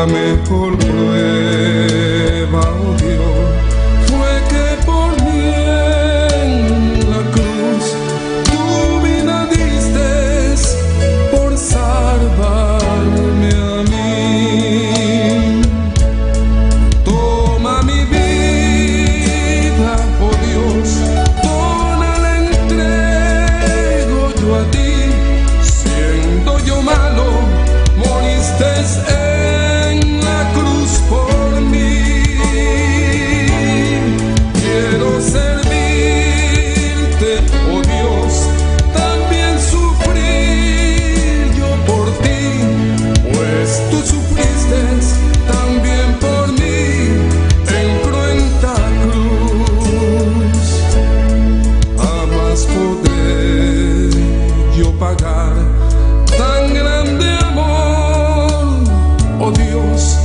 La mejor prueba, oh Dios, fue que por mí en la cruz tu vida diste por salvarme a mí. Toma mi vida, oh Dios, toda la entrego yo a ti. Siendo yo malo, moriste en la cruz por mí. Quiero servirte, oh Dios, también sufrir yo por ti, pues tú sufriste también por mí en cruenta cruz. Jamás podré yo pagar tan grande amor, oh Dios,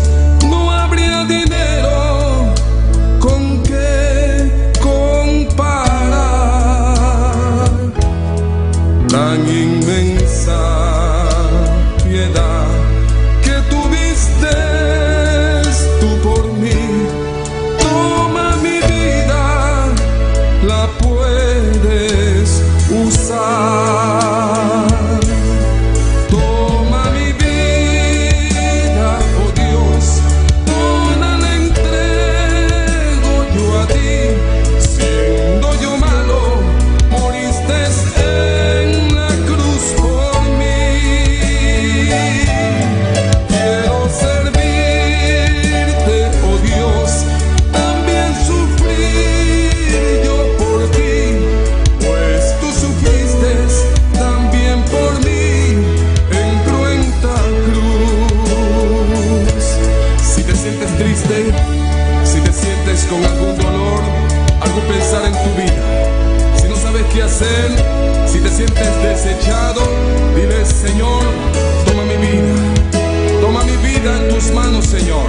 no habría dinero con que comparar tan inmensa piedad que tuviste tú por mí. Toma mi vida, la puedes usar. Toma mi vida, oh Dios, toda la entrego yo a ti. Siendo yo malo, moriste en la cruz por mí. Quiero servirte, oh Dios, también sufrir yo por ti, pues tú sufriste también por mí en cruenta cruz. Si te sientes triste, si te sientes con algún dolor, algo pensar en tu vida, si no sabes qué hacer, si te sientes desechado, dile: Señor, toma mi vida en tus manos, Señor.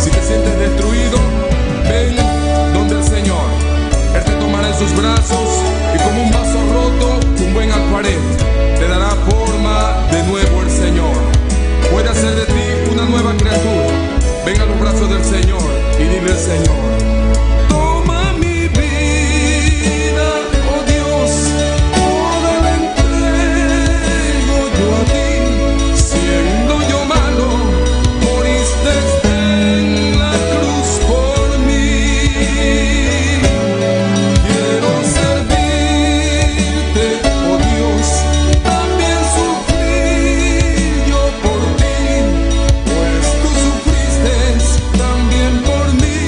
Si te sientes destruido, ven donde el Señor. Él te tomará en sus brazos y como un vaso roto, un buen alfarero, te dará forma de nuevo el Señor. Puede hacer de ti una nueva criatura. Ven a los brazos del Señor y dile al Señor: toma mi vida, oh Dios, toda la entrego yo a ti. Siendo yo malo, moriste en la cruz por mí. Quiero servirte, oh Dios, también sufrir yo por ti, pues tú sufriste también por mí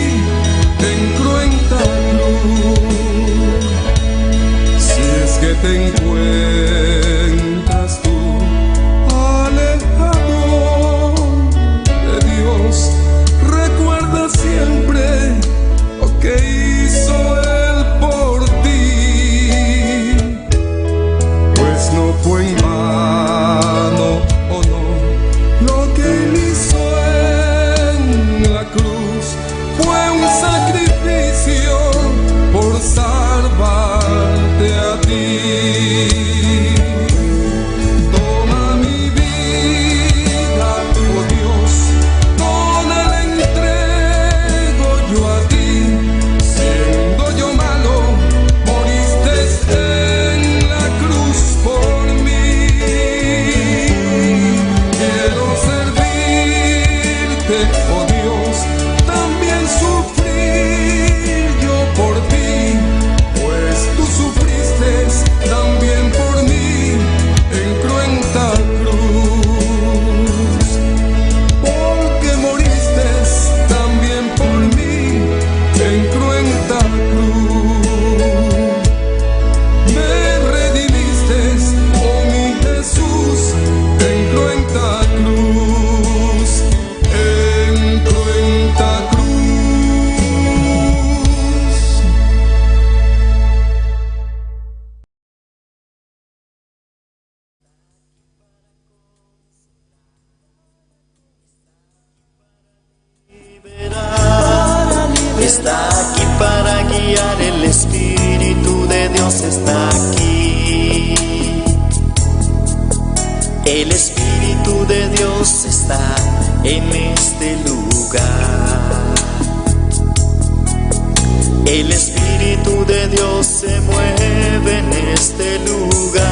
El Espíritu de Dios se mueve en este lugar.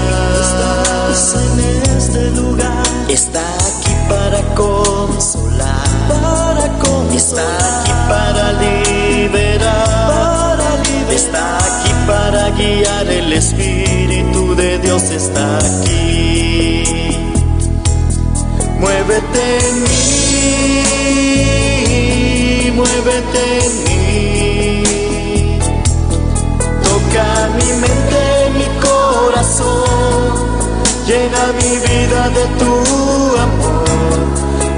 Estás en este lugar. Está aquí para consolar, está aquí para liberar, está aquí para guiar. El Espíritu de Dios está aquí. Muévete en mí, muévete en mí. Toca mi mente, mi corazón, llena mi vida de tu amor.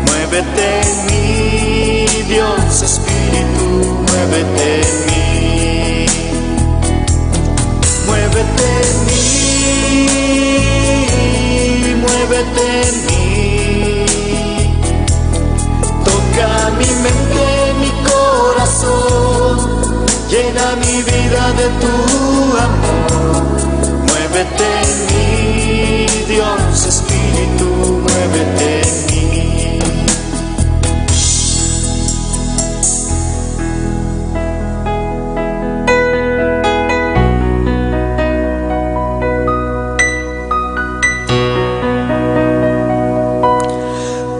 Muévete en mí, Dios Espíritu, muévete en mí. Muévete en mí, muévete en mí. Toca mi mente, mi corazón, llena mi vida de tu amor. Muévete en mí, Dios Espíritu, muévete en mí.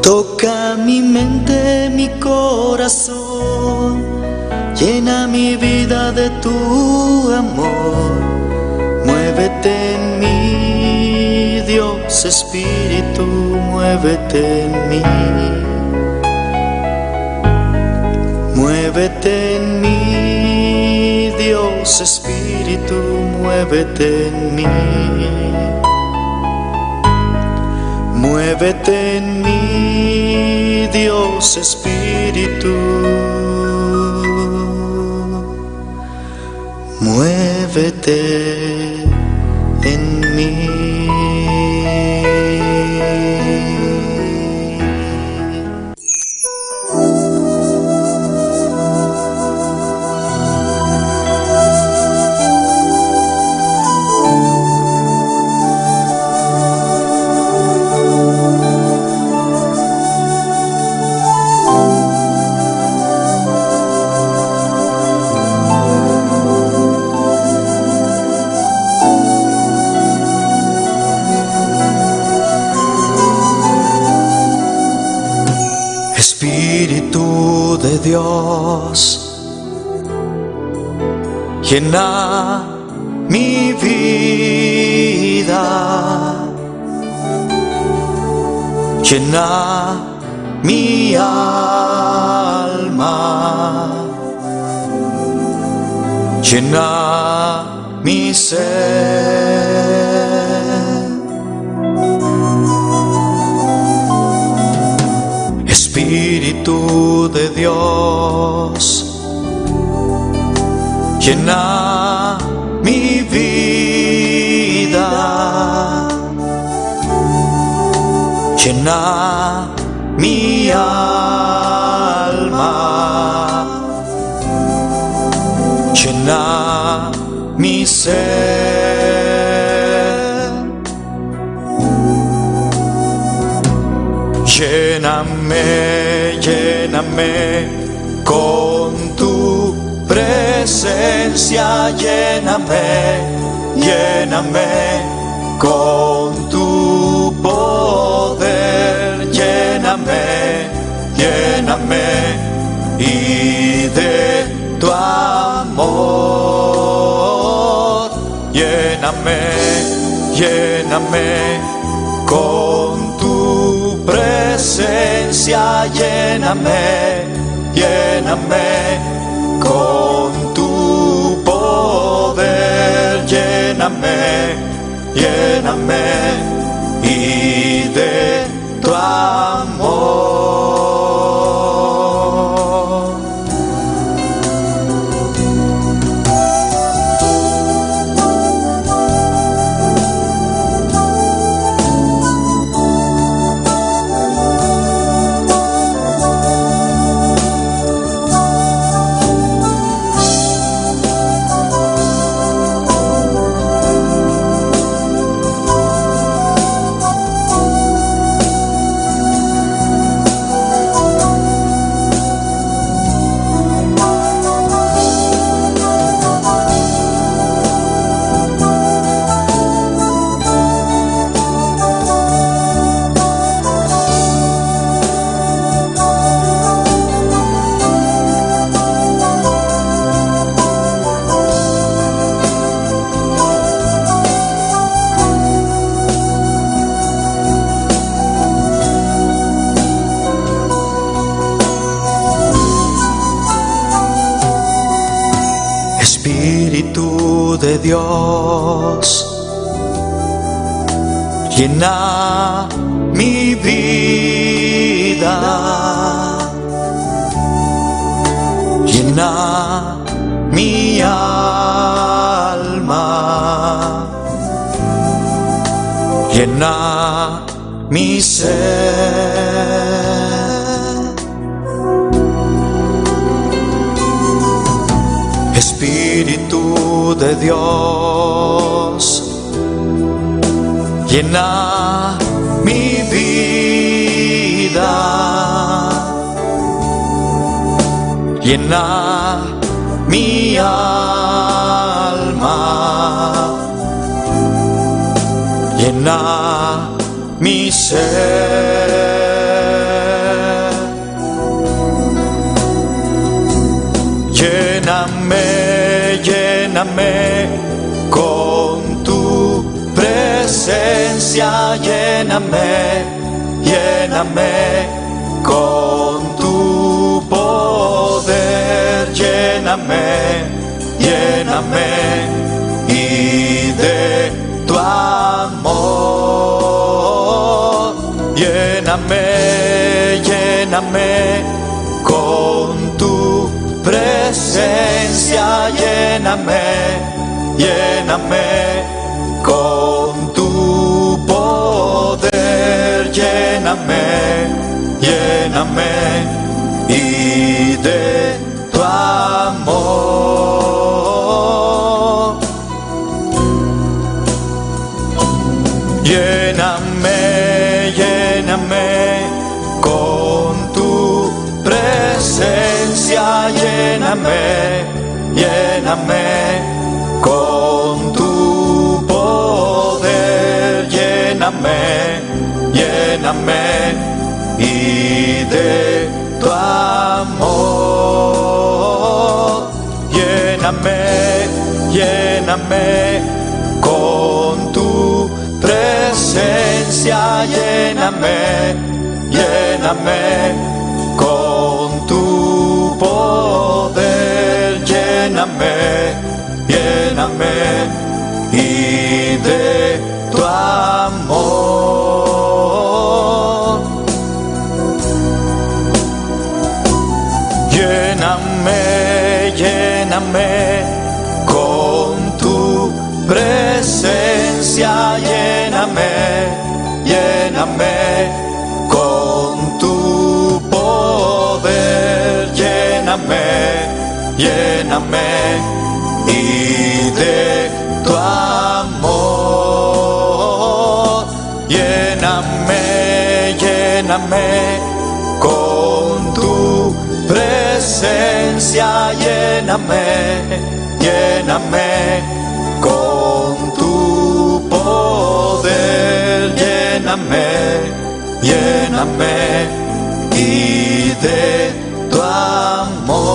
Toca mi mente, mi corazón, llena mi vida de tu amor. Muévete en mí, Dios Espíritu, muévete en mí. Muévete en mí, Dios Espíritu, muévete en mí. Muévete en mí, Dios Espíritu, muévete en mí. Espíritu de Dios, llena mi vida, llena mi alma, llena mi ser. Espíritu de Dios, llena mi vida, llena mi alma, llena mi ser. Lléname, lléname con tu presencia, lléname, lléname con tu poder, lléname, lléname y de tu amor, lléname, lléname con tu presencia, lléname, lléname con tu poder, lléname, lléname y de tu amor. Espíritu de Dios, llena mi vida, llena mi alma, llena mi ser. Espíritu de Dios, llena mi vida, llena mi alma, llena mi ser. Lléname, lléname con tu presencia, lléname, lléname con tu poder, lléname, lléname y de tu amor, lléname, lléname con tu presencia, lléname, lléname con tu poder, lléname, lléname y de tu amor, lléname, lléname con tu presencia, lléname, lléname con tu poder, lléname, lléname y de tu amor, lléname, lléname con tu presencia, lléname, lléname con tu poder, lléname, lléname y de tu amor, lléname, lléname con tu presencia, lléname, lléname con tu poder, lléname, lléname y de tu amor, lléname, lléname con tu presencia, lléname, lléname con tu poder, lléname, lléname y de tu amor.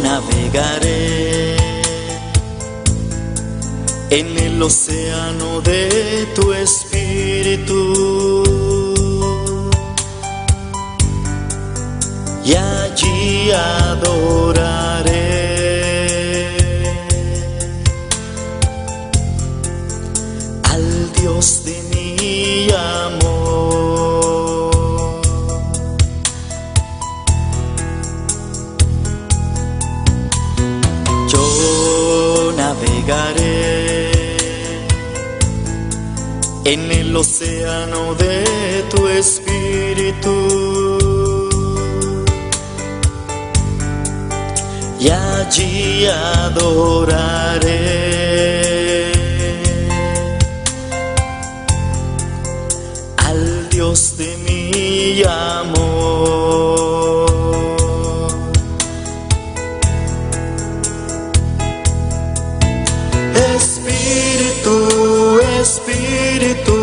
Navegaré en el océano de tu espíritu y allí adoraré al Dios de mi amor. Yo navegaré en el océano de tu espíritu allí adoraré al Dios de mi amor. Espíritu, Espíritu,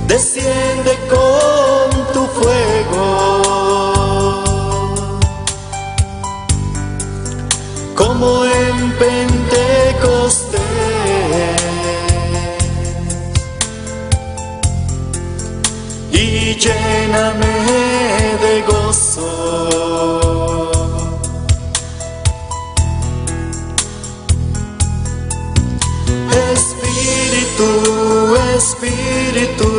desciende con tu fuego, como en Pentecostés, y lléname de gozo. Espíritu, Espíritu,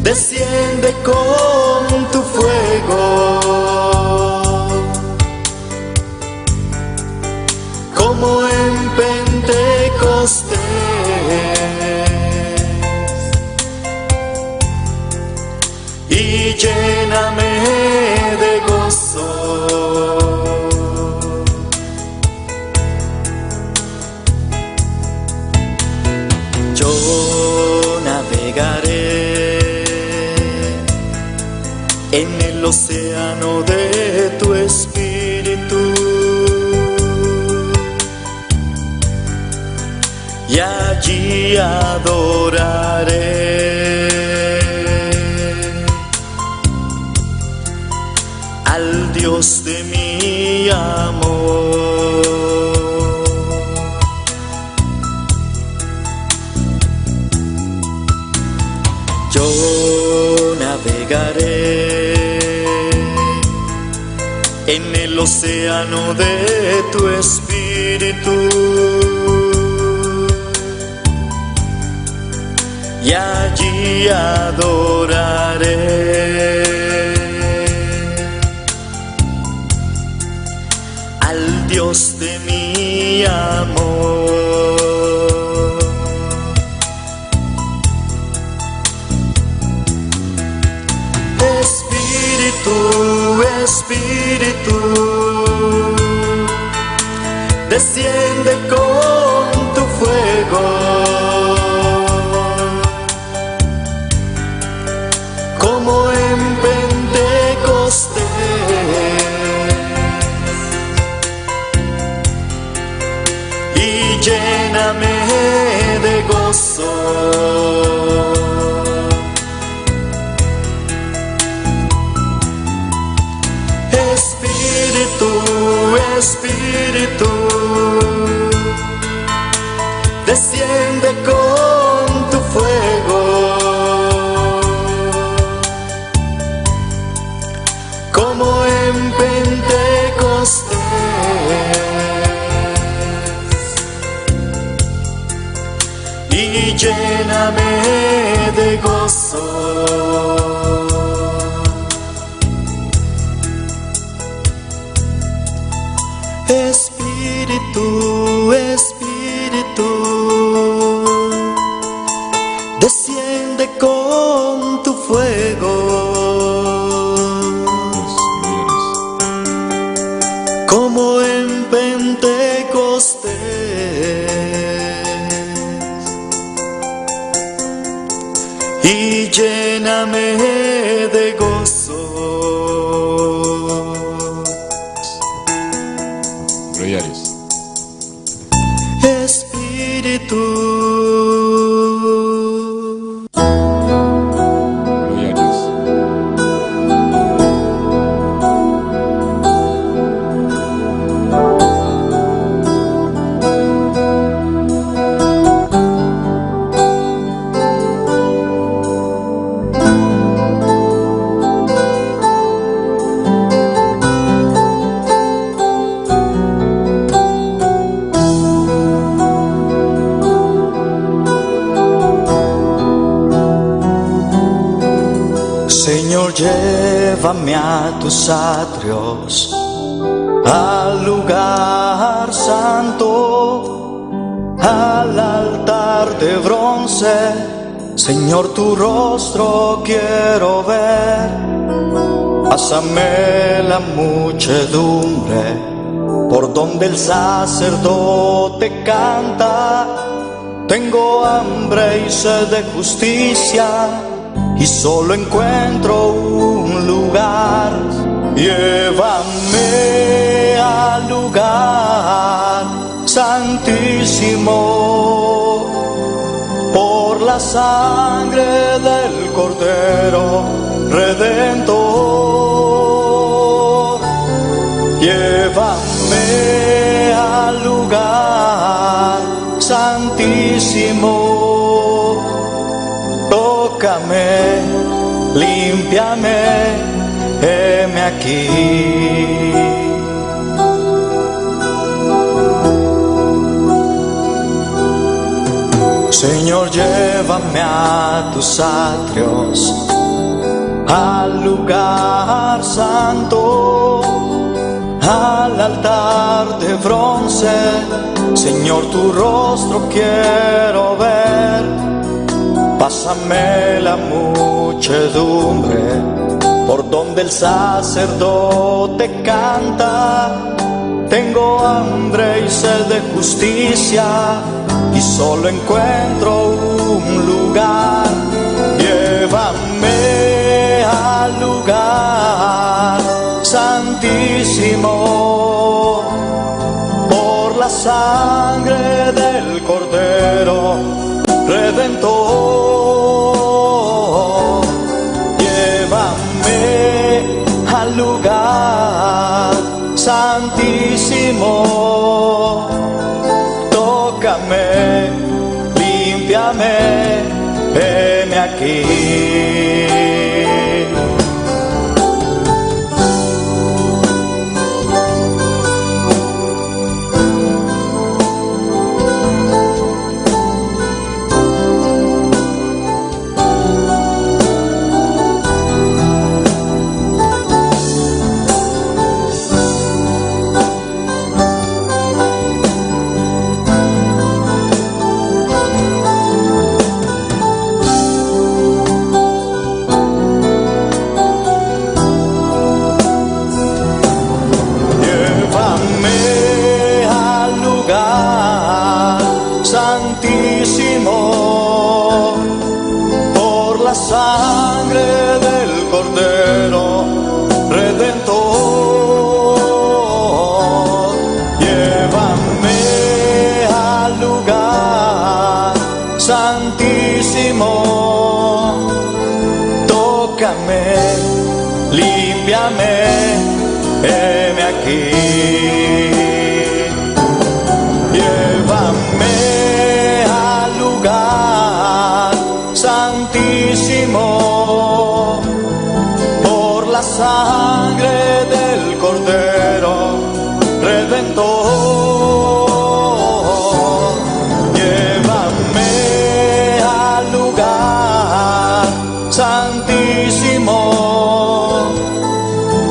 desciende con tu fuego, como en Pentecostés, y lléname de gozo. Yo navegaré en el océano de tu Espíritu, y allí adoraré al Dios de mi amor. Yo navegaré en el océano de tu Espíritu, y allí adoraré al Dios de mi amor. Espíritu, Espíritu, desciende con tu fuego, como en Pentecostés, y lléname de gozo. Espíritu, Espíritu, desciende con tu fuego, como en Pentecostés, y lléname de gozo. Espíritu, Espíritu, desciende con tu fuego, como en Pentecostés, y lléname de gozo. Gloria a Dios. Espíritu, Gloria a Dios. Señor, llévame a tus atrios, al lugar santo, al altar de bronce Señor, tu rostro quiero ver. Pásame la muchedumbre por donde el sacerdote canta. Tengo hambre y sed de justicia y solo encuentro un lugar. Llévame al lugar santísimo por la sangre del Cordero Redentor. Llévame al lugar santísimo, tócame, límpiame, heme aquí. Señor, llévame a tus atrios, al lugar santo, al altar de bronce. Señor, tu rostro quiero ver. Pásame la muchedumbre por donde el sacerdote canta. Tengo hambre y sed de justicia y solo encuentro un lugar. Llévame al lugar santísimo por la sangre del Cordero Redentor. Llévame al lugar santísimo, tócame, límpiame, heme aquí. Por la sangre del Cordero Redentor. Llévame al lugar santísimo, tócame, límpiame, heme aquí. Llévame al lugar santísimo por la sangre del Cordero Redentor. Llévame al lugar santísimo,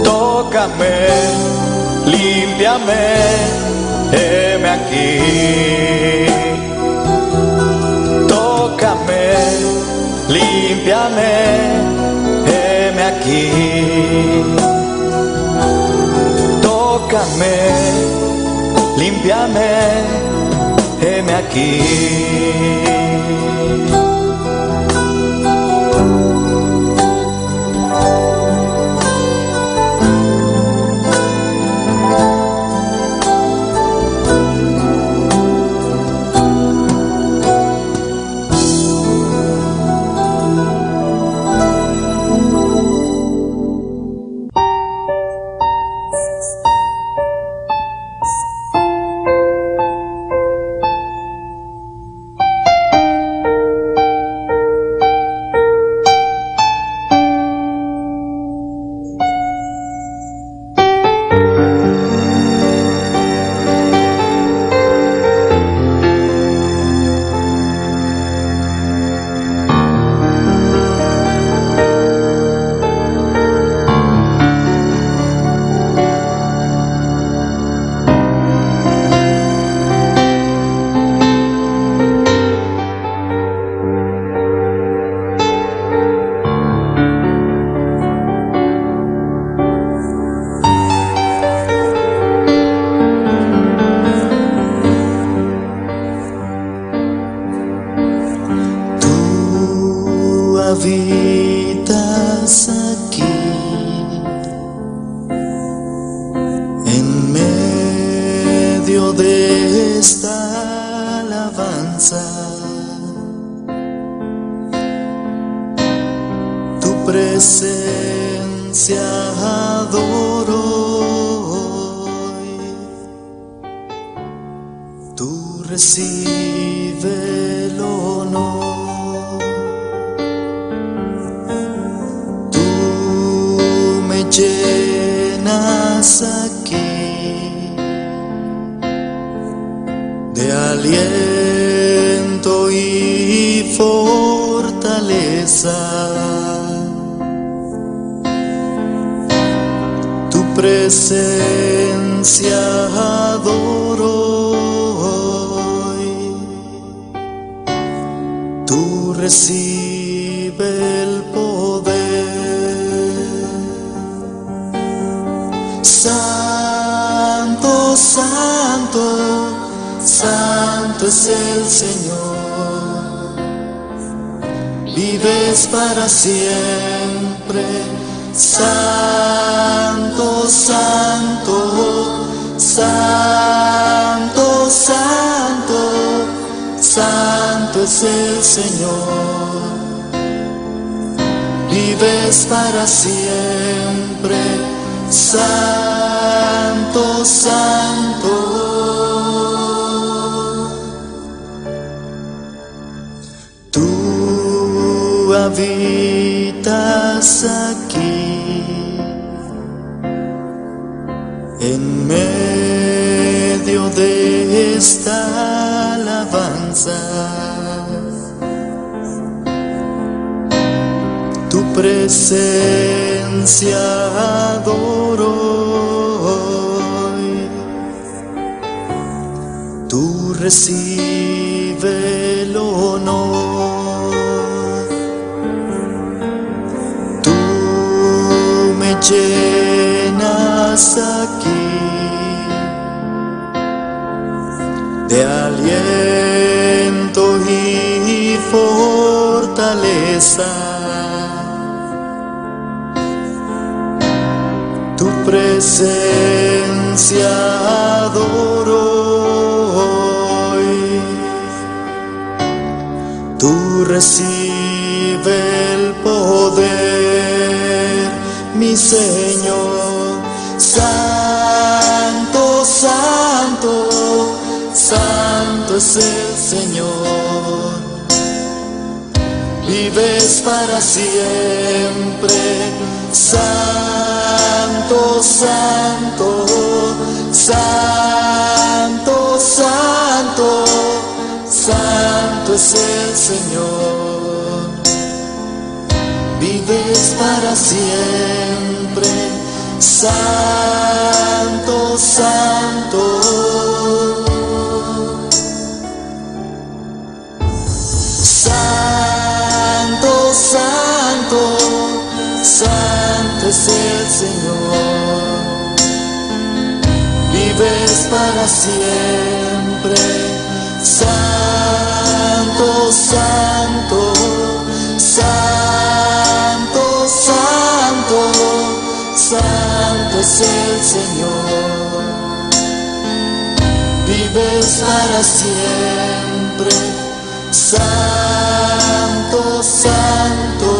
tócame, límpiame, heme aquí. Tócame, límpiame, heme aquí. Tócame, límpiame, heme aquí. habitas aquí, en medio de esta alabanza. Tu presencia adoro hoy. Tú recibe el honor. Tú me llenas aquí de aliento y fortaleza. Tu presencia adoro hoy. Tú recibe el poder. Santo, santo, santo es el Señor. Vives para siempre. Santo, santo, santo, santo, santo es el Señor. Vives para siempre. Santo, santo. Tú habitas aquí, en medio de esta alabanza. Tu presencia adoro hoy. Tú recibe el honor. Tú me llenas aquí de aliento y fortaleza. Tu presencia adoro hoy. Tú recibe el poder, mi Señor. Santo, santo, santo es el Señor. Vives para siempre. Santo, santo, santo, santo, santo es el Señor. Vives para siempre. Santo, santo. Santo, santo, santo es el Señor. Vives para siempre. Santo, santo, santo, santo, santo es el Señor. Vives para siempre. Santo, santo.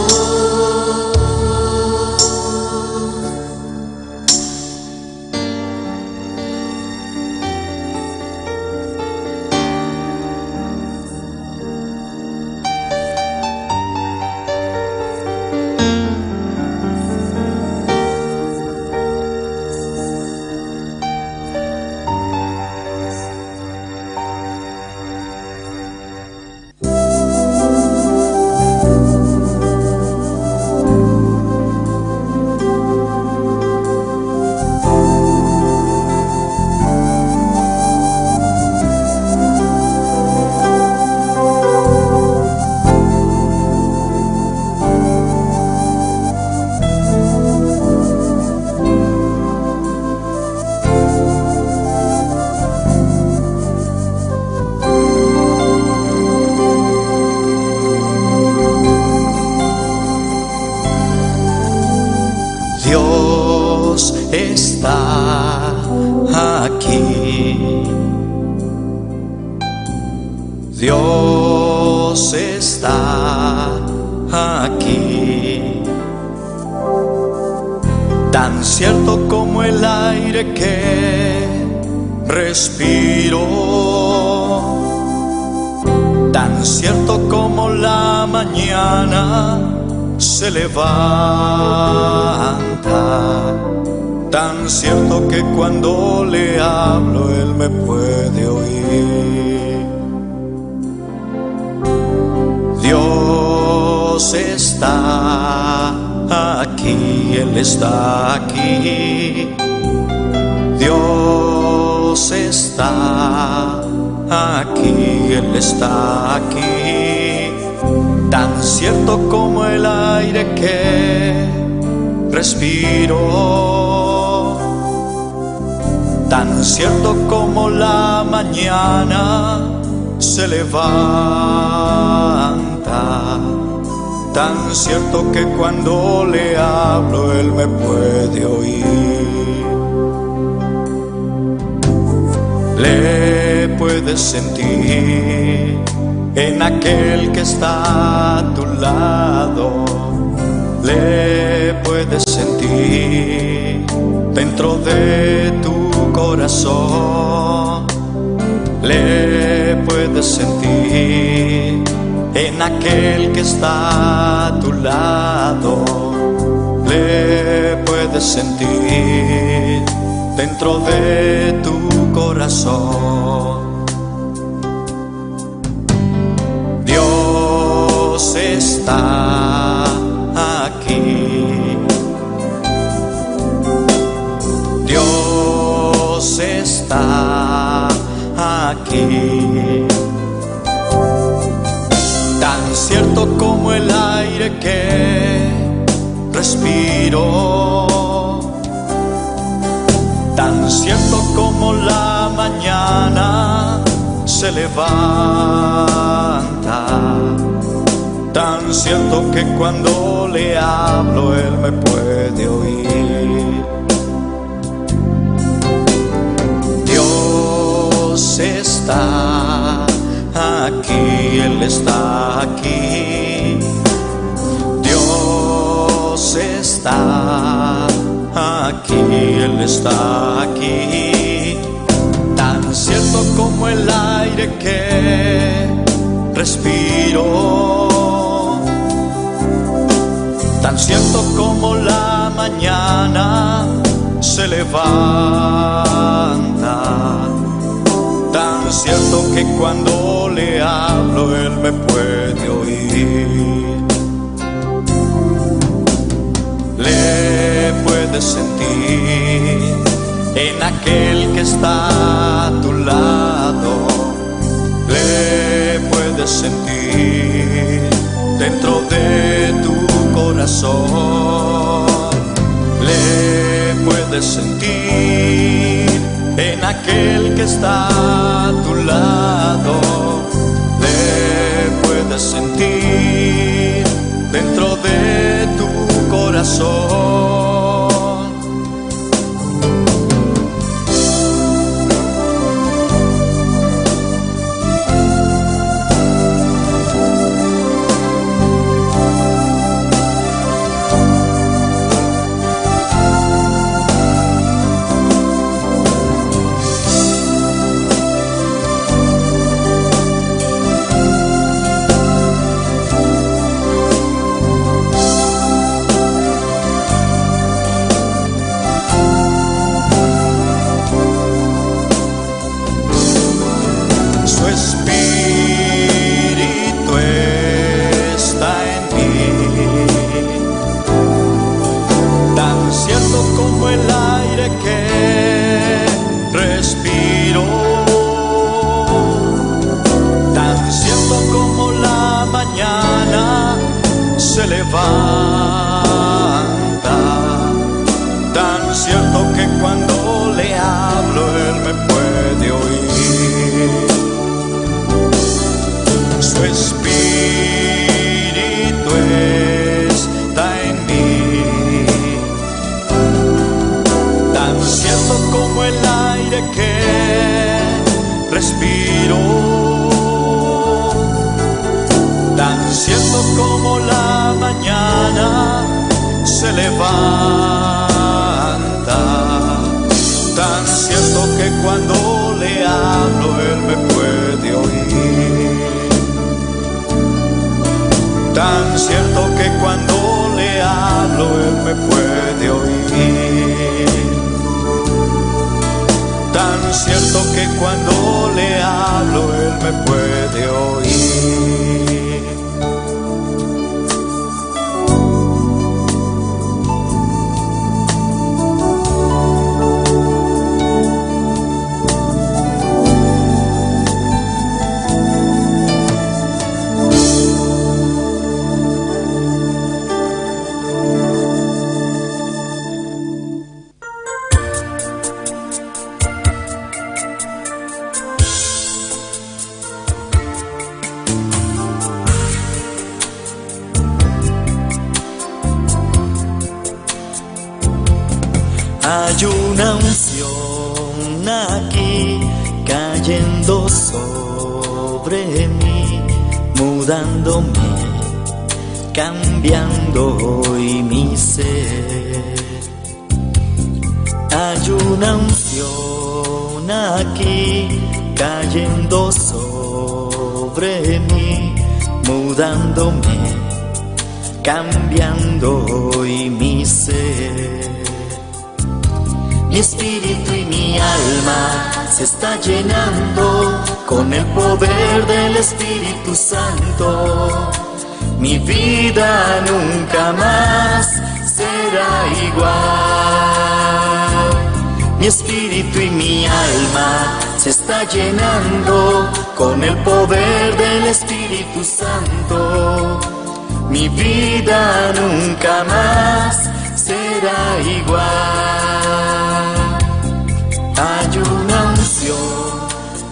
Dios está aquí. Dios está aquí. Tan cierto como el aire que respiro, tan cierto como la mañana se levanta, tan cierto que cuando le hablo Él me puede oír. Dios está aquí, Él está aquí. Dios está aquí, Él está aquí. Tan cierto como el aire que respiro, tan cierto como la mañana se levanta, tan cierto que cuando le hablo Él me puede oír. Le puedes sentir en aquel que está a tu lado. Le puedes sentir dentro de tu corazón. Le puedes sentir en aquel que está a tu lado. Le puedes sentir dentro de tu corazón. Dios está aquí. Dios está aquí. Tan cierto como el aire que respiro, tan cierto como la mañana se levanta, tan cierto que cuando le hablo Él me puede oír. Dios está aquí, Él está aquí. Dios está aquí, Él está aquí. Tan cierto como el aire que respiro, tan cierto como la mañana se levanta, tan cierto que cuando le hablo Él me puede oír. Le puedes sentir en aquel que está a tu lado. Le puedes sentir dentro de tu corazón. Le puedes sentir en aquel que está a tu lado. Le puedes sentir dentro de tu corazón. Como el aire que respiro, tan cierto como la mañana se levanta, tan cierto que cuando le hablo Él me puede oír. Su espíritu está en mí. cierto como la mañana se levanta, tan cierto que cuando le hablo Él me puede oír, tan cierto que cuando le hablo Él me puede oír, tan cierto que cuando le hablo Él me puede oír. Hay una unción aquí cayendo sobre mí, mudándome, cambiando hoy mi ser. Hay una unción aquí cayendo sobre mí, mudándome, cambiando hoy mi ser. Mi espíritu y mi alma se está llenando con el poder del Espíritu Santo. Mi vida nunca más será igual. Mi espíritu y mi alma se está llenando con el poder del Espíritu Santo. Mi vida nunca más será igual. Hay una unción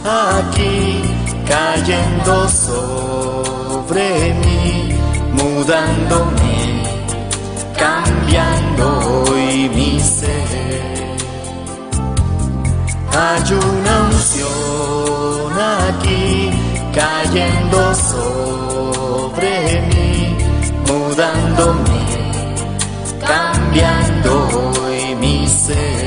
aquí cayendo sobre mí, mudándome, cambiando hoy mi ser. Hay una unción aquí cayendo sobre mí, mudándome, cambiando hoy mi ser.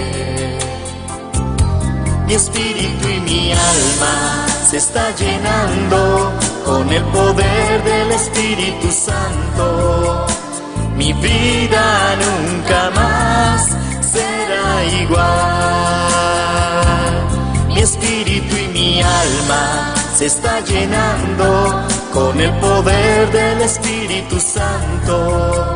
Mi espíritu y mi alma se está llenando con el poder del Espíritu Santo. Mi vida nunca más será igual. Mi espíritu y mi alma se está llenando con el poder del Espíritu Santo.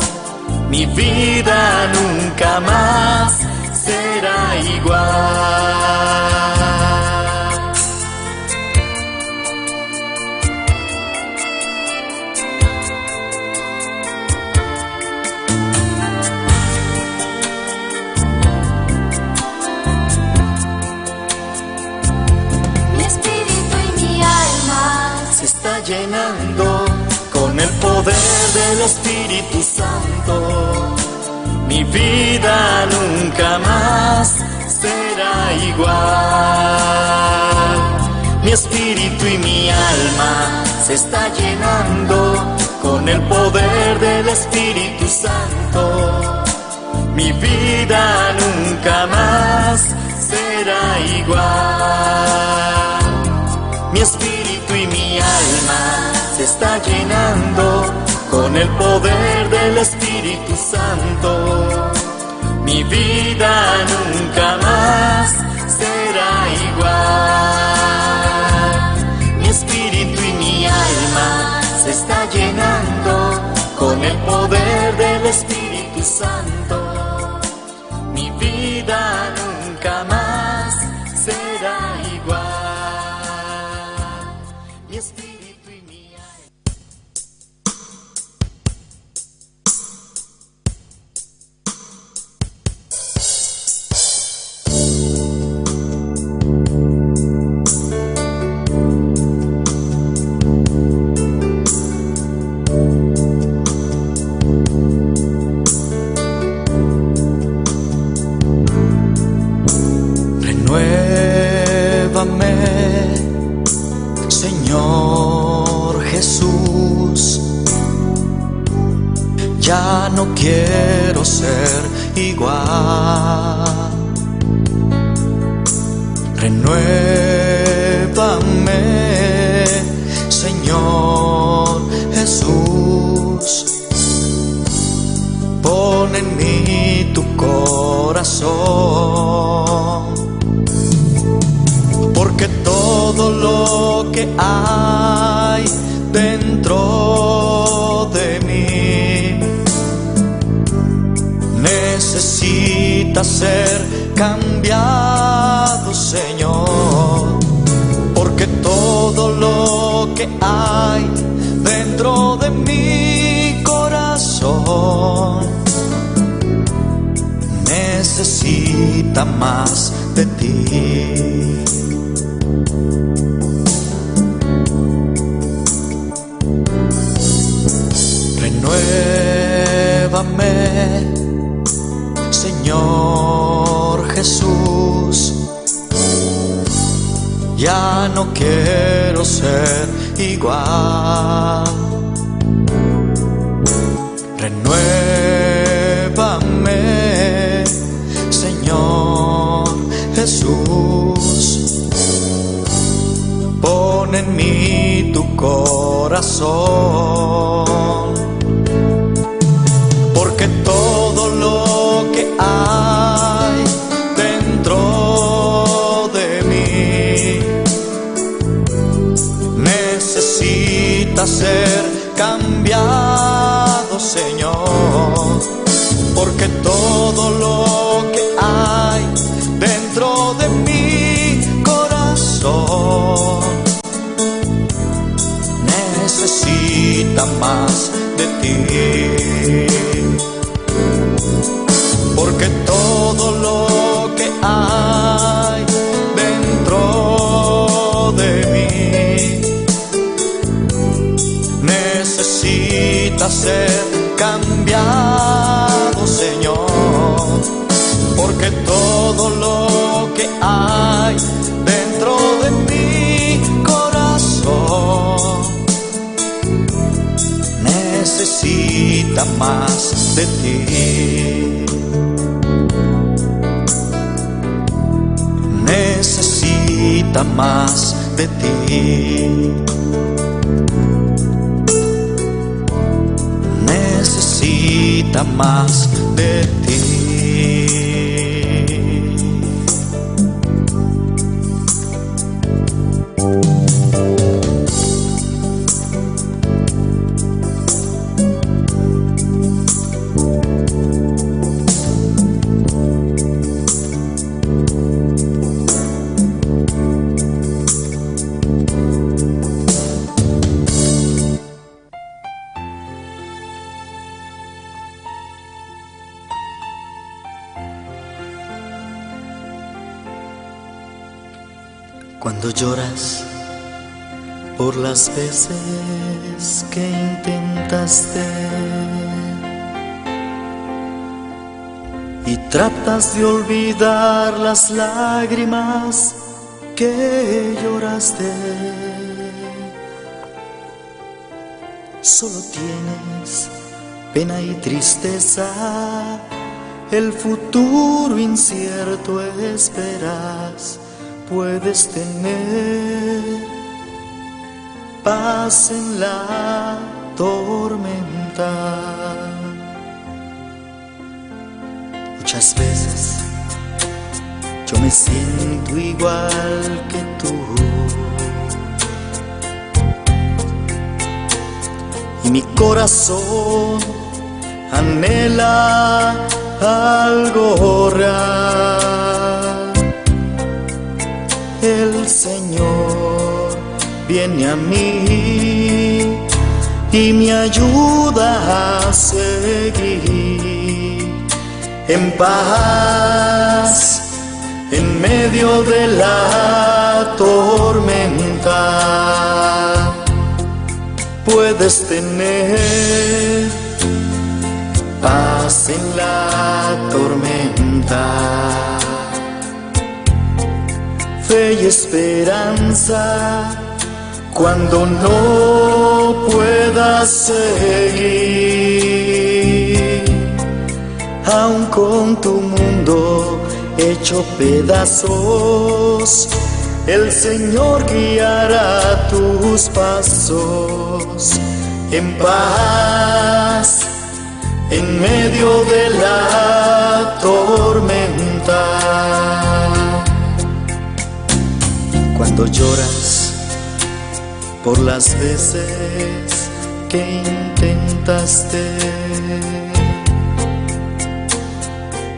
Mi vida nunca más será igual. Mi espíritu y mi alma se está llenando con el poder del Espíritu Santo. Mi vida nunca más será igual. Mi espíritu y mi alma se está llenando con el poder del Espíritu Santo. Mi vida nunca más será igual. Mi espíritu y mi alma se está llenando con el poder del Espíritu Santo. Mi vida nunca más será igual. Mi espíritu y mi alma se está llenando con el poder del Espíritu Santo. Mi vida nunca más será igual. Mi espíritu y mi alma. Ya no quiero ser igual. Renuévame, Señor Jesús. Pon en mí tu corazón, porque todo lo que hay dentro de mí necesita ser cambiado, Señor, porque todo lo que hay dentro de mi corazón necesita más de ti. Renuévame, Señor Jesús. Ya no quiero ser igual. Renuévame, Señor Jesús. Pon en mí tu corazón, porque todo lo que hay dentro de mí necesita ser cambiado, Señor, porque todo lo que hay dentro de mi corazón necesita más de ti, porque todo lo que hay dentro de mí necesita ser cambiado, Señor, porque todo lo que hay dentro de mi corazón necesita más de ti. Necesita más de ti. Necesita más de ti. Cuando lloras por las veces que intentaste y tratas de olvidar las lágrimas que lloraste, solo tienes pena y tristeza, el futuro incierto esperas. Puedes tener paz en la tormenta. Muchas veces yo me siento igual que tú, y mi corazón anhela algo real. El Señor viene a mí y me ayuda a seguir en paz en medio de la tormenta. Puedes tener paz en la tormenta, fe y esperanza cuando no puedas seguir. con tu mundo hecho pedazos, el Señor guiará tus pasos en paz, en medio de la tormenta. Cuando lloras por las veces que intentaste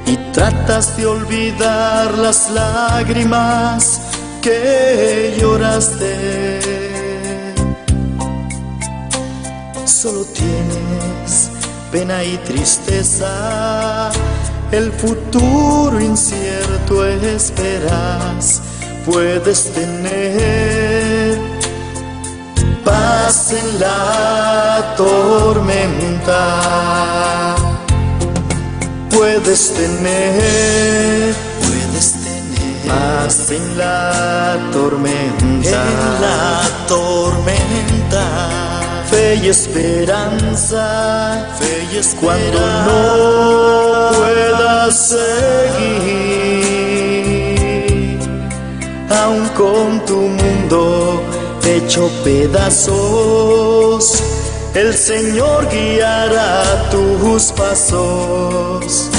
y tratas de olvidar las lágrimas que lloraste, solo tienes pena y tristeza, el futuro incierto esperas. Puedes tener paz en la tormenta. Puedes tener paz en la tormenta. En la tormenta. Fe y esperanza, cuando no puedas seguir, aun con tu mundo hecho pedazos, el Señor guiará tus pasos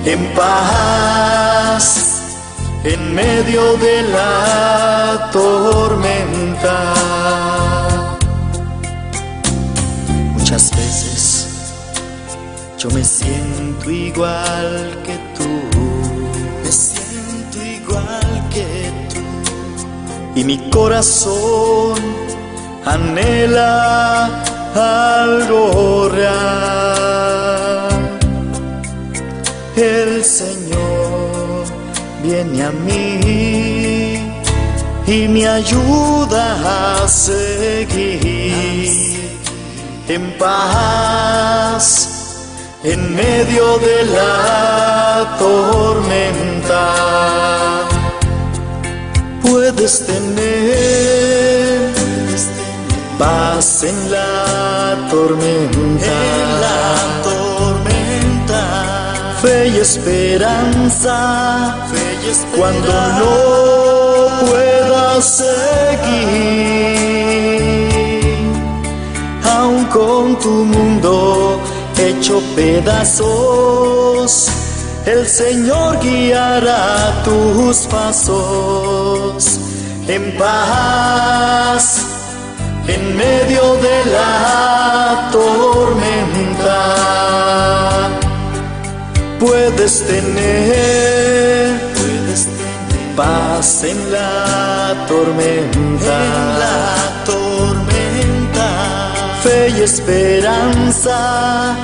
en paz, en medio de la tormenta. Muchas veces yo me siento igual que tú, y mi corazón anhela algo real. El Señor viene a mí y me ayuda a seguir en paz en medio de la tormenta. Puedes tener paz en la tormenta, fe y esperanza, cuando no puedas seguir, aun con tu mundo hecho pedazos, el Señor guiará tus pasos en paz, en medio de la tormenta. Puedes tener paz en la tormenta, fe y esperanza,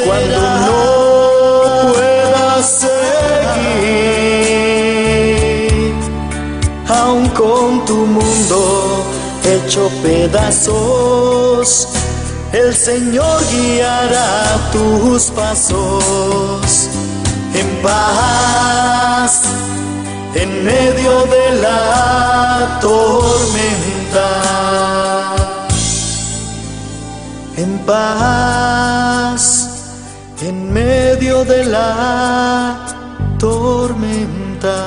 cuando no puedas seguir, aun con tu mundo hecho pedazos, el Señor guiará tus pasos en paz, en medio de la tormenta. En paz, en medio de la tormenta.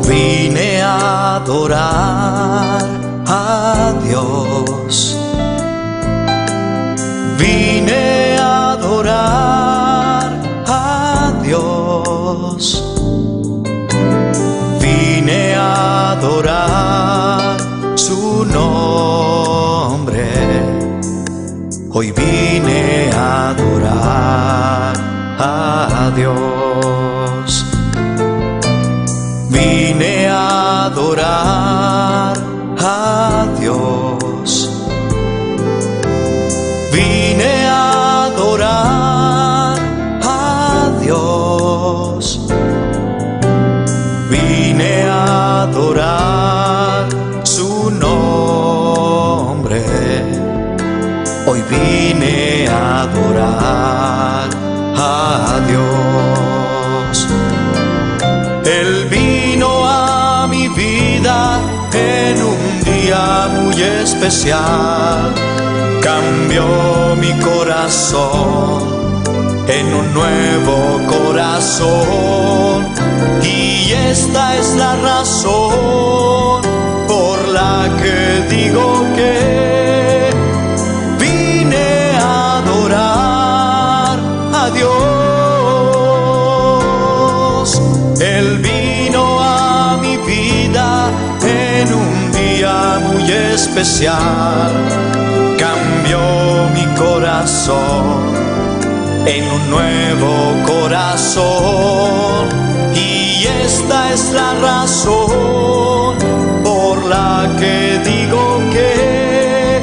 Vine a adorar a Dios, vine a adorar a Dios, vine a adorar su nombre, hoy vine a adorar a Dios. Vine a adorar a Dios. Vine a adorar a Dios. Vine a adorar su nombre. Hoy vine a adorar a Dios. Él vino a mi vida en un día muy especial. Cambió mi corazón en un nuevo corazón. Y esta es la razón por la que digo que vine a adorar a Dios. Él vino a mi vida en un día muy especial. Cambió mi corazón en un nuevo corazón. Y esta es la razón por la que digo que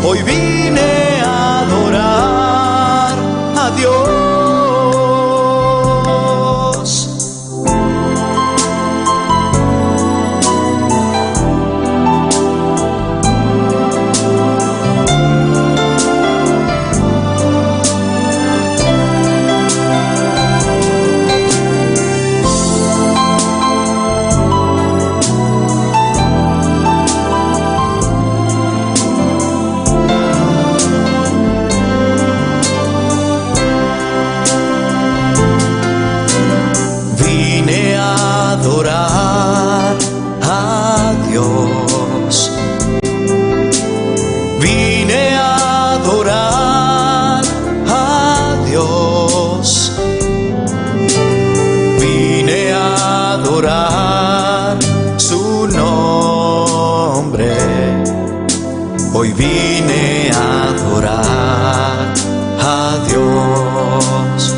hoy vine a adorar a Dios. Hoy vine a adorar a Dios.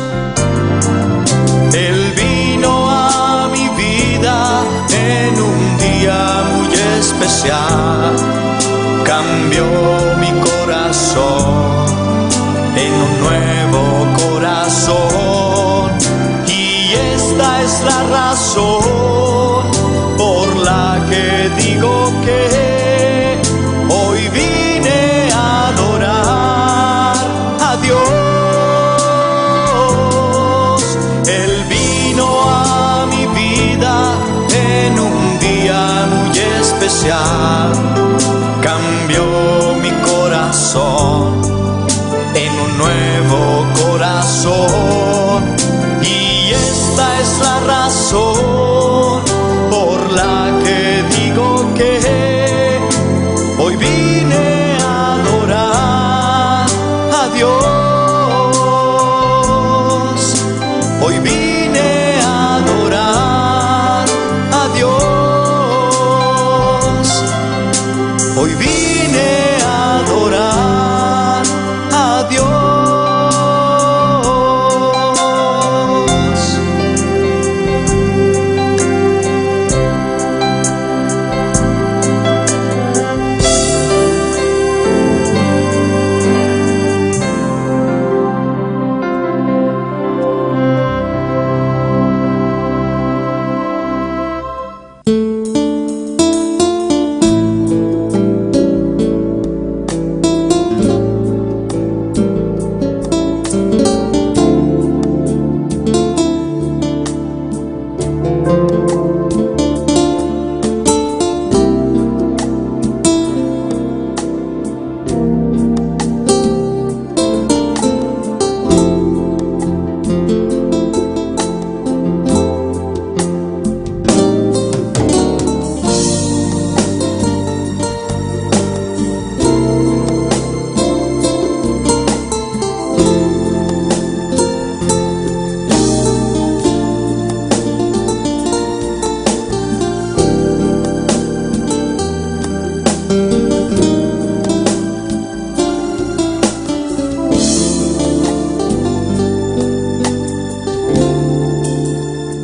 Él vino a mi vida en un día muy especial. Cambió mi corazón en un nuevo corazón. Y esta es la razón por la que digo que hoy vine a adorar a Dios. Él vino a mi vida en un día muy especial. Cambió mi corazón en un nuevo corazón. Y esta es la razón por la que digo que hoy vine a adorar a Dios. Hoy vine a adorar a Dios. Hoy vine a adorar a Dios.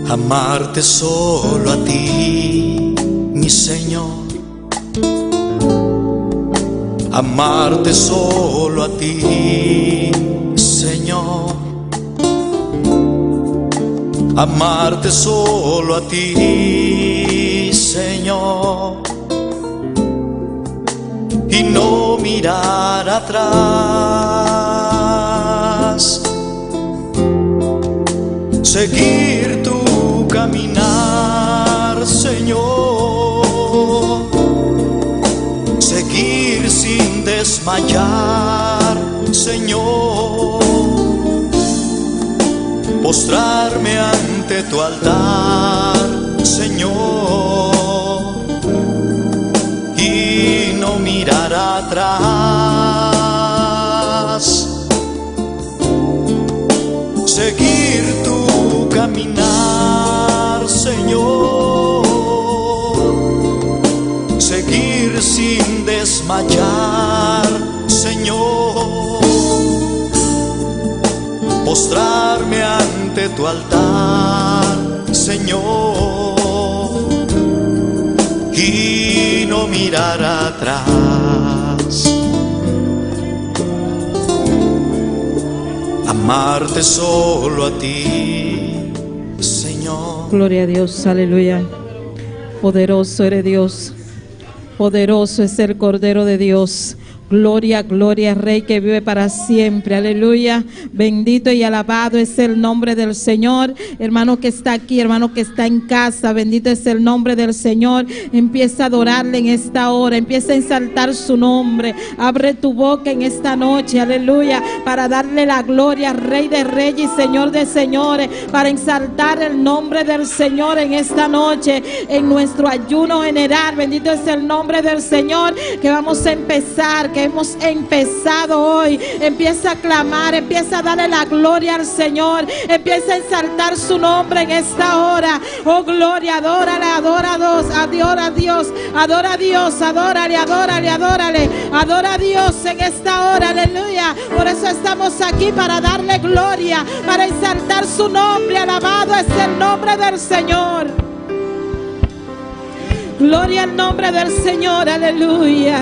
amarte solo a ti, Señor, amarte solo a ti, Señor, amarte solo a ti, Señor, y no mirar atrás, seguir tu caminar, Señor, seguir sin desmayar, Señor, postrarme ante tu altar, Señor, y no mirar atrás, seguir tu caminar, Señor, seguir sin desmayar, Señor, postrarme ante tu altar, Señor, y no mirar atrás, amarte solo a ti, Señor. Gloria a Dios, aleluya. Poderoso eres Dios, poderoso es el Cordero de Dios. Gloria, gloria, Rey que vive para siempre, aleluya. Bendito y alabado es el nombre del Señor. Hermano que está aquí, hermano que está en casa, bendito es el nombre del Señor. Empieza a adorarle en esta hora, empieza a exaltar su nombre. Abre tu boca en esta noche, aleluya, para darle la gloria al Rey de Reyes y Señor de Señores, para exaltar el nombre del Señor en esta noche, en nuestro ayuno general. Bendito es el nombre del Señor, que vamos a empezar, que hemos empezado hoy. Empieza a clamar, empieza a darle la gloria al Señor, empieza a exaltar su nombre en esta hora. Oh gloria, adórale, adora a Dios, adora a Dios, adora a Dios, adórale, adórale, adórale, adora a Dios en esta hora, aleluya. Por eso estamos aquí, para darle gloria, para exaltar su nombre. Alabado es el nombre del Señor. Gloria al nombre del Señor, aleluya.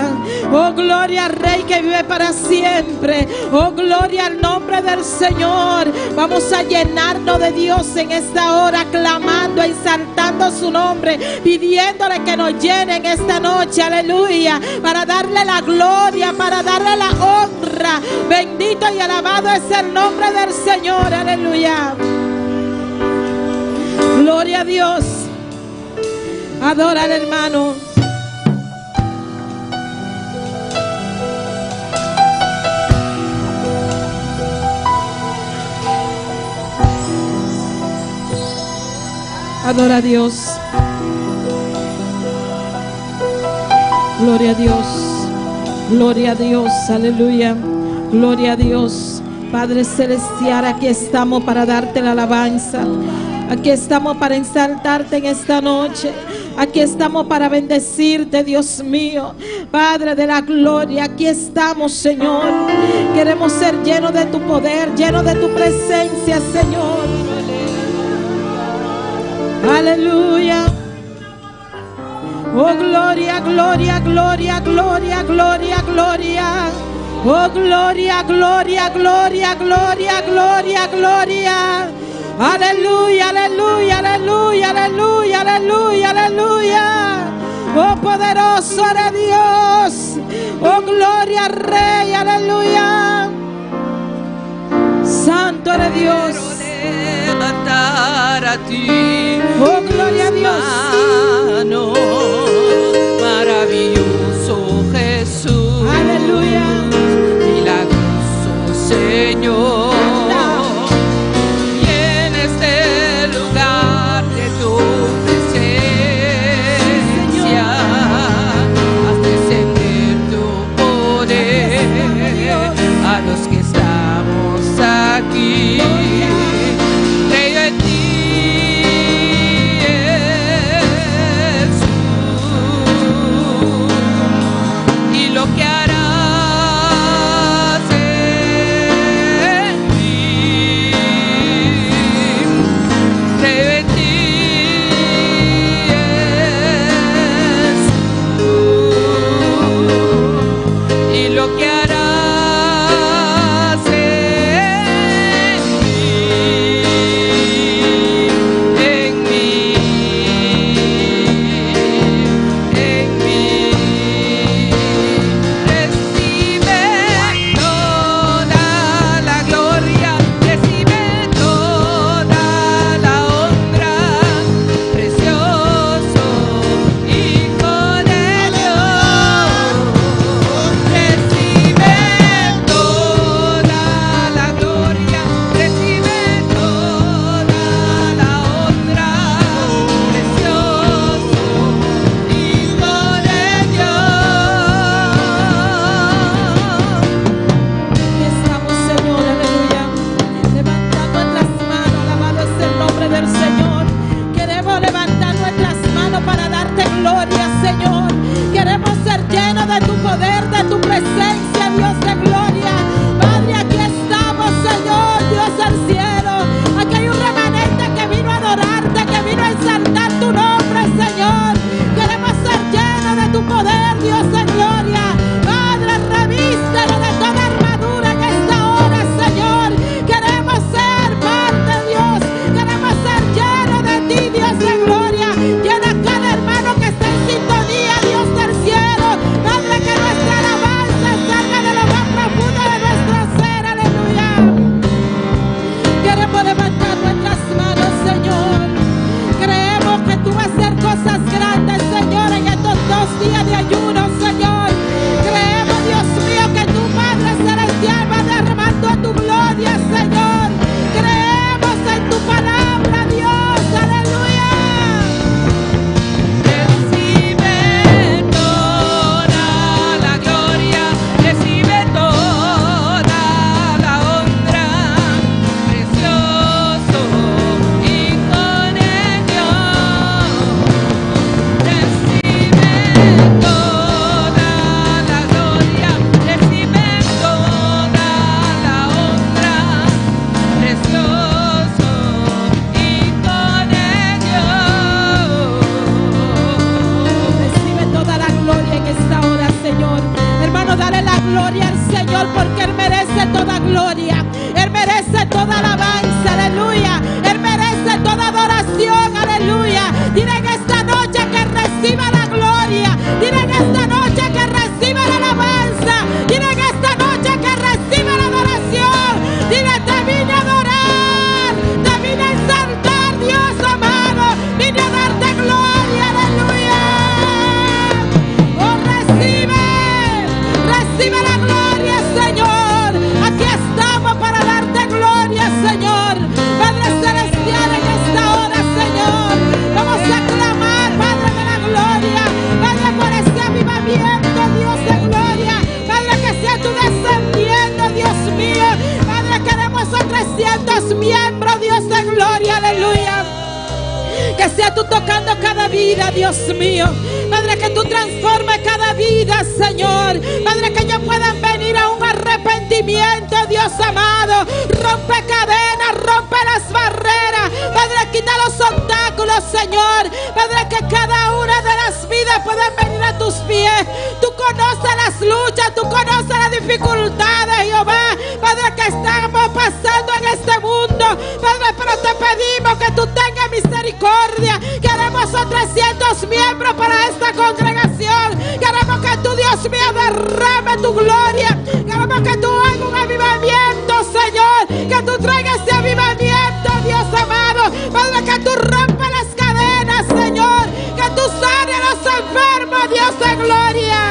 Oh, gloria al Rey que vive para siempre. Oh, gloria al nombre del Señor. Vamos a llenarnos de Dios en esta hora, clamando, exaltando su nombre, pidiéndole que nos llene en esta noche, aleluya, para darle la gloria, para darle la honra. Bendito y alabado es el nombre del Señor, aleluya. Gloria a Dios. Adora al hermano. Adora a Dios. Gloria a Dios. Gloria a Dios. Aleluya. Gloria a Dios. Padre celestial, aquí estamos para darte la alabanza. Aquí estamos para exaltarte en esta noche. Aquí estamos para bendecirte, Dios mío, Padre de la gloria. Aquí estamos, Señor. Queremos ser llenos de tu poder, llenos de tu presencia, Señor. Aleluya. Oh, gloria, gloria, gloria, gloria, gloria, gloria. Oh, gloria, gloria, gloria, gloria, gloria, gloria. Aleluya, aleluya, aleluya, aleluya, aleluya, aleluya. Oh, poderoso eres Dios. Oh, gloria al Rey, aleluya. Santo eres Dios. Quiero levantar a ti. Oh, gloria a Dios. Mano, maravilloso Jesús. Aleluya. Milagroso Señor. Creo en ti, poder de tu presencia, Dios de gloria. Padre, aquí estamos, Señor, Dios del cielo. Aquí hay un remanente que vino a adorarte, que vino a exaltar tu nombre, Señor. Queremos ser llenos de tu poder, Dios de gloria. Padre, revístelo de toda armadura en esta hora, Señor. Queremos ser parte, Dios. Queremos ser llenos de ti, Dios de gloria. Llena a cada hermano que está en sintonía, Dios del cielo. Padre, que nuestra alabanza salga de lo más profundo de nuestro ser, aleluya. Queremos levantar nuestras manos, Señor. Creemos que tú vas a hacer cosas grandes, Señor, en estos 2 días de ayuno, Señor. Creemos, Dios mío, que tu Padre Celestial va derramando tu gloria, Señor. Creemos en tu palabra, Dios, aleluya. Recibe toda la gloria, recibe toda la honra, precioso Hijo de Dios. Recibe toda la gloria, recibe toda la honra, precioso Hijo de Dios. Recibe toda la gloria en esta hora, Señor. Hermano, dale la gloria al Señor porque Él merece toda gloria. Él merece toda alabanza, aleluya. Él merece toda adoración, aleluya. Dile en esta noche que reciba la gloria. Dile en esta noche que reciba la alabanza. Dile en esta noche que reciba la adoración. Dile, te vine a adorar. Te vine a exaltar, Dios amado. Vine a darte gloria, aleluya. Oh, recibe la gloria, Señor. Aquí estamos para darte gloria, Señor. Padre Celestial, en esta hora, Señor, vamos a clamar, Padre de la gloria. Padre, por este avivamiento, Dios de gloria. Padre, que sea tú descendiendo, Dios mío. Padre, queremos a 300 miembros, Dios de gloria, aleluya. Que sea tú tocando cada vida, Dios mío. Padre, que tú transformes cada vida, Señor. Padre, que ellos puedan venir a un arrepentimiento, Dios amado. Rompe cadenas, rompe las barreras. Padre, quita los obstáculos, Señor. Padre, que cada una de las vidas puedan venir a tus pies. Tú conoces las luchas, tú conoces las dificultades, Jehová. Padre, que estamos pasando en este mundo. Padre, pero te pedimos que tú tengas misericordia. Queremos a 300 miembros para esta congregación. Queremos que tú, Dios mío, derrame tu gloria. Queremos que tú hagas un avivamiento, Señor. Que tú traigas ese avivamiento, Dios amado. Padre, que tú rompas las cadenas, Señor. Que tú sanes a los enfermos, Dios de gloria.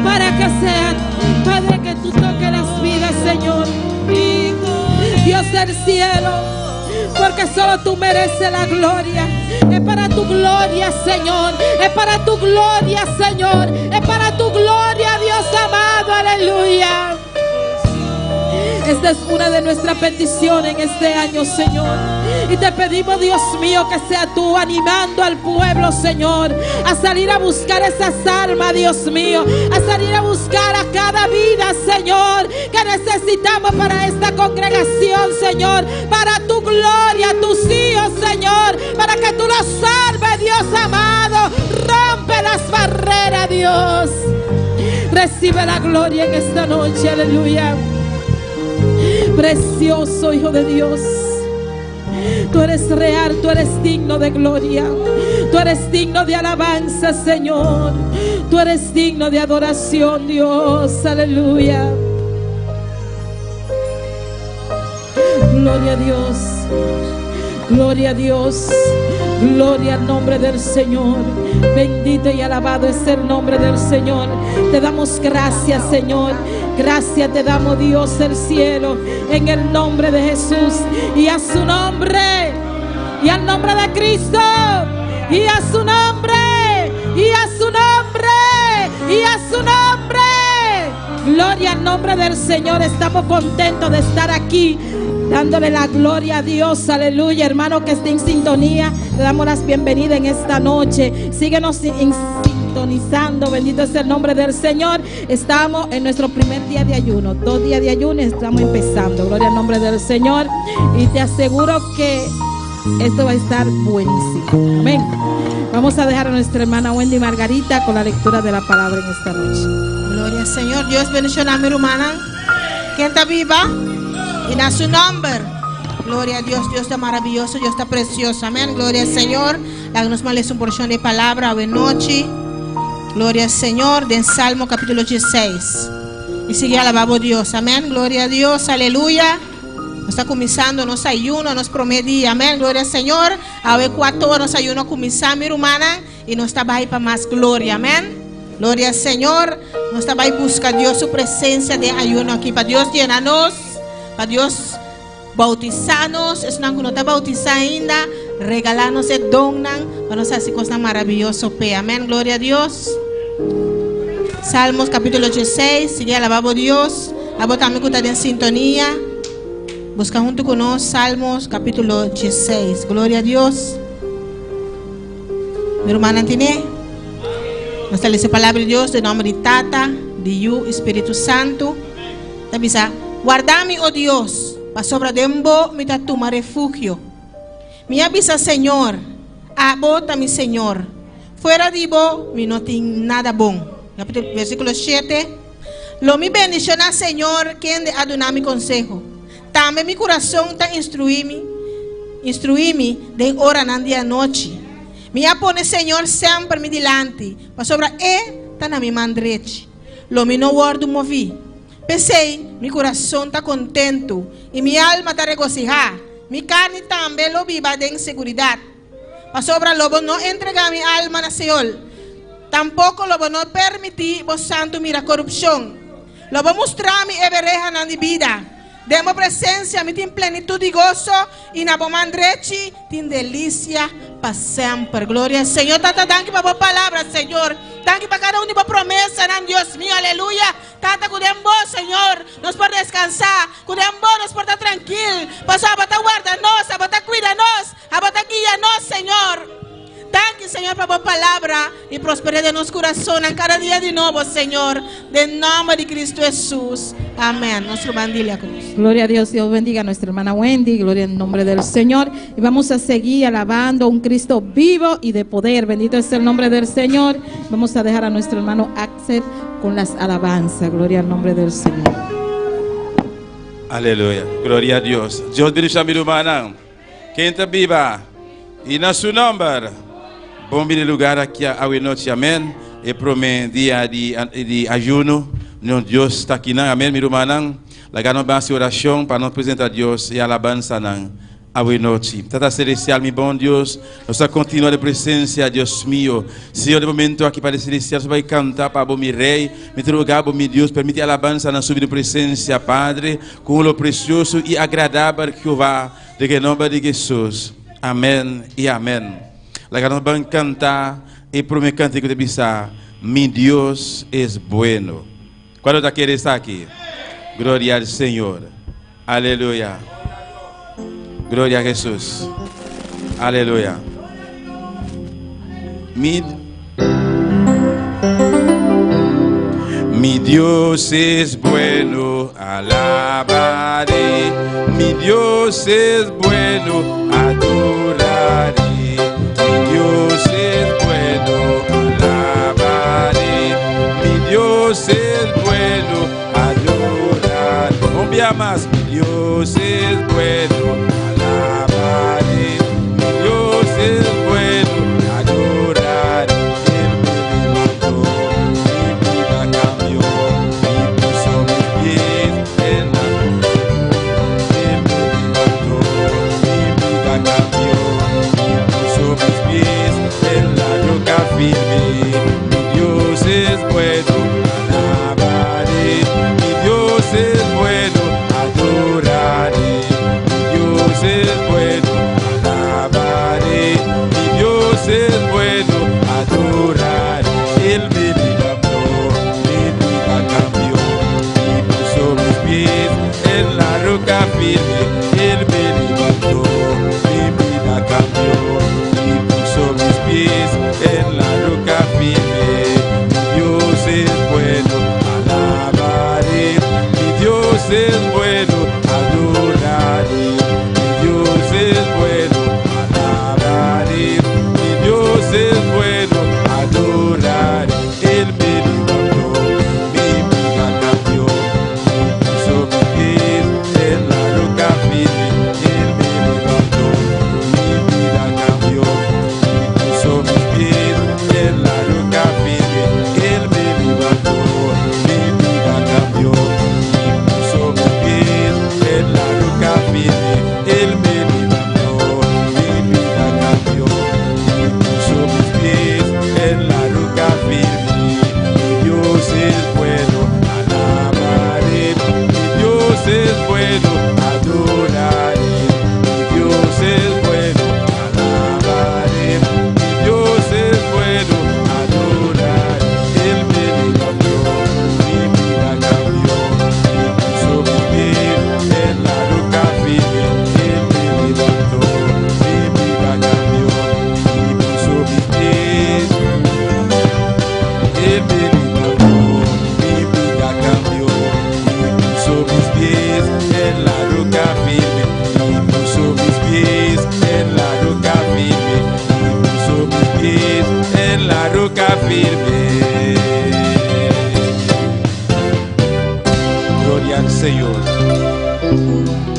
Para que sean, Padre, que tú toques las vidas, Señor. Dios del cielo, porque solo tú mereces la gloria. Es para tu gloria, Señor. Es para tu gloria, Señor. Es para tu gloria, Dios amado. Aleluya. Esta es una de nuestras peticiones en este año, Señor. Y te pedimos, Dios mío, que sea tú animando al pueblo, Señor, a salir a buscar esas almas, Dios mío, a salir a buscar a cada vida, Señor, que necesitamos para esta congregación, Señor, para tu gloria, tus hijos, Señor, para que tú los salves, Dios amado. Rompe las barreras, Dios. Recibe la gloria en esta noche, aleluya. Precioso Hijo de Dios, tú eres real, tú eres digno de gloria, tú eres digno de alabanza, Señor, tú eres digno de adoración, Dios, aleluya. Gloria a Dios, gloria a Dios, gloria al nombre del Señor. Bendito y alabado es el nombre del Señor. Te damos gracias, Señor. Gracias te damos, Dios del cielo, en el nombre de Jesús y a su nombre, y al nombre de Cristo, y a su nombre, y a su nombre, y a su nombre. Gloria al nombre del Señor. Estamos contentos de estar aquí, dándole la gloria a Dios, aleluya. Hermano que esté en sintonía, le damos las bienvenidas en esta noche. Síguenos en sintonía sintonizando, bendito es el nombre del Señor. Estamos en nuestro primer día de ayuno, 2 días de ayuno, estamos empezando, gloria al nombre del Señor. Y te aseguro que esto va a estar buenísimo, amén. Vamos a dejar a nuestra hermana Wendy Margarita con la lectura de la palabra en esta noche. Gloria al Señor. Dios bendiga a mi hermana. ¿Quién está viva? Y a su nombre. Gloria a Dios. Dios está maravilloso. Dios está precioso. Amén. Gloria al Señor. La que nos male su porción de palabra hoy noche. Gloria al Señor. De Salmo capítulo 16. Y sigue alabando a Dios. Amén. Gloria a Dios. Aleluya. Nos está comenzando nos ayuno, nos promedí. Amén. Gloria al Señor. A 4 horas ayuno comenzar mi hermana. Y nos está ahí para más gloria. Amén. Gloria al Señor. Nos estaba ahí buscando Dios su presencia de ayuno aquí. Para Dios llenarnos. Para Dios bautizarnos. Es una que no está bautizada ainda. Regalarnos el don. Para nos hacer cosas maravillosas. Amén. Gloria a Dios. Salmos capítulo 16. Sigue alabando a Dios. A vos también que está en sintonía. Busca junto con nosotros Salmos capítulo 16. Gloria a Dios. Mi hermana tiene. Nos está leyendo la palabra de Dios de nombre de Tata, de Yu, Espíritu Santo. También dice, guardame, oh Dios, para sobre dembo mi tatuma refugio. Mi avisa, Señor, abota mi Señor. Fuera de vos, mi no tengo nada bon. Versículo 7. Lo mi bendición, Señor, quien de adonar mi consejo. También mi corazón está instruíme de hora en día noche. Me pone Señor sempre me delante, para sobre está na minha mão direita. Lo me no guardo movi. Pensei, mi coração está contento e minha alma está regocijada. Mi carne também lo viva de inseguridade. Para sobre lobo não entregar minha alma na Seol. Tampouco lobo não permitir vos santo mira corrupção. Lobo mostrar-me evereja na vida. Demos presencia, me tem plenitude e gozo, e na boa mandreche tem delícia para sempre. Glória ao Senhor. Tata, danke para a palavra, Senhor. Danke para cada de promessa, Deus meu, aleluia. Tata, cuidem bom, Senhor. Nós podemos descansar, cuidem bom, nós podemos estar tranquilos. Passar a botar guarda nós, a botar cuida nós, a botar guia nós, Senhor. Danke, Senhor, para a palavra e prosperidade de nosso coração em cada dia de novo, Senhor. De nome de Cristo Jesús. Amén. Nuestro bandilla cruz. Gloria a Dios. Dios bendiga a nuestra hermana Wendy. Gloria en nombre del Señor. Y vamos a seguir alabando a un Cristo vivo y de poder. Bendito es el nombre del Señor. Vamos a dejar a nuestro hermano Axel con las alabanzas. Gloria al nombre del Señor. Aleluya. Gloria a Dios. Dios bendiga a mi hermana. Quem está viva. E na seu nombre. Bom lugar aqui a noite, amém. E promete dia de ayuno. Deus está aqui, amém, meu irmão. Lá nós vamos oração para nos apresentar a Deus e alabança a noite. Tata celestial, meu bom Deus, nós continuamos de presença, Deus meu. Senhor, de momento aqui para celestial, vai cantar para o meu rei, me rogar, meu Deus, permite alabança na sua presença, Padre, com o precioso e agradável que vá, de nome de Jesus. Amém e amém. La que nos van a cantar y primer cántico de Bisa, mi Dios es bueno. ¿Cuántos te quieren estar aquí? Gloria al Señor. Aleluya. Gloria a Jesús. Aleluya. Mi Dios es bueno, alabaré. Mi Dios es bueno, adoraré. Dios es bueno, alabaré. Mi Dios es bueno, adorar. Un día más, mi Dios es bueno, alabaré. Mi Dios es bueno, adorar. Él me levantó, mi vida cambió, y puso mis pies en la cruz. Él me levantó, mi vida cambió. Mis pies en la roca firme. Mi Dios es bueno, alabaré. Mi Dios es bueno, adoraré. Mi Dios es bueno, alabaré. Mi Dios es bueno, adorar. Él me levantó, mi vida cambió y puso mis pies en la roca firme. Él me levantó, mi vida cambió. Mis pies en la roca firme.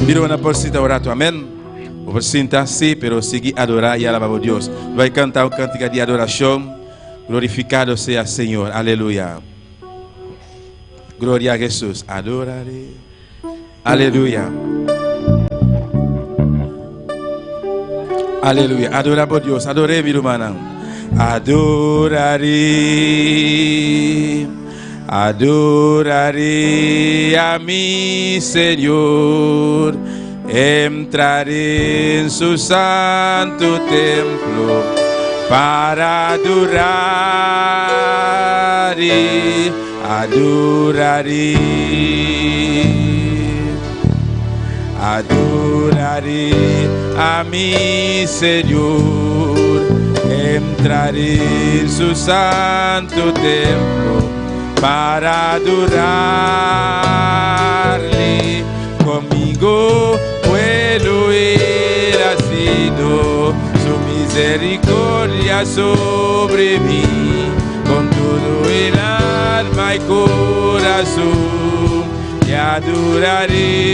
Miro una porcita orato, amén. O porcita, sí, pero sigue adorar y alabar a Dios. Voy a cantar una cántica de adoración. Glorificado sea Señor, aleluya. Gloria a Jesús, adoraré. Aleluya. Aleluya, adora por Dios, adoré mi hermana. Adoraré, adoraré a mi Señor. Entraré en su santo templo para adoraré, adoraré, adoraré a mi Señor. Entraré en su santo templo para adorarle. Conmigo puedo ir sido su misericordia sobre mí, con todo el alma y corazón te adoraré.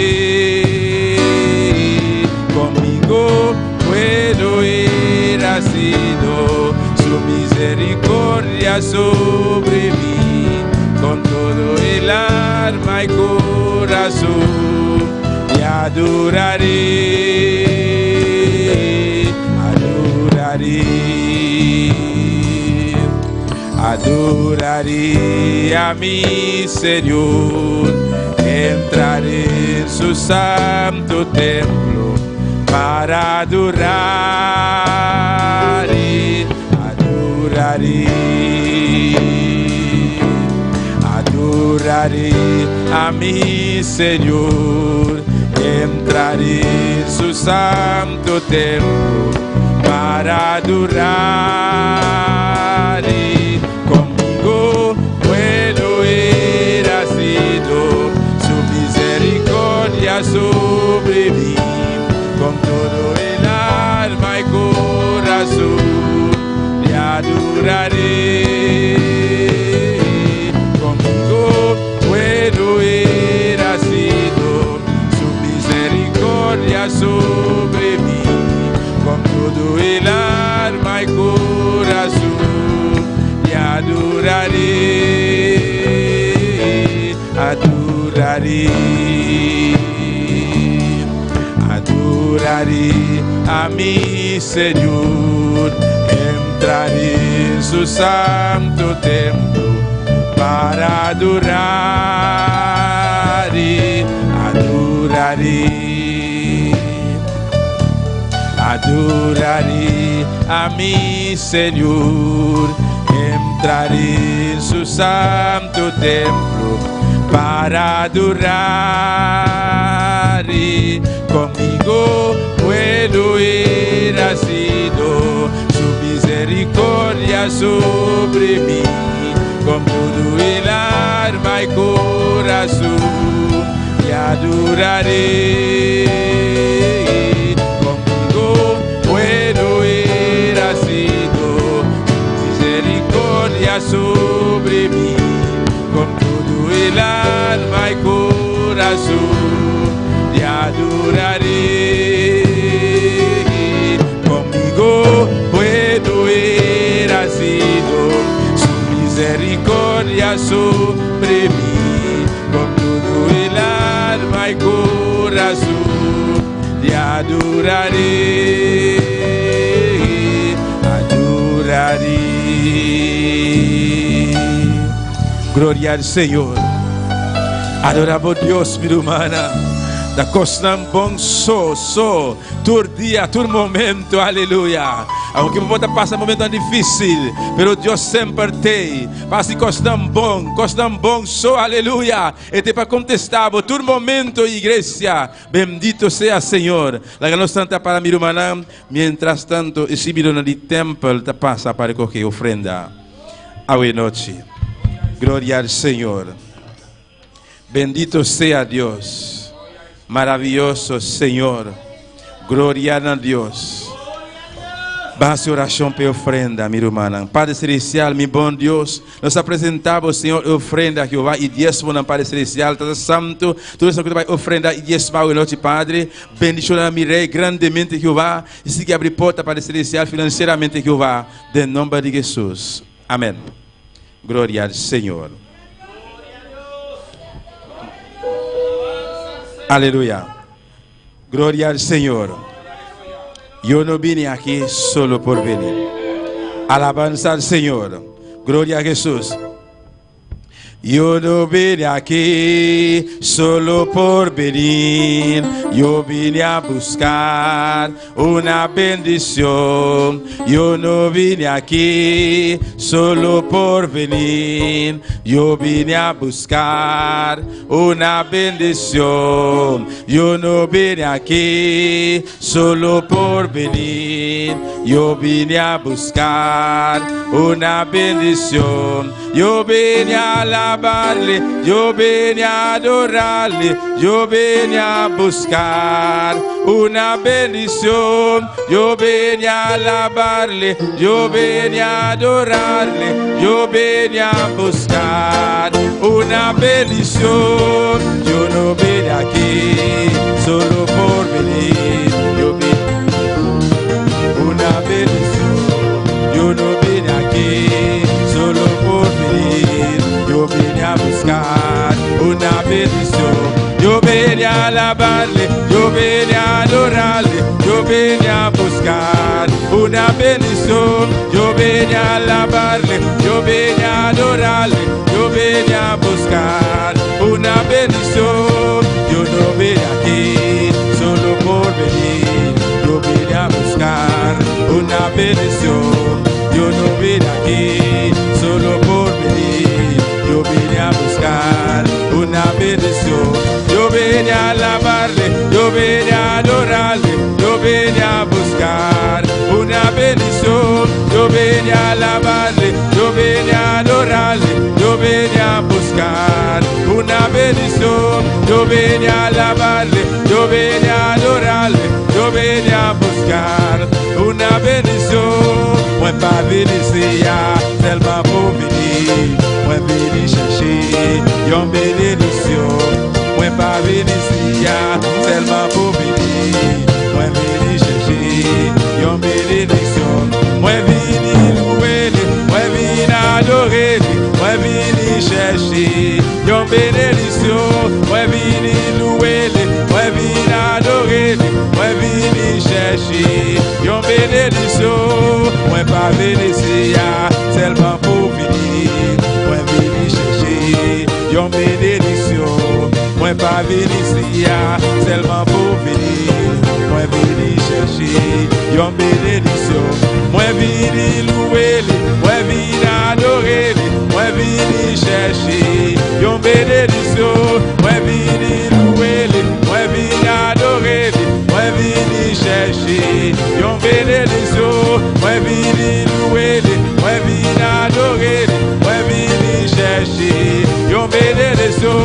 Conmigo puedo ir sido su misericordia sobre mí, con todo el alma y corazón te adoraré, adoraré, adoraré a mi Señor. Entraré en su santo templo para adoraré, adoraré, adoraré a mi Señor. Entraré en su santo templo para adoraré. Conmigo puedo ir sido su misericordia sobre mí, con todo el alma y corazón te adoraré. Conmigo puedo ir sido su misericordia sobre mí, con todo el alma y corazón te adoraré, adoraré, adoraré a mi Señor. Entraré en su santo templo para adoraré, adoraré, adoraré a mi Señor. Entraré en su santo templo para adoraré. Conmigo puedo ir sido su misericordia sobre mí, con todo el alma y corazón te adoraré. Conmigo puedo ir sido su misericordia sobre mí, con todo el alma y corazón te adoraré. Conmigo puedo ir sido su misericordia sobre mí, con todo el alma y corazón te adoraré, adoraré. Gloria al Señor. Adoramos a Dios, mi hermana. Da costam bom so, todo dia, todo momento, aleluia. Aunque você passa um momento difícil, pero Deus sempre tem. Passa costam bom so, aleluia. E te para contestar, todo momento, igreja. Bendito sea Senhor. La gran santa para mi hermana. Mientras tanto, esse milhão de templo te passa para coger ofrenda. Hoy noche. Gloria al Señor. Bendito sea Dios. Maravilloso Señor. Gloria a Dios. Base oração para ofrenda, minha irmã. Padre Celestial, meu bom Deus, nós apresentamos, Senhor, ofrenda que vai e diezmo na Padre Celestial, todo santo, tudo isso que vai ofrenda e diezmo em noite, Padre. Bendicionar, mirei grandemente que vai e se abre porta, Padre Celestial, financeiramente que vai, em nome de Jesus. Amém. Glória ao Senhor. Aleluia. Glória ao Senhor. Yo no vine aquí solo por venir. Alabanza al Señor. Gloria a Jesús. Yo no vine aquí solo por venir. Yo vine a buscar una bendición. Yo no vine aquí solo por venir. Yo vine a buscar una bendición. Yo no vine aquí solo por venir. Yo vine a buscar una bendición. Yo vine a alabarle, yo vine a adorarle, yo vine a buscar una bendición. Yo vine a alabarle, yo vine a adorarle, yo vine a buscar una bendición. Yo no vine aquí solo por venir, yo vine una bendición. Yo no vine aquí solo por venir, yo vine a buscar una bendición. Yo vine a alabarle, yo vine a adorarle, yo vine a buscar una bendición. Yo vine a alabarle, yo vine a adorarle, yo vine a buscar una bendición. Yo no vine aquí solo por venir, yo vine a buscar una bendición. Yo no vine aquí solo por venir, yo vine a buscar una bendición. Yo vine a alabarle, yo vine a adorarle, yo vine a buscar una bendición. Yo vine a alabarle, yo vine a adorarle, yo vine a buscar una bendición. Yo vine a alabarle, yo vine a adorarle, yo vine a buscar una bendición. Moi pas venu ici, tellement pour venir. Moi venu chercher une bénédiction. Moi pas venu ici, tellement pour venir. Moi venu chercher une bénédiction. Moi venu louer, moi venu adorer, moi venu chercher une bénédiction. Moi venu louer, moi venu adorer, moi venu chercher une bénédiction. Moi pas venu ici, seulement pour venir. Moi venu chercher une bénédiction. Moi pas venu ici, seulement pour venir. Moi venu chercher une bénédiction. Moi venu louer, moi venu adorer, moi venu chercher une bénédiction. Moi venu louer, moi venu adorer, moi venu chercher une bénédiction. Moi venu louer, moi venu adorer, moi venu chercher une bénédiction.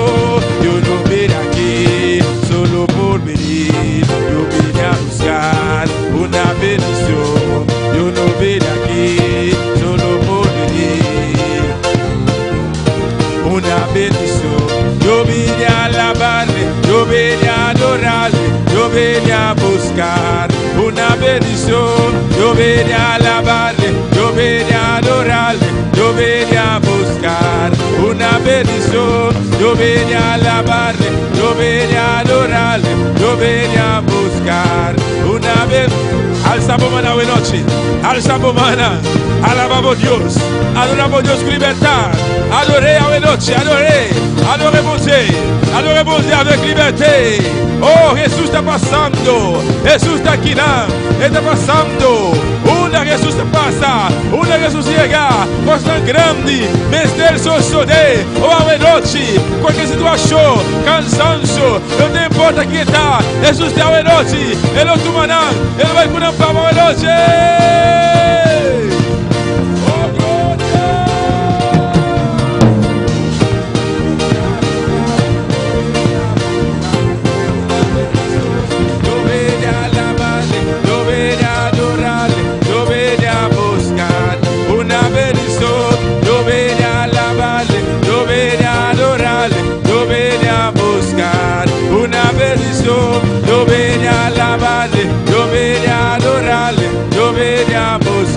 Yo no vine aquí solo por venir, yo vine a buscar una bendición. Yo no vine aquí solo por venir, una bendición. Yo vine a alabarle, yo vine a adorarle, yo vine a buscar una bendición. Yo vine a alabarle, yo vine a adorarle, yo vine a buscar una bendición. Yo vine a alabarle, yo vine a adorarle, yo vine a buscar una bendición. Alza a mano hoy noche, alza a mano, alabamos Dios, adoramos Dios con libertad. Adorez hoy noche, adoremos Dieu avec liberté. Oh, Jesús está pasando, Jesús está aquí, está pasando. Una Jesús te pasa, una Jesús llega, cosa tan grande, mestre sosode, oh, hoy noche, qualquer situação, cansanço, não importa quem está, Jesus está hoy noche, Ele é o tumanã, Ele vai curar para hoy noche. Yo vine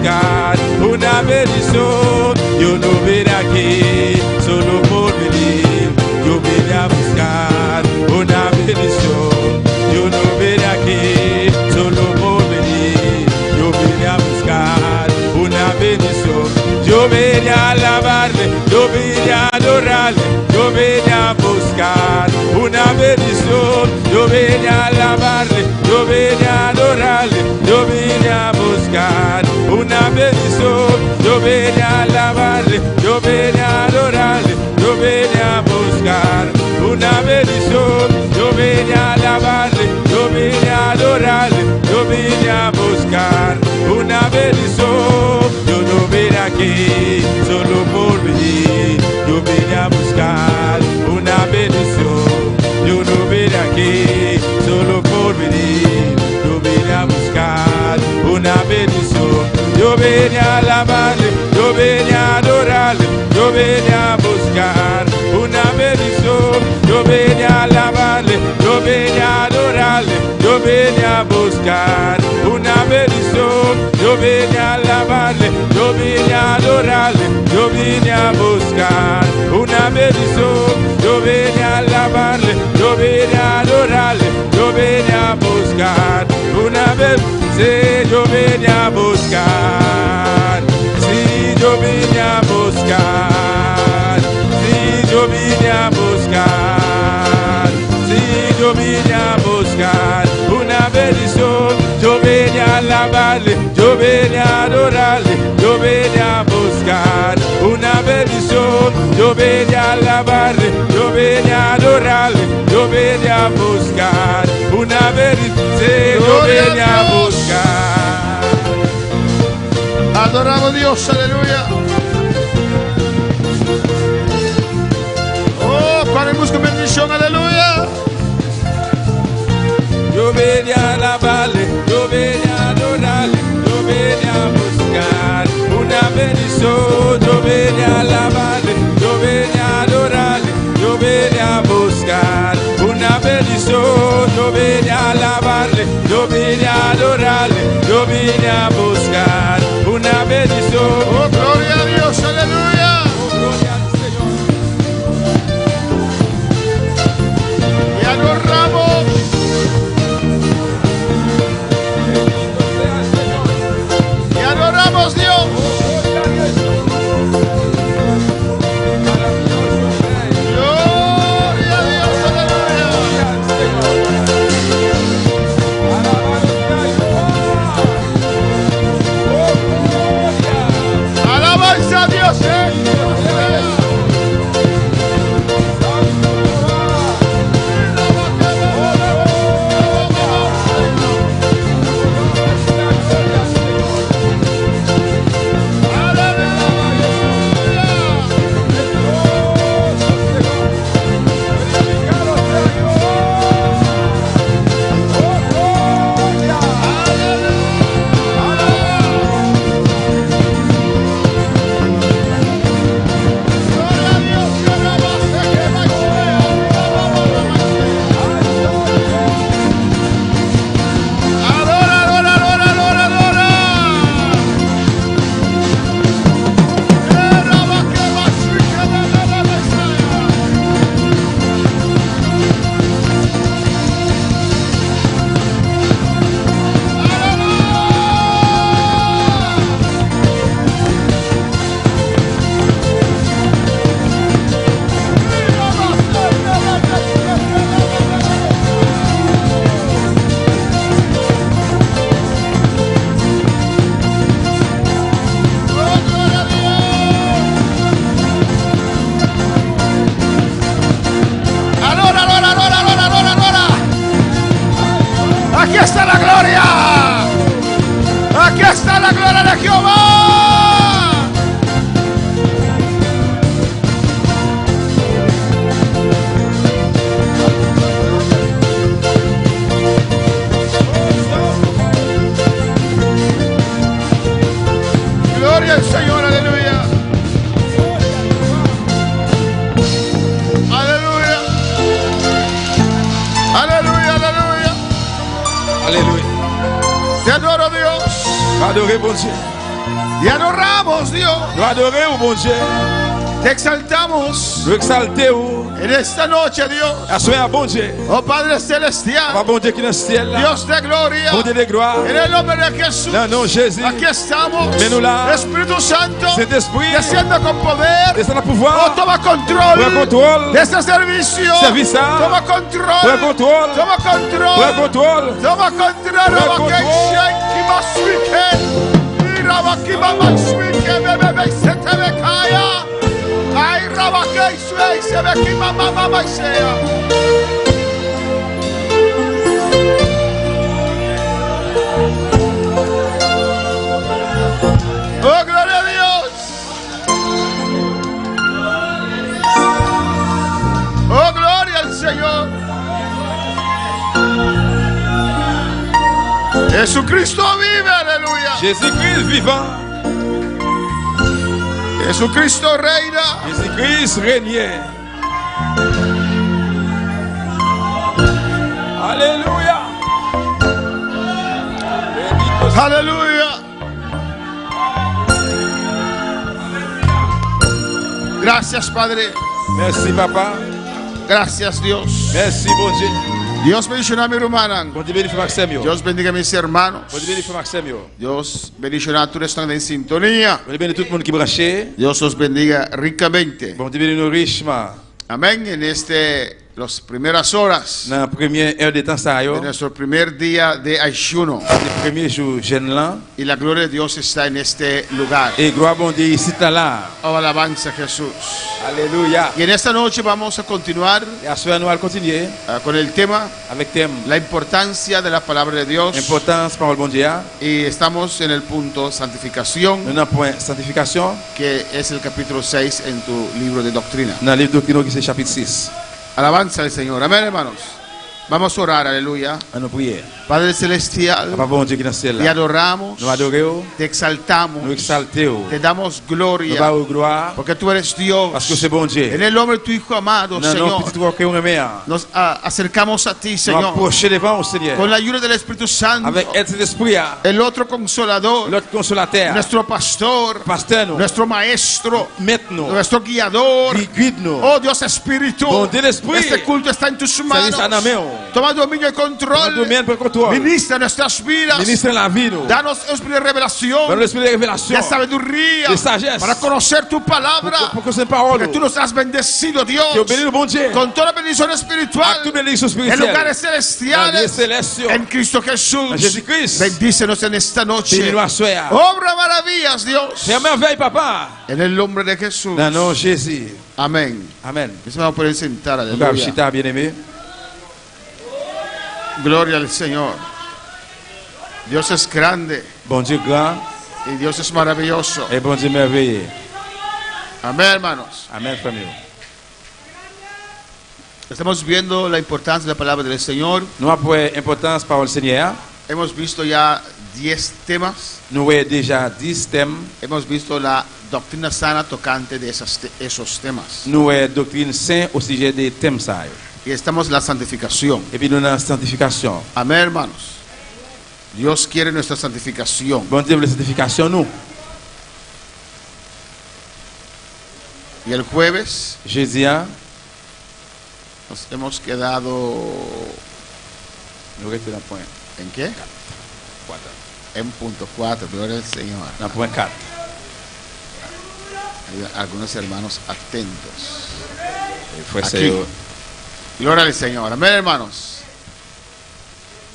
buscar una bendición. Yo no vine aquí solo por venir, yo vine a buscar una bendición. Yo no vine aquí solo por venir, yo vine a buscar una bendición. Yo vine a alabarle, yo vine a adorarle, yo vine a buscar una bendición. Yo vine a alabarle, yo vine a adorarle, yo vine a buscar una bendición. Yo vine a alabarle, yo vine a adorarle, yo vine a buscar una bendición. Yo vine a alabarle, yo vine a adorarle, yo vine a buscar una bendición. Yo no vine aquí solo por venir, yo vine a buscar una bendición. Yo no vine aquí solo por venir, yo vine a buscar una bendición. Yo vine a alabarle, yo vine a adorarle, yo vine a buscar una bendición. Yo vine a alabarle, yo vine a adorarle, yo vine a buscar una bendición. Yo vine a alabarle, yo vine a adorarle, yo vine a buscar una bendición. Yo vine a alabarle, yo vine a adorarle, yo vine a buscar una bendición. Sí, yo vine a buscar, sí, yo vine a buscar, sí, yo vine a buscar, sí, yo vine a buscar una bendición. Yo vine a alabarle, yo vine a adorarle, yo vine a buscar una bendición. Yo vine a alabarle, yo vine a adorarle, yo vine a buscar una bendición. Sí, yo vine a buscar. Adoramos a Dios, aleluya. Oh, para buscar bendición, aleluya. Yo vine a alabarle, yo vine a adorarle, yo vine a buscar una bendición. Yo vine a alabarle, yo vine a adorarle, yo vine a buscar una bendición. Yo vine a alabarle, yo vine a adorarle, yo vine a buscar una bendición. Oh, gloria a Dios, aleluya. Oh, gloria al Señor. Y adoramos. Bendito sea el Señor. Y adoramos Dios. Gloria a Dios. Maravilloso Rey. Gloria a Dios, aleluya. Gloria al Señor. Alabado sea Jehová. Oh, gloria. Alabanza a Dios, Aquí está la gloria. Aquí está la gloria de Jehová. Gloria al Señor, aleluya. Aleluya. Aleluya, aleluya. Alléluia. Te adoro, Dios. Adorez bon Dieu. Te adoramos, Dios. Nous adorons, bon Dieu. Te exaltamos Nous exaltons. en esta noche, Dios. Assoyons, bon Dieu. Oh Padre Papa, Celestial, bon Dieu qui est dans le ciel. là. Dios de gloria. Bon Dieu de gloire. En el nombre de Jesús. Dans le nom de Jésus. Aquí estamos. Venula. Espíritu Santo. Saint-Esprit. Descienda con poder. Descend le Oh, pouvoir. toma control Prends contrôle. de este servicio. Servicio. Toma control. Prends contrôle. Toma control. Prends contrôle. Toma control. Prends control. Ay, Rabakei Suei, se ve que mamá sea. Oh, gloria a Dios. Oh, gloria al Señor. Jesucristo vive, aleluya. Jésus-Christ vivant. Jesucristo reina. Jésus-Christ règne. Alléluia. Bendito sea. Aleluya. Gracias, Padre. Merci, papa. Gracias, Dios. Merci, bon Dieu. Dios bendiga a mi hermana. Bon Dieu bénisse Maxime. Dios bendiga a mis hermanos. Bon Dieu bénisse Maxime. Dios bendiga a todos los que están en sintonía. Bon Dieu bénisse tout le monde qui est branché. Dios los bendiga ricamente. Bon Dieu bénisse nous richement. Amén. En las primeras horas Dans la première heure de temps, ça y de est. nuestro primer día de ayuno. Le premier jour, jeune là. Y la gloria de Dios está en este lugar. Et gloire bon Dieu ici, là. Oh, alabanza a Jesús. Alléluia. Y en esta noche vamos a continuar Et à ce moment, nous allons continuer con el tema, avec thème la importancia de la palabra de Dios. importance parole bon Dieu. Y estamos en el punto santificación, Nous avons point sanctification. que es el capítulo 6 en tu libro de doctrina. Dans le livre de Doctrine, qui c'est chapitre 6. Alabanza al Señor. Amén, hermanos. Vamos a orar, aleluya. À nous prier. Padre Celestial, Papa bon Dieu qui est dans le ciel te là. adoramos, Nous adorons. te exaltamos, Nous exaltons. te damos Nous gloria, bavons gloire. porque tú eres Dios. Parce que c'est bon En Dieu. el nombre de tu Hijo amado, Dans le Señor, petit roi que nous aimons. nos acercamos a ti, Nous Señor, approchons devant au Seigneur. con la ayuda del Espíritu Santo, Avec aide de l'Esprit. el otro consolador, L'autre consolateur. nuestro pastor, Pasteur nous. nuestro maestro, Maître nous. nuestro guiador. Guide nous. Oh Dios Espíritu, Bon Dieu l'Esprit. este culto está en tus Service à la manos. main. Toma dominio y Prends control. domaine pour contrôle. Ministra nuestras vidas. Ministre la vie nous. Danos espíritu de revelación, Donne l'esprit de révélation. de sabiduría, de sagesse. para conocer tu palabra. Pour que cette parole. Porque tú nos has bendecido, Dios, Que bénit le bon Dieu. con toda bendición espiritual À toute bénédiction en spirituelle. lugares Dans les celestiales célestes. en Cristo En Jesús. Jésus-Christ. Bendícenos en esta noche. Bénis-nous à soir. Obra maravillas, Dios, Fais merveille, papa. en el nombre de Jesús. Dans le nom de Jésus. Amén. Amen. Nos vamos a poder sentar, Nous allons aleluya. chita, bien-aimé. Gloria al Señor. Dios es grande Bon Dieu grand y Dios es maravilloso. et bon Dieu merveilleux. Amén, hermanos. Amen, famille. Estamos viendo la importancia de la palabra del Señor. Nous avons importance parole Seigneur. Hemos visto ya 10 temas. Nous avons déjà 10 thèmes. Hemos visto la doctrina sana tocante de esos temas. Nous avons doctrine sainte au sujet des thèmes. Ça. Y estamos en la santificación. Et puis nous avons la sanctification. Amén, hermanos. Dios quiere nuestra santificación. Bon Dieu, la sanctification, nous. Y el jueves Jeudi, hein, nos hemos quedado nous restons dans le point ¿en qué? 4. En punto 4, gloria al Señor. Dans le point 4. Hay algunos hermanos atentos. Frère, Aquí. c'est Gloria al Señor. Amén, hermanos.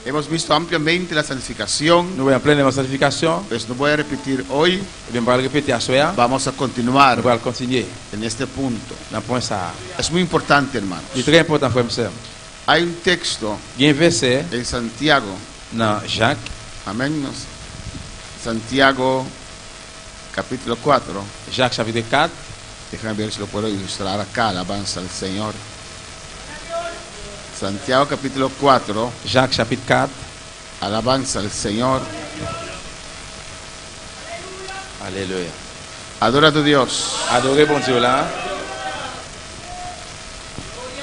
Hemos visto ampliamente la santificación. nous sommes en pleine sanctification. Pues no voy a repetir hoy. Et bien, on va le répéter à soir. Vamos a continuar Nous allons continuer en este punto. dans le point ça. Es muy importante, hermanos. C'est très important, frère et sœur. Hay un texto Il y a un verset en Santiago. dans Jacques, Amén. Santiago, capítulo 4. Jacques chapitre 4. Déjame ver si lo puedo ilustrar acá. Alabanza al Señor. Santiago, capítulo 4. Jacques chapitre 4. Alabanza al Señor. Alléluia. Adora a tu Dios. Adorez bon Dieu là.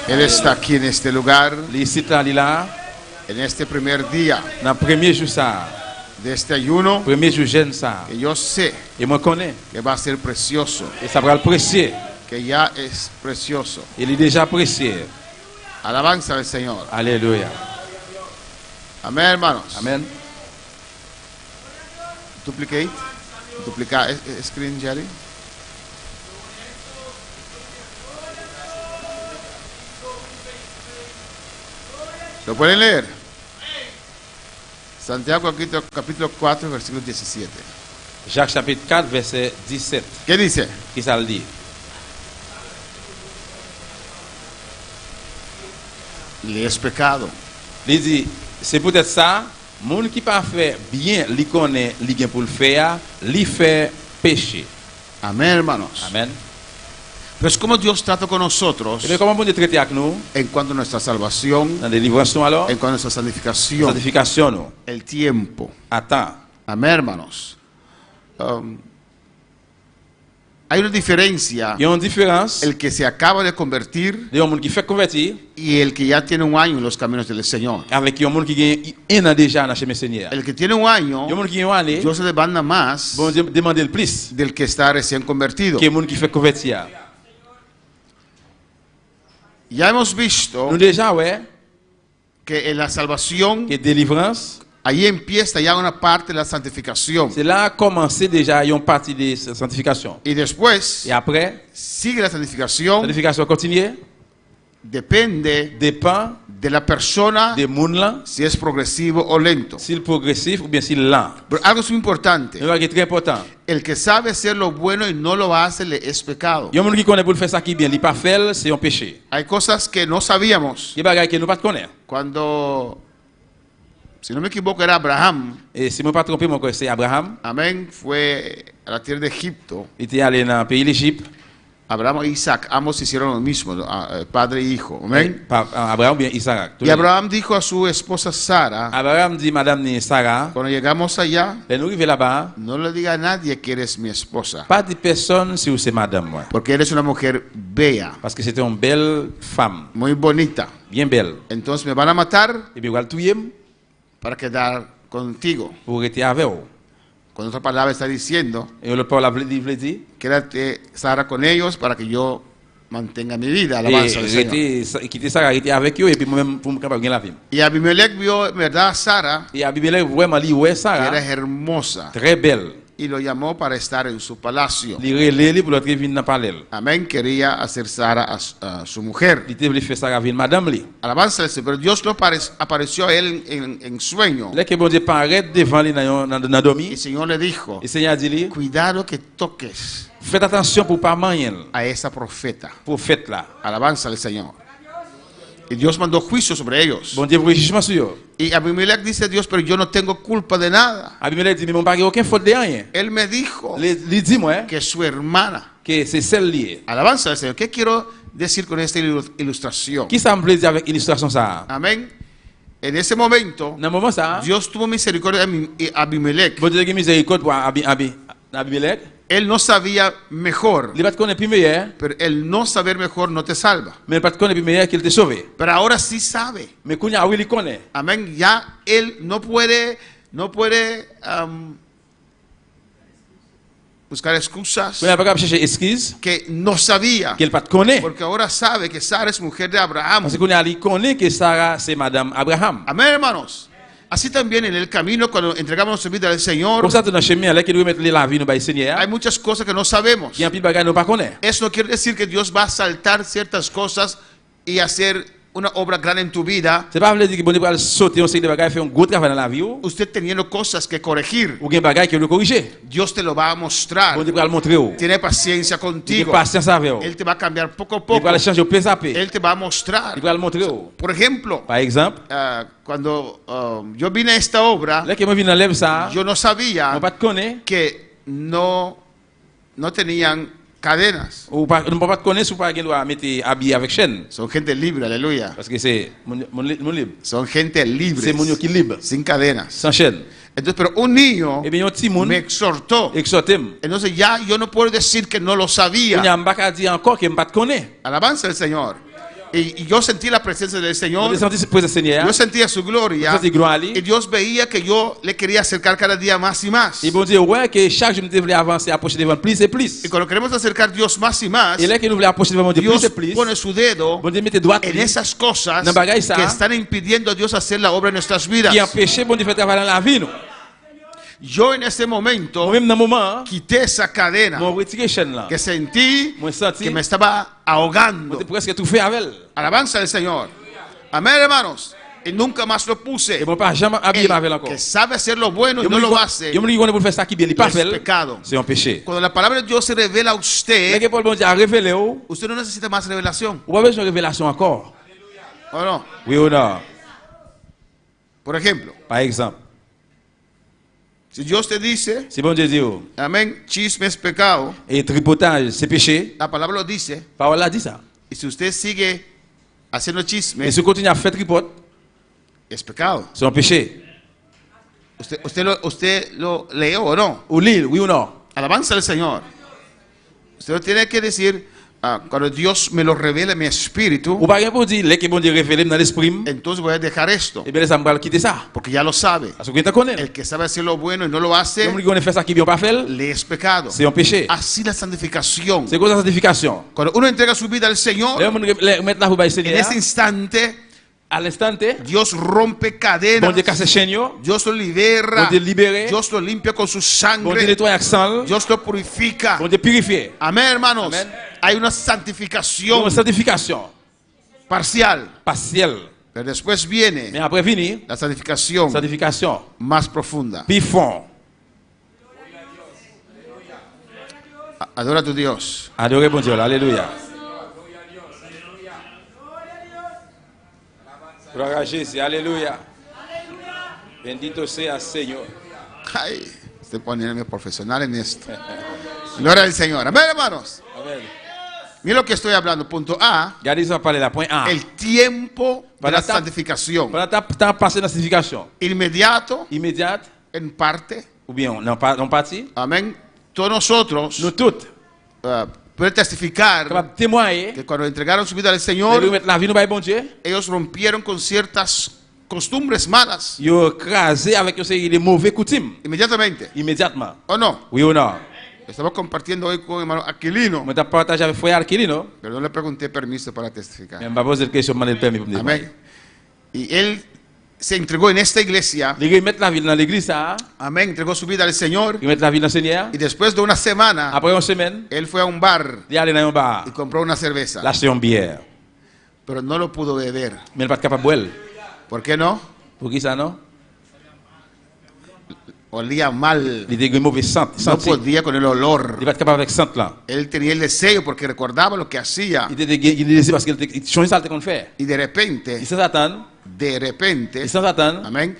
Él está aquí en este lugar, Les sites là, en este primer día dans le premier jour ça. de este ayuno Premier jour jeune ça. que yo sé Et moi connais. que va a ser precioso, Et ça va le précieux. que ya es precioso. Il est déjà précieux. Alabanza al Señor. Alléluia. Amén, hermanos. Amen. Duplicate. Duplicar screen, Jerry. ¿Lo pueden leer? Santiago capítulo 4, versículo 17. Jacques chapitre 4, verset 17. ¿Qué dice? Qui ça le dit? Le es pecado. Il dit, c'est peut-être ça, monde qui pas fait bien, li connaît, li gen pour le faire, li fait péché. Amén, hermanos. Amen. Pero es como Dios trata con nosotros Et bien, comment bon Dieu traiter avec nous, en cuanto a nuestra salvación, dans la délivrance nous alors, en cuanto a nuestra santificación, sanctification nous. el tiempo. Attends. Amén, hermanos. Hay una diferencia Il y a une différence. el que se acaba de convertir Il y a un monde qui fait convertir y el que ya tiene un año en los caminos del Señor. avec un monde qui gagne un an déjà dans le chemin Seigneur. El que tiene un año, Il y a un monde qui gagne un année, Dios se demanda más bon Dieu demande le plus del que está recién convertido. que un monde qui fait convertir. Ya hemos visto Nous déjà, ouais, que en la salvación, que délivrance, ahí empieza ya una parte de la santificación. c'est là commencer déjà une partie de sanctification. Y después Et après, sigue la santificación, sanctification continue, depende dépend de la persona, des monde là, si es progresivo o lento. s'il progressif ou bien s'il lent. Pero algo es muy importante. C'est ce qui est très important. El que sabe hacer lo bueno y no lo hace, le es pecado. Il y a un monde qui connaît pour le faire ça qui bien, il pas fait, c'est un péché. Hay cosas que no sabíamos. Il y a des choses que nous pas connaître. Cuando, si no me equivoco, era Abraham, Et si je ne me pas trompé, mon c'est Abraham. amén, fue a la tierra de Egipto. Il était allé dans le pays d'Égypte. Abraham e Isaac, ambos hicieron lo mismo, padre e hijo. Amén. Abraham bien Isaac. Y Abraham dijo a su esposa Sara, Abraham dit Madame ni Sarah, cuando llegamos allá, nous arrivons là-bas, no le diga a nadie que eres mi esposa, pas de personne si c'est Madame moi. porque eres una mujer bella, Parce que c'était une belle femme, muy bonita. bien belle. Entonces me van a matar Et puis, il tuer para quedar contigo. pour être avec vous. Con otra palabra está diciendo, Et le Paul a dit, quédate Sara con ellos para que yo mantenga mi vida. Alabanza al Señor. et quitter Sarah, il était avec eux, et puis moi-même, pour me capable de la vie. Y Abimelech vio, en verdad, a Sara, Et Abimelech vraiment lui, ouais, que Sarah, era hermosa, très belle. y lo llamó para estar en su palacio. Il relève pour l'autre venir dans le palais. Amén, quería hacer Sara a su mujer. Il était voulu faire Sarah venir Madame lui. Alabanza al Señor. Pero Dios lo apareció a él en sueño. Là que bon Dieu paraît devant lui dans Y el dormi, Señor le dijo, et le Seigneur dit lui, cuidado que toques faites attention pour pas manger a esa profeta. pour fête là. Alabanza al Señor. Y Dios mandó juicio sobre ellos. Bon Dieu pour jugement sur eux. Y Abimelech dice a Dios, pero yo no tengo culpa de nada. Abimelech dit mais mon pas aucun faute de rien. Él me dijo Il dit moi que su hermana. que c'est celle liée. Alabanza al Señor. ¿Qué quiero decir con esta ilustración? Qui ça me plaît avec illustration ça? Amén. En ese momento, Dans le moment ça, Dios tuvo misericordia de Abimelech. bon Dieu a miséricorde pour Abimelech. Él no sabía mejor, Il va te connaître plus meilleur, pero el no saber mejor no te salva. mais il va te connaître plus meilleur qu'il te sauvé. Pero ahora sí sabe. Mais quand il oui, il connaît. Amén. Ya él no puede buscar excusas Quand il va pas chercher excuse, que no sabía. qu'il va te connaître. Porque ahora sabe que Sara es mujer de Abraham. Parce que quand il connaît que Sarah c'est Madame Abraham. Amén, hermanos. Así también en el camino, cuando entregamos nuestra vida al Señor, Comme ça, dans le chemin, là, qu'il doit mettre la vie, nous, bah, Seigneur. hay muchas cosas que no sabemos. Il y a un petit bagage, nous pas connaît. Eso no quiere decir que Dios va a saltar ciertas cosas y hacer una obra grande en tu vida, C'est pas vrai dire que bon Dieu va sauter, on sait que bagage fait un gros travail dans la vie, ou usted teniendo cosas que corregir. un bagage qui doit corriger. Dios te lo va a mostrar. Bon Dieu va le montrer. Tiene paciencia Il a contigo. patience avec vous. Él te va a cambiar poco a Il poco. va le changer au peu à peu. Él te va a mostrar. Il va le montrer. Por ejemplo, Par exemple, cuando yo vine a esta obra, là que moi viens enlève ça, yo no on sabía pas te connaître, que no tenían cadenas. ou pas on pas te connaître, ou pas qu'il doit mettre habillé avec chaîne, Son gente libre, aleluya. parce que c'est mon libre. Son gente libre. C'est mon qui libre, Sin cadenas. sans chaîne. Entonces, pero un niño Et bien un petit monde me exhortó. exhortem. Entonces ya yo no puedo decir que no lo On y sabía. a pas qu'à dire encore qu'il pas te connaît. Alabanza al Señor. Y yo sentí la presencia del Vous Señor. avez senti cette présence du Seigneur. Yo sentía su gloria. Vous sentez gloire à lui. Y Dios veía que yo le quería acercar cada día más y más. Et bon Dieu, ouais, que chaque jour nous devons avancer, approcher devant plus et plus. Y cuando queremos acercar a Dios más y más, Et là que nous voulons approcher devant Dieu plus Dios et plus, pone su dedo bon Dieu mette droite en esas cosas Dans bagay ça, que están impidiendo a Dios hacer la obra en nuestras vidas. qui empêche bon Dieu de faire travailler dans la vie. Nous. Yo en ese momento Moi-même dans le moment, quité esa cadena mon retiré chaîne là. que sentí Moi senti, que me estaba ahogando. moi presque tout fait avec elle. Alabanza al Señor. Amén, hermanos. Y nunca más lo puse. Et bon pas jamais habillé El ma avec encore. que sabe hacer lo bueno y no lo hace, Yo me dis qu'on pour faire ça qui bien, il pas es fait. pecado. C'est un péché. Cuando la palabra de Dios se revela a Mais usted, que Paul bon Dieu a révélé ou, usted no necesita más revelación. ou pas besoin de révélation encore. ¿O no? Oui ou non? Por ejemplo, Par exemple, si Dios te dice, si bon Dieu dit, oh, amén, chisme es pecado, et tripotage, c'est péché, la palabra lo dice, la parole a dit ça. y si usted sigue haciendo chisme, Et si on continue à faire tripote, es pecado. c'est un péché. ¿Usted lo leyó o no? Ou l'île, oui ou non? Alabanza al Señor. Usted lo tiene que decir, cuando Dios me lo revela en mi espíritu, Ou pas rien pour dire, les que bon Dieu révélé dans l'esprit, entonces voy a dejar esto, et bien ça me va quitter ça. porque ya lo sabe. Parce que tu connais. El que sabe hacer lo bueno y no lo Si hace, on dit qu'on fait ça qui bien pas fait, le es pecado. c'est un péché. Así la santificación. C'est quoi la sanctification? Cuando uno entrega su vida al Señor, Là, on met la roue en Seigneur, ese instante, à l'instant, Dios rompe bon cadenas, Dieu casse chaîne, Dios lo libera, bon Dieu libéré, Dios lo limpia con su bon Dieu sangre, nettoie avec sang, Dios lo purifica. bon Dieu purifié. Amén, hermanos. Amén. Hay una Donc, santificación une sanctification parcial, partielle. pero después Mais viene après fini, la santificación sanctification más profunda. plus fond. Adora a tu Dios. Adorez bon Dieu, alléluia. Gloire à Jésus, alléluia. Bendito sea Señor. Ay, estoy poniéndome profesional en esto. Gloria al Señor. Amén, hermanos. Amen. Mira lo que estoy hablando. Punto A. Regardez ça par la point A. El tiempo de Para la ta- santificación. Pendant que tu as passé dans la sanctification Inmediato, immédiate, en parte. ou bien non partie, Amén. Todos nosotros nous tous, pueden testificar capables de témoigner, que cuando entregaron su vida al de Señor, remettre la vie nous par bon Dieu, ellos rompieron con ciertas costumbres malas ils ont écrasé avec une série de mauvais coutumes, inmediatamente. immédiatement. ¿O no? Oui ou non? Estamos compartiendo hoy con el hermano Aquilino, Je t'ai partagé avec frère Arquilino, pero no le pregunté permiso para testificar. mais je me pose la question, je me permis pour me dire. Amén. Y él se entregó en esta iglesia. Ils remettent la vie dans l'église, ça, Amén. Entregó su vida al Señor. ils mettent la vie dans le Seigneur. Y después de una semana, Après une semaine, él fue a un bar il allait dans un bar, y compró una cerveza. lâcher une bière. Pero no lo pudo beber. Mais il n'est pas capable de boire. ¿Por qué no? Pour qui ça, non? Olía mal. Il était mauvais No senti. podía con el Il olor. n'est pas capable avec sent là. Él tenía el deseo porque recordaba lo que hacía. Il était parce qu'il changeait ça qu'on fait. Y de repente, Il sans attendre, il sans attendre, amén,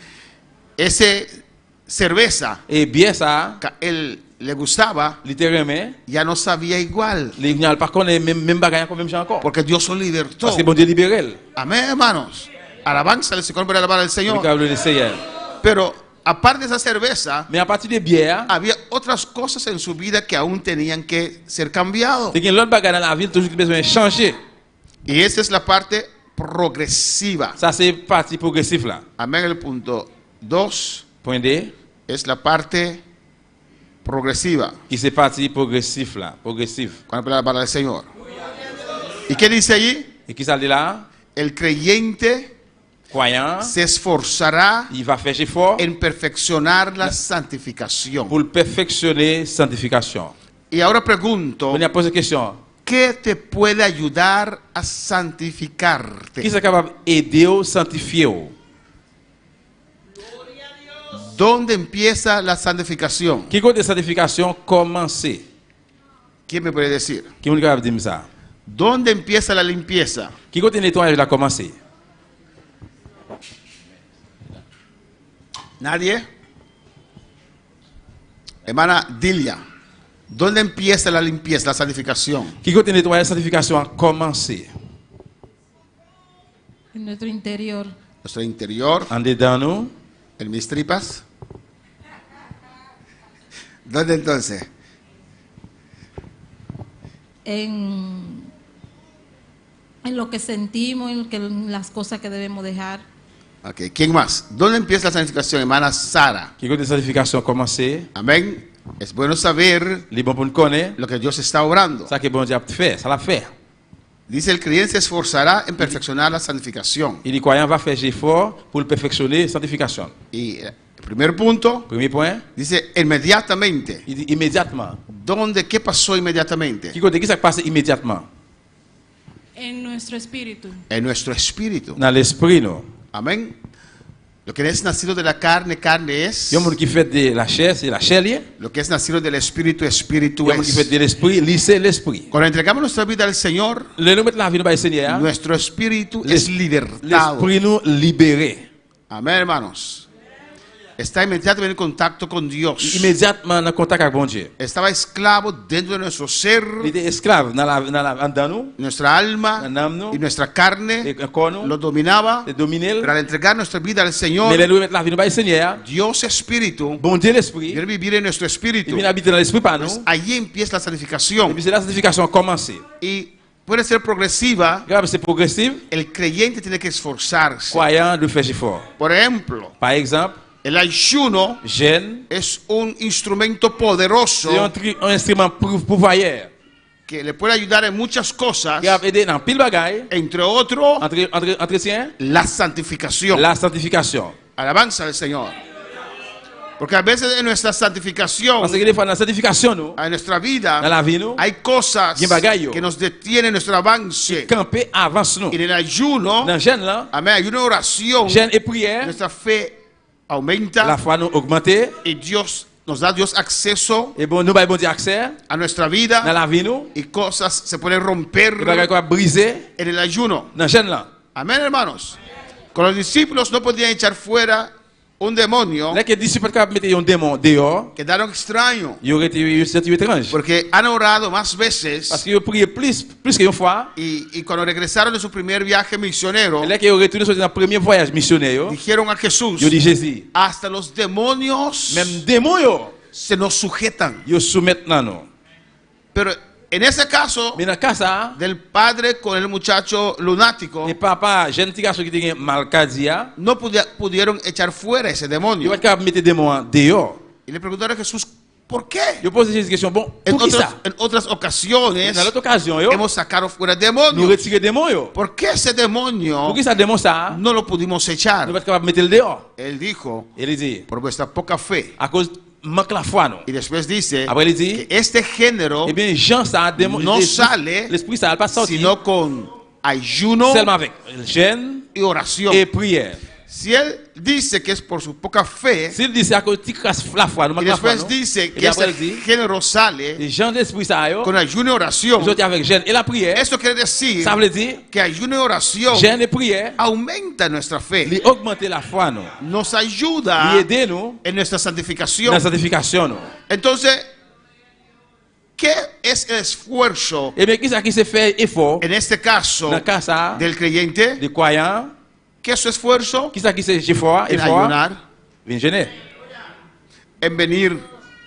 ese cerveza et bien ça, que a él le gustaba, littéralement, ya no sabía igual. les gens par contre même bagaille comme même gens encore. Porque Dios lo libertó. Parce que bon Dieu libéré. Amén, hermanos. Alabanza al Señor, para alabar al Le Señor. câble de Seigneur. Pero aparte de esa cerveza, Mais à partir de bière, había otras cosas en su vida que aún tenían que ser cambiados. c'est qu'il y a l'autre bagaille dans la ville toujours besoin de changer. Y esa es la parte progresiva. Ça c'est partie progressive là. Amén. El punto 2 Point D, es la parte progresiva. qui c'est partie progressive là, progressive. Cuando habla para el Señor. ¿Y qué dice allí? Et qui ça dit là? El creyente Croyant, se esforzará il va faire effort en perfeccionar la santificación. pour perfectionner sanctification. Y ahora pregunto, On a posé question. ¿qué te puede ayudar a Qui santificarte? est capable d'aider ou sanctifier ou? ¿Dónde empieza la santificación? Qui côté sanctification commencer? ¿Quién me puede decir? Qui est capable de dire ça? ¿Dónde empieza la limpieza? Qui côté nettoyage la commencer? ¿Nadie? Hermana Dilia, ¿dónde empieza la limpieza, la santificación? Qui côté nettoyage sanctification a commencé? En nuestro interior. Nuestro interior, En dedans nous, en mis tripas. ¿Dónde entonces? En en lo que sentimos, en las cosas que debemos dejar. Ok, ¿quién más? ¿Dónde empieza la santificación, hermana Sara? Qui côté sanctification commencer, Amén. Es bueno saber li bon pour nous connaître, lo que Dios está obrando. ça que bon Dieu a fait, ça l'a fait. Dice el creyente se esforzará en perfeccionar la santificación. Et le croyant va faire effort pour le perfectionner sanctification. Y el primer punto Premier point, dice inmediatamente. il dit immédiatement. ¿Dónde? ¿Qué pasó inmediatamente? Qui côté qui ça passe immédiatement En nuestro espíritu. En nuestro espíritu. dans l'esprit nous. Amén. Lo que es nacido de la carne, carne es. Yon moun qui fait de la chair, c'est la chair lié. Lo que es nacido del espíritu, espíritu Yon moun qui fait es. de l'esprit, li c'est l'esprit. Cuando entregamos nuestra vida al Señor, Le nous mettre la vie nous par le Seigneur, nuestro espíritu es libertado. l'esprit nous libéré. Amén, hermanos. Está inmediatamente en contacto con Dios. Immédiatement en contact avec bon Dieu. Estaba esclavo dentro de nuestro ser, Il était esclave dans nous, nuestra alma Ganamos. y nuestra carne. et corps nous, Lo dominaba. de dominer. Pero al entregar nuestra vida al Mais Señor, le nous mettre la vie nous par le Seigneur, Dios espíritu bon Dieu l'esprit, quiere vivir en nuestro il espíritu. vient habiter dans l'esprit par nous. Pues allí empieza la Et santificación. puis c'est la sanctification a commencé. Y puede ser progresiva. Grave, c'est progressif. El creyente tiene que esforzarse. Croyant de faire effort. Por ejemplo, Par exemple, el ayuno jeûne, es un instrumento poderoso c'est un instrument pouvoyeur que le puede ayudar en muchas cosas, qui a aidé dans pile bagaille, entre otros, entretien, la santificación. la sanctification. Alabanza al Señor. Porque a veces en nuestra santificación, Parce que des fois dans la sanctification, nous, en nuestra dans vida, la vie, nous, hay cosas Bien bagayo. que nos detienen nuestro avance. camper avance nous. Y en el ayuno, Dans jeûne là, amén, hay una oración, jeûne et prière, nuestra fe aumenta la foi nous augmenter y Dios nos da Dios acceso et bon nous ba bon Dieu accès a nuestra dans vida la vie nous, y cosas se pueden romper et bagaille quoi briser en el ayuno. dans jeûne là. Amén, hermanos. Con los discípulos no podían echar fuera un demonio, Là que disciples capable mettre un démon dehors, quedaron extraños il aurait été senti étrange. porque han orado más Parce veces qu'ils prié plus qu'une fois. y cuando regresaron de su primer viaje misionero, Et là qu'ils ont retourné sur le premier voyage missionnaire, dijeron a Jesús, ils dit Jésus, hasta los demonios même démon yo, se nos sujetan. ils soumettent dans nous. Pero en ese caso Mais dans le cas ça, del padre con el muchacho lunático, et papa, jeune petit garçon qui était malcadia, no pudieron echar fuera ese il demonio. va être capable de mettre démon dehors. Y le preguntaron a Jesús, ¿por qué? Je pose Jésus question, bon, En pour qui ça? otras ocasiones Dans l'autre occasion, yo, hemos sacado fuera nous demonios. retirer démon yo. ¿Por qué ese demonio Pour qui ça démon ça? no lo pudimos Nous echar? va être capable de mettre le dehors. Él dijo, Et il dit, por vuestra poca fe. à cause manque la foi, non? Y después dice Après il dit, que este género eh bien, Jean ça, démon, no sale l'esprit ça, elle pas sorti, sino con ayuno seulement avec jeûne y oración. et prière. Si él dice que es por su poca fe, S'il dit c'est à cause de la foi, nous y manque la foi, después non? dice que Et après este il dit, género sale les gens d'esprit ça, yo, con ayuno y oración, ils ont été avec jeûne et la prière, eso quiere decir ça veut dire, que ayuno y oración jeûne et prière, aumenta nuestra fe, lui augmenter la foi, non? nos Lui ayuda aider nous en nuestra dans santificación. la sanctification, non? Entonces, ¿qué es el esfuerzo Eh bien, qui ça qui se fait effort en este caso dans le cas ça, del creyente? des croyants, ¿Qué es su esfuerzo? qui ça qui se fait effort, En ayunar, venir jeûner, en venir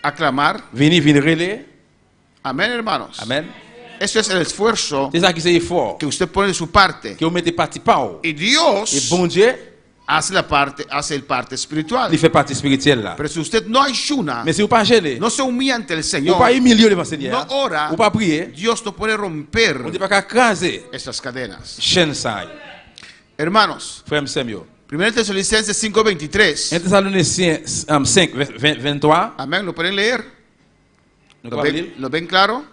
a clamar. venir relais, Amén, hermanos. amen. Eso es el esfuerzo C'est ça qui c'est effort, que usted pone de su parte. que vous mettez partie par. Y Et Dios bon Dieu, hace el parte espiritual. il fait partie spirituelle là. Pero si usted no ayuna, Mais si vous pas jeûner, no se humilla ante el ou Señor, pas humilier devant le Seigneur, no ora, ou pas prier, Dios no puede on romper ne peut pas craser estas cadenas. chaîne ça. Hermanos, Frère Samuel. 1 Tesalonicenses 5:23. 1 Thessaloniciens 5, 23. Amén, ¿lo pueden leer? Nous ¿Lo pouvons ven, lire. lo ven claro?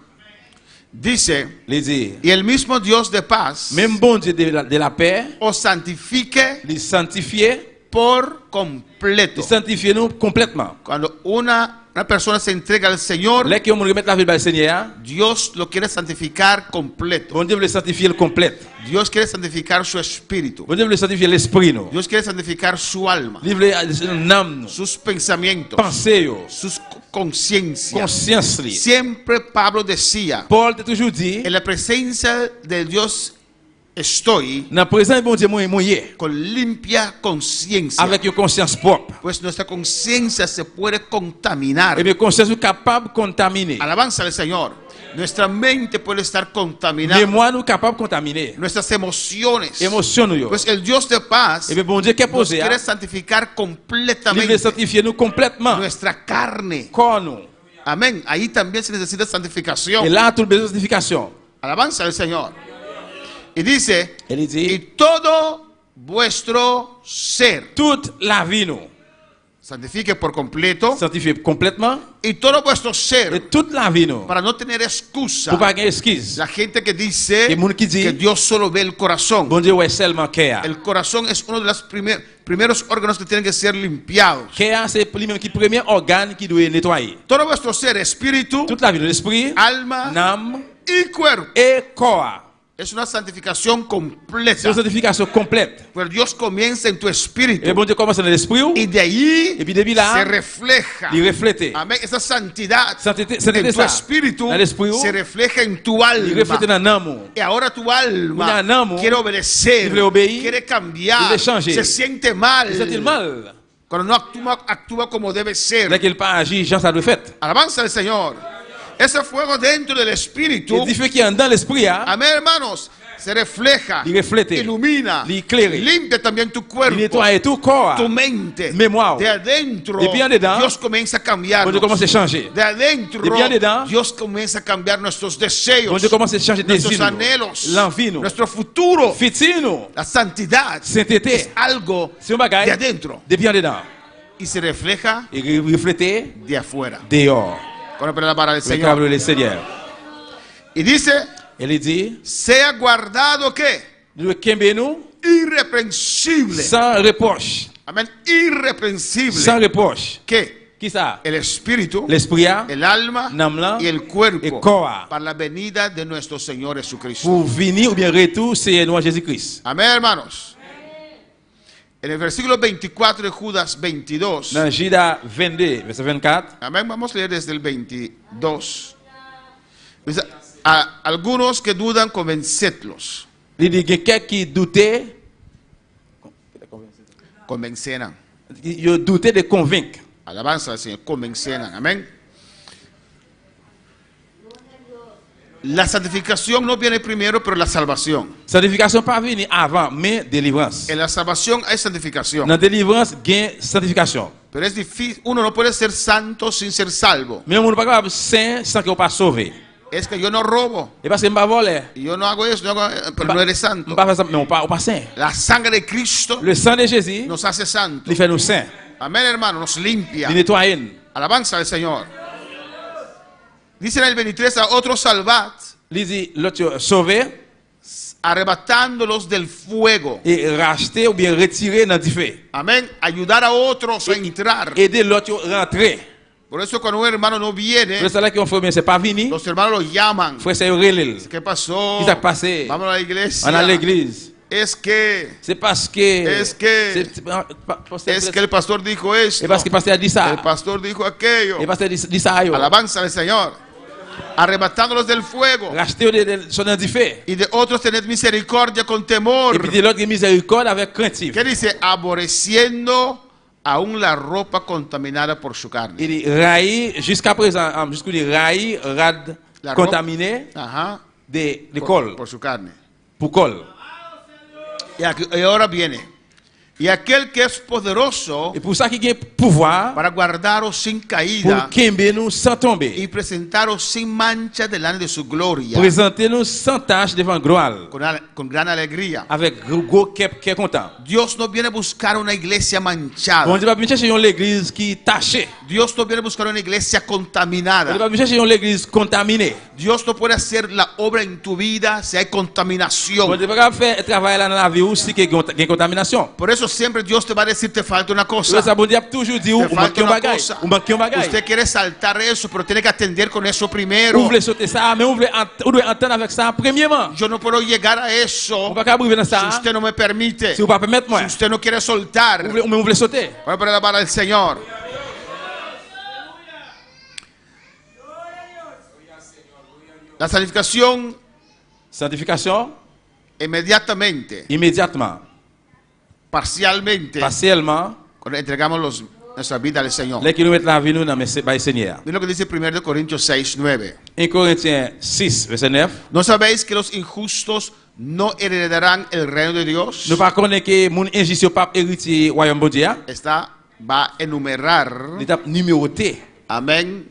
Dice, Il dit, y el mismo Dios de paz même bon Dieu de la paix, os santifique il sanctifie, por completo. il sanctifie nous complètement. Cuando una persona se entrega al Señor, Là que on remet la vie par le Seigneur, Dios lo quiere santificar completo. bon Dieu veut le sanctifier le complète. Dios quiere santificar su espíritu. Bon Dieu veut le sanctifier l'esprit nous. Dios quiere santificar su alma, Il veut un âme nous. sus pensamientos, Pensez yo, sus conciencias. conscience li. Siempre Pablo decía, Paul t'a toujours dit, en la presencia de Dios estoy dans la présence de bon Dieu moi y con limpia conciencia. avec une conscience propre. Pues nuestra conciencia se puede contaminar. Et bien conscience est capable de contaminer. Alabanza al Señor. Nuestra mente puede estar contaminada. Mémoire nous capable de contaminer. Nuestras emociones. Émotion nous yo. Pues el Dios de paz Et bien bon Dieu qui est nos posé, quiere il santificar veut completamente sanctifier nous complètement. nuestra carne. Corps nous. Amén. Ahí también se necesita santificación. Et là, tout le besoin de sanctification. Alabanza al Señor. Y dice, Elle y dit, todo vuestro ser toute la vie nous. santifique por completo. Sanctifier complètement. Y todo vuestro Et ser, toute la vie nous. para no tener excusa. Pour pas gagner excuse. La gente que dice El mundo que dice, que Dios solo ve el corazón. Bon Dieu, ouais, seulement cœur. El corazón es uno de los primeros órganos que tienen que ser limpiados. Cœur, c'est lui-même qui premier organe qui doit nettoyer. Todo vuestro ser, espíritu, Toute la vie de l'esprit, alma l'âme y cuerpo. et corps. Es una santificación C'est completa. une sanctification complète. Pero Dios comienza en tu Et espíritu. bon Dieu commence dans l'esprit Y de ahí et puis depuis là, se refleja. il reflète. Amén. Esa santidad Sainteté en tu ça. espíritu Dans l'esprit, se refleja en tu il reflète alma. dans l'amour. Y ahora tu alma Un amo quiere obedecer, quiere obedecer, quiere cambiar, quiere changer. se siente mal. Il sent mal. Cuando no actúa como debe ser. Dès qu'il pas agi, Jean ça doit faire. Alabanza al Señor. Ese fuego dentro del espíritu, Il dit fait qu'il y a dans l'esprit, amén, hermanos, se refleja, il reflète, ilumina, il éclaire, limpia también tu il cuerpo, nettoie tout corps. tu mente. Mémoire. De adentro, De bien dedans, Dios comienza a cambiar. Bon Dieu commence à changer. De adentro, de bien dedans, Dios comienza a cambiar nuestros deseos, Bon Dieu commence à changer des nuestros désirs, anhelos, l'envie, nuestro futuro. Fitino, La santidad sainteté, es algo c'est un bagage de adentro de bien dedans. y se refleja Il reflète de afuera. dehors. Con la palabra del Le Señor. câble le Seigneur. Y dice, Elle dit, sea guardado que nous nous irreprensible. sans reproche. Amén. Irreprensible. Sans reproche. Que Qui ça? el espíritu, L'esprit, el alma Namla, y el el cuerpo corps. para la venida de nuestro Señor Jesucristo. pour venir ou bien retour, c'est nous Jésus-Christ. Amén, hermanos. En el versículo 24 de Judas 22. Dans Judas 22, verset 24, Amén. Vamos a leer desde el 22. Dice, a algunos que dudan, convencedlos. il dit que quelqu'un qui doutait, Convencerán. il doutait de convaincre. Alabanza al Señor. Convencerán. Amén. La santificación no viene primero, pero la salvación. Sanctification pas venir avant, mais délivrance. En la salvación hay santificación. Dans délivrance, gain sanctification. Pero es difícil. Uno no puede ser santo sin ser salvo. Mais on ne peut pas capable saint sans qu'on pas sauvé. Es que yo no robo. Et parce que pas volé, Y yo no hago eso, pero no eres santo. on pas faire ça, mais on pas saint. La sangre de Cristo Le sang de Jésus, nos hace santos. il fait nous saints, Amén, hermano. Nos limpia. il nettoie nous. Alabanza al Señor. Dice en el 23, a otros salvad, Il dit l'autre sauvé arrebatándolos del fuego. et racheter ou bien retirer dans du feu. Amén. Ayudar a otros a entrar. Aider l'autre rentrer. Por eso cuando un hermano no viene, Le salaire qu'on fait, mais c'est pas venu. los hermanos lo llaman. Frère, c'est relève. ¿Qué pasó? ¿Qué s'est passé? Vamos a la iglesia. On a l'église. Es que C'est parce que. Es que- es que el pastor dijo esto. Et parce que le pasteur a dit ça. El pastor dijo aquello. Et le pasteur dit ça. Yo. Alabanza al Señor. Arrebatándolos del fuego. Racheter son du feu. Y de otros tened misericordia con temor. Et puis de l'autre, miséricorde avec craintif. ¿Qué dice? Aborreciendo aún la ropa contaminada por su carne. Il dit raï, jusqu'à présent, jusqu'au dit raï, rad, La ropa- contaminé Ajá. de Por, col. por su carne. Pour col. Y ahora viene. Y aquel que es poderoso Et pour ça qu'il y a pouvoir para guardaros sin pour caída qu'aimer nous sans tomber. y presentaros sin mancha delante de su gloria Présenter nous sans tâche devant gloire. con gran alegría. Avec gros qui est content. Dios no viene a buscar una iglesia manchada. On ne va pas chercher une église qui est tachée. Dios no viene a buscar una iglesia On ne contaminada. va pas chercher une église contaminée. Dios no puede hacer la obra en tu vida si hay On contaminación. ne va pas faire un travail là dans la vie aussi qui est contamination. Por eso siempre Dios te va a decir te falta una C'est cosa. ça, bon Dieu a toujours dit, Te ou falta manquez un una bagage. cosa. Ou manquez un bagage. Usted quiere saltar eso, pero tiene que atender con eso primero. Vous voulez sauter ça, mais vous devez entendre avec ça premièrement. Yo no puedo llegar a On eso ne va pas arriver dans si ça. usted no me permite. Si vous ne pas permettre moi. Si usted no quiere soltar. Vous voulez sauter. Voy a poner la palabra del Señor. La santificación Sanctification, inmediatamente, immédiatement, parcialmente, partiellement, cuando entregamos nuestra vida al Señor. les kilomètres la vie nous dans mes Seigneur. Mira lo que dice 1 Corintios 6:9. 1 Corinthiens 6, verset 9. ¿No sabéis que los injustos no heredarán el reino de Dios? Nous pas connaître que mon injustice pas héritier royaume bon Dieu. Esta va a enumerar, L'étape numéroté amén,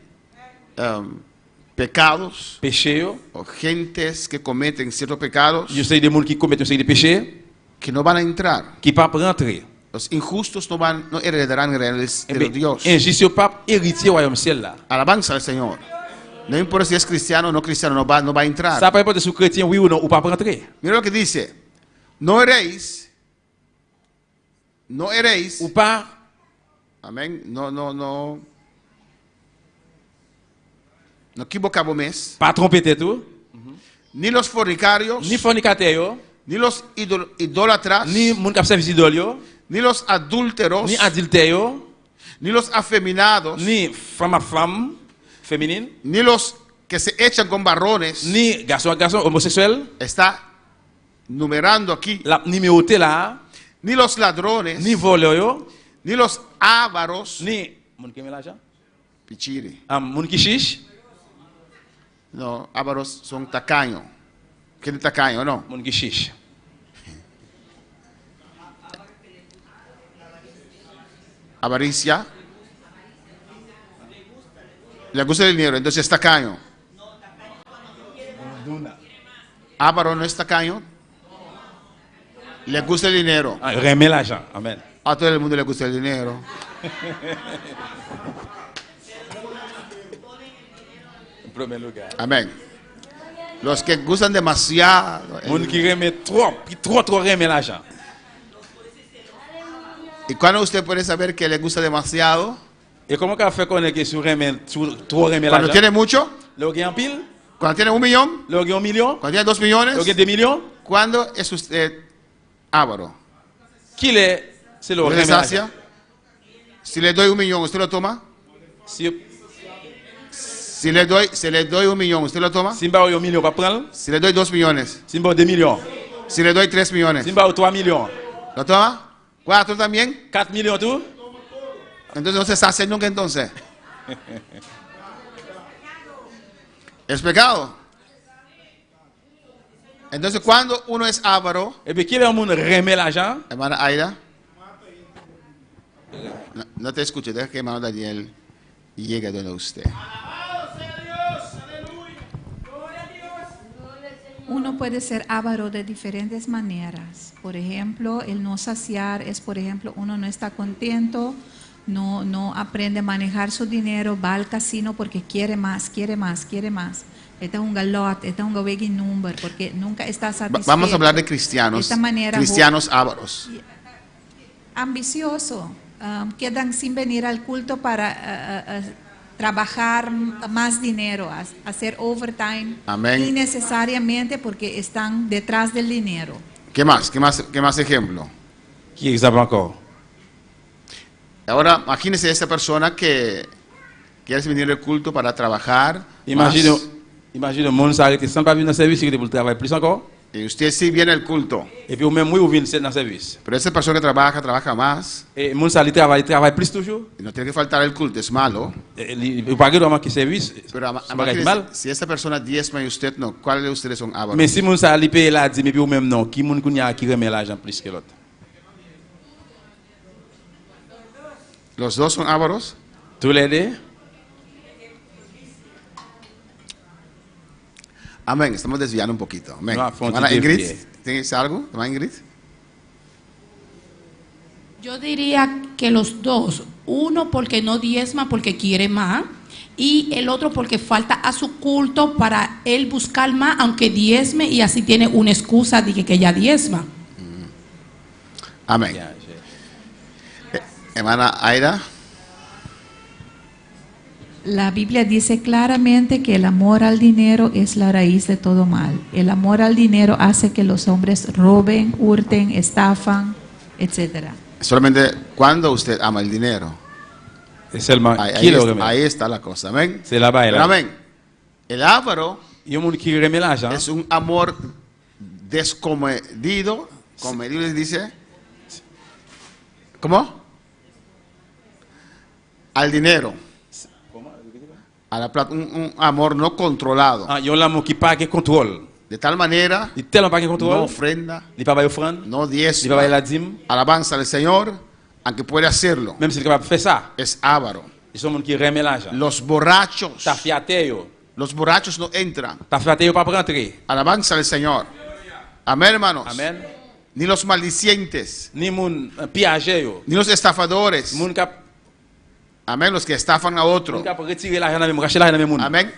pecados péché yo. o gentes que cometen ciertos pecados Je sais des gens qui commettent un série de péchés que no van a entrar. qui pas rentrer. Los injustos no heredarán el reino de Eh de bien, Dios. injustice pas héritier royaume ciel là. Alabanza al Señor. No importa si es cristiano o no cristiano, no va a entrar. Ça pas importe si chrétien oui ou non ou pas rentrer. Mira lo que dice. No eréis, Ou pas amén, no equivocamos mes, pas tromper tête ou, ni los fornicarios, ni fornicateur yo, ni los idólatras, ni moun k'ap service idole yo, ni los adúlteros, ni adultère yo, ni los afeminados, ni femme à femme féminine, ni los que se echan con varones. ni garçon à garçon homosexuel, Está numerando aquí. la numéroté là, Ni los ladrones, ni voleur yo, ni los ávaros, ni moun qui met l'argent, pichiri. moun qui chiche, No, ávaros son tacaños. ¿Quién es tacaño? No. moun qui chiche. Avaricia. Le gusta el dinero, entonces es tacaño. Ávaro no es tacaño. Le gusta el dinero. Ah, remet l'argent. Amen. A todo el mundo le gusta el dinero. En primer lugar. Amén. Los que gustan demasiado. Moun qui remet trop remet l'argent. ¿Y cuándo usted puede saber que le gusta demasiado? Et comment qu'on fait connaître que sur remet trop remet Cuando l'argent? tiene mucho. Le gain en pile, Cuando tiene 1 millón. le gain 1 million, Cuando tiene 2 millones. le gain 2 millions. ¿Cuándo es usted ávaro? Qui l'est? C'est le ¿Le remet sacia? l'argent. Si le doy 1 millón, ¿usted lo toma? Si Si le doy 1 millón, ¿usted lo toma? mba ou 1 million, pas prendre. Si le doy 2 millones. Si mba ou 2 millions. Si le doy 3 millones. Si mba ou 3 millions. ¿Lo toma? ¿4 también? 4 millions tout. Entonces no se sacia nunca entonces. Es pecado. Entonces cuando uno es avaro, Et puis, qui est le monde remet l'argent? hermana Aida, no te escuche, deja que hermano Daniel llegue donde usted. Uno puede ser avaro de diferentes maneras. Por ejemplo, el no saciar es, por ejemplo, uno no está contento, no aprende a manejar su dinero, va al casino porque quiere más, quiere más, quiere más. Este es un galot, este es un big number, porque nunca está satisfecho. Vamos a hablar de cristianos, De esta manera, cristianos ávaros. ambicioso, quedan sin venir al culto para trabajar más dinero, hacer overtime, Amén. innecesariamente porque están detrás del dinero. ¿Qué más? ¿Qué más ejemplo? Qui exemple encore? Ahora, imagínese esta persona que quiere venir al culto para trabajar. Imagine, más. imagine le monde s'arrête sans pas venir dans le service, il était pour le travail plus encore. Y usted sí viene al culto, Et puis, ou même, oui, ou vient dans le service. pero esa persona que trabaja más. Et le monde s'arrête, il travaille plus toujours. Y no tiene que faltar el culto, es malo. Il ne pas que manquer service. Pero C'est pas mal. si esa persona diezma y usted no, ¿cuáles de ustedes son ávaros? Mais si le monde s'arrête, paye la dîme, et puis ou même non, qui monde qui remet l'argent plus que l'autre? ¿Los dos son ávaros? Tous les deux? Amén, estamos desviando un poquito. Amén. No, fue un Hermana tinte Ingrid, pie. ¿tienes algo? Hermana Ingrid. Yo diría que los dos, uno porque no diezma porque quiere más y el otro porque falta a su culto para él buscar más aunque diezme y así tiene una excusa de que ya diezma. Amén. Yeah, Hermana Aida. La Biblia dice claramente que el amor al dinero es la raíz de todo mal. El amor al dinero hace que los hombres roben, hurten, estafan, etcétera. Solamente cuando usted ama el dinero. Et seulement, Ahí, qui le remet? ahí está la cosa. Amén. C'est là-bas et Pero là. amén. El ávaro Il y a un monde qui remet l'argent. es un amor descomedido. Comedido les dice. ¿Cómo? Al dinero. un amor no controlado. Yon l'amour qui pas gen contrôle. De tal manera, Il tellement pas gen no contrôle. ofrenda, Il pas bay offrande. no Il pas bay diezma, la dîme. alabanza al Señor, aunque puede hacerlo, Même s'il est capable de faire ça. es avaro. Ils sont monde qui remet l'argent. Los borrachos, Ta fiaté yo. los borrachos no entran. Ta fiaté yo pas pour rentrer. Alabanza al Señor. Amén, hermanos. Amen. Ni los maldicientes, Ni moun piager yo. ni los estafadores. Moun kap Amén, los que estafan a otro. retirer l'argent dans même racheter l'argent dans même moun. Amén.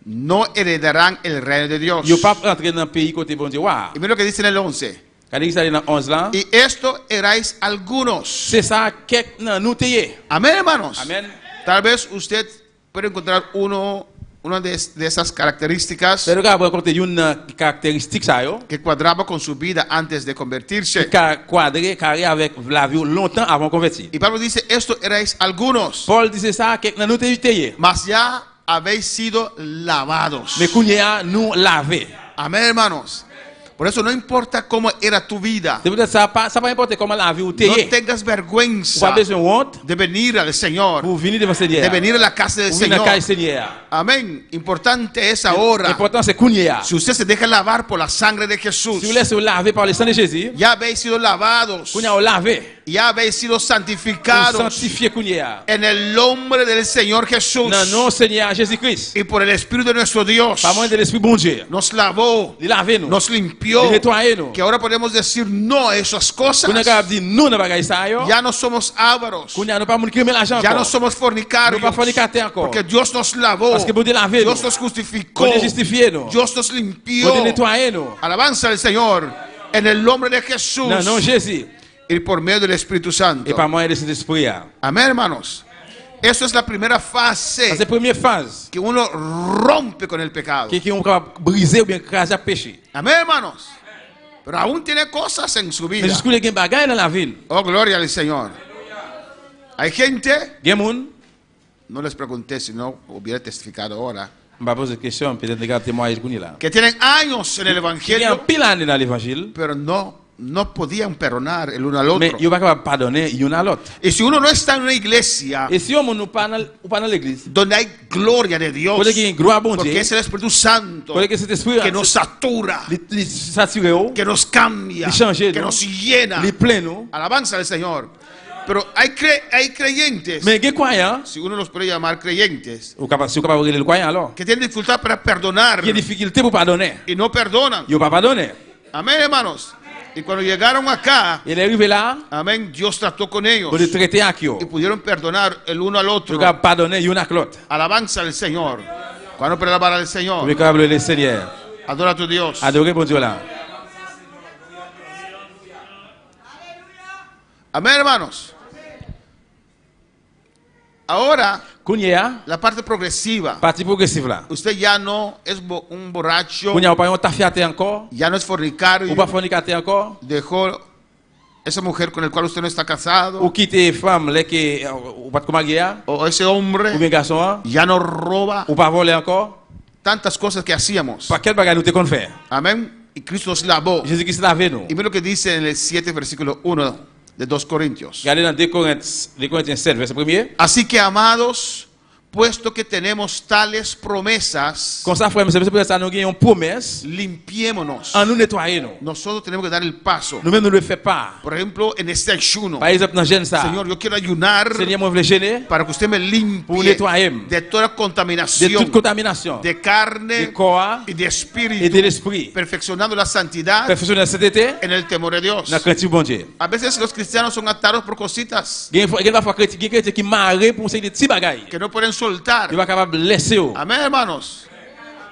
No heredarán el reino de Dios. Yo pas rentrer dans pays côté bon Dieu. Waouh. Y mira lo que dice en el 11. Quand il s'est dans 11 là, Y esto erais algunos. c'est ça quelques nan nous teye. Amén, hermanos. Amen. Tal vez usted puede encontrar una de esas características C'est le gars pour compter une caractéristique ça yo. que cuadraba con su vida antes de convertirse. Quadré carré avec la vie longtemps avant convertir. Y Pablo dice, esto erais algunos, Paul disait ça quelques nan nous teye. mas ya habéis sido lavados. Mais kounya nous laver. Amén, hermanos. Por eso no importa cómo era tu vida. C'est peut-être ça pas importe comment la vie ou No teye. tengas Pas vergüenza besoin honte de venir al Señor, pour venir devant Seigneur. de venir a la casa del Pour venir dans Señor. le Seigneur. Amén. Importante es ahora. L'important c'est kounya. Si usted se deja lavar por la sangre de Jesús, Si vous laissez vous laver par le sang de Jésus, ya habéis sido lavados, kounya vous laver. ya habéis sido Vous santificados sanctifier kounya. en el nombre del Señor Jesús Dans nom Seigneur Jésus-Christ. y por el Espíritu de nuestro Dios. Pas moins de l'esprit bon Dieu. Nos lavó, Il laver nous. nos limpió, Il nettoyer nous. que ahora podemos decir no a esas cosas. Kounya capable dire non dans bagay ça yo. Ya no somos ávaros, Kounya nous pas moun qui remet l'argent ya no encore. somos fornicarios, Nous pas fornicater encore. porque Dios nos lavó, Parce que bon Dieu laver nous. Dios nos justificó, Bon Dieu justifier nous. Dios nos limpió. Bon Dieu nettoyer nous. Alabanza al Señor en el nombre de Jesús Dans nom Jésus. y por medio del Espíritu Santo. Et par moyen de cet esprit. Amén, hermanos. Eso es la primera Ça c'est fase la première phase. que uno rompe con el pecado. Qui on capable briser ou bien craser péché. Amén, hermanos. Pero aún tiene cosas en su Mais vida. jusqu'où les gen bagay dans la ville. Oh, gloria al Señor. Hay gente, Gen moun, no les pregunté si no hubiera testificado ahora, on va poser question, peut-être les gars témoignage qu'on est là. que tienen años en el Il y a un Evangelio, pile année dans l'évangile, pero no podían perdonar el uno al mais otro. il va capable pardonner une à l'autre. Y si uno no está en una iglesia Et si on nous pas dans l'église, donde hay gloria de Dios, pour que gloire bon porque Dieu, es el Espíritu Santo pour que cet esprit que nos satura, les saturé, que nos cambia, les changer, que nous, nos llena. les plein nous. Alabanza al Señor. Pero hay creyentes, Mais gen croyant, si uno los puede llamar creyentes, ou capable si capable le croyant alors, que tienen dificultad para perdonar il y a difficulté pour pardonner. y no perdonan. Il pas pardonner. Amén, hermanos. Y cuando llegaron acá, Il est arrivé là, amén, Dios trató con ellos pour le traiter avec eux. y pudieron perdonar el uno al Il otro. capable pardonner une à l'autre. Alabanza al Señor. Cuando puede alabar al Il Señor, est capable le Seigneur. adora a tu Dios. Adorer bon Dieu là. Amén, hermanos. Ahora, Kounya, la parte progresiva. partie progressive là. Usted ya no es un borracho, Kounya, ou pas yon tafiate encore, ya no es fornicario, ou pas fornicater encore, dejó esa mujer con el cual usted no está casado, ou quitter femme, là que, ou pas de marier, o ese ou hombre bien garçon, ya no roba, ou pas voler encore, tantas cosas que hacíamos. pas quel bagage nous te qu'on faire. Amén. Y Cristo nos lavó. Jésus-Christ lave nous. Y mira lo que dice en el 7, versículo 1 de 2 Corintios. Regardez dans 2 Corinthiens 7, verset 1er. Así que, amados, puesto que tenemos tales promesas, Comme ça, frère, c'est pour ça nous avons une promesse, limpiémonos. en nous nettoyer nous. Nosotros tenemos que dar el paso. Nous-mêmes, nous ne le faisons pas. Por ejemplo, en este ayuno, Par exemple, dans Jeune ça, Señor, yo quiero ayunar Seigneur, moi, je veux gêner para que usted me pour limpie nettoyer de toda de toute contaminación contamination, de carne de corps y de et espíritu, de l'esprit. perfeccionando la santidad Perfectionner cette été, en el temor de Dios. dans la crainte du bon Dieu. A veces los cristianos son atados por cositas Il y a parfois des chrétiens qui marrent pour ces petits bagailles. que no pueden soltar. Il va capable de laisser. Amén, hermanos.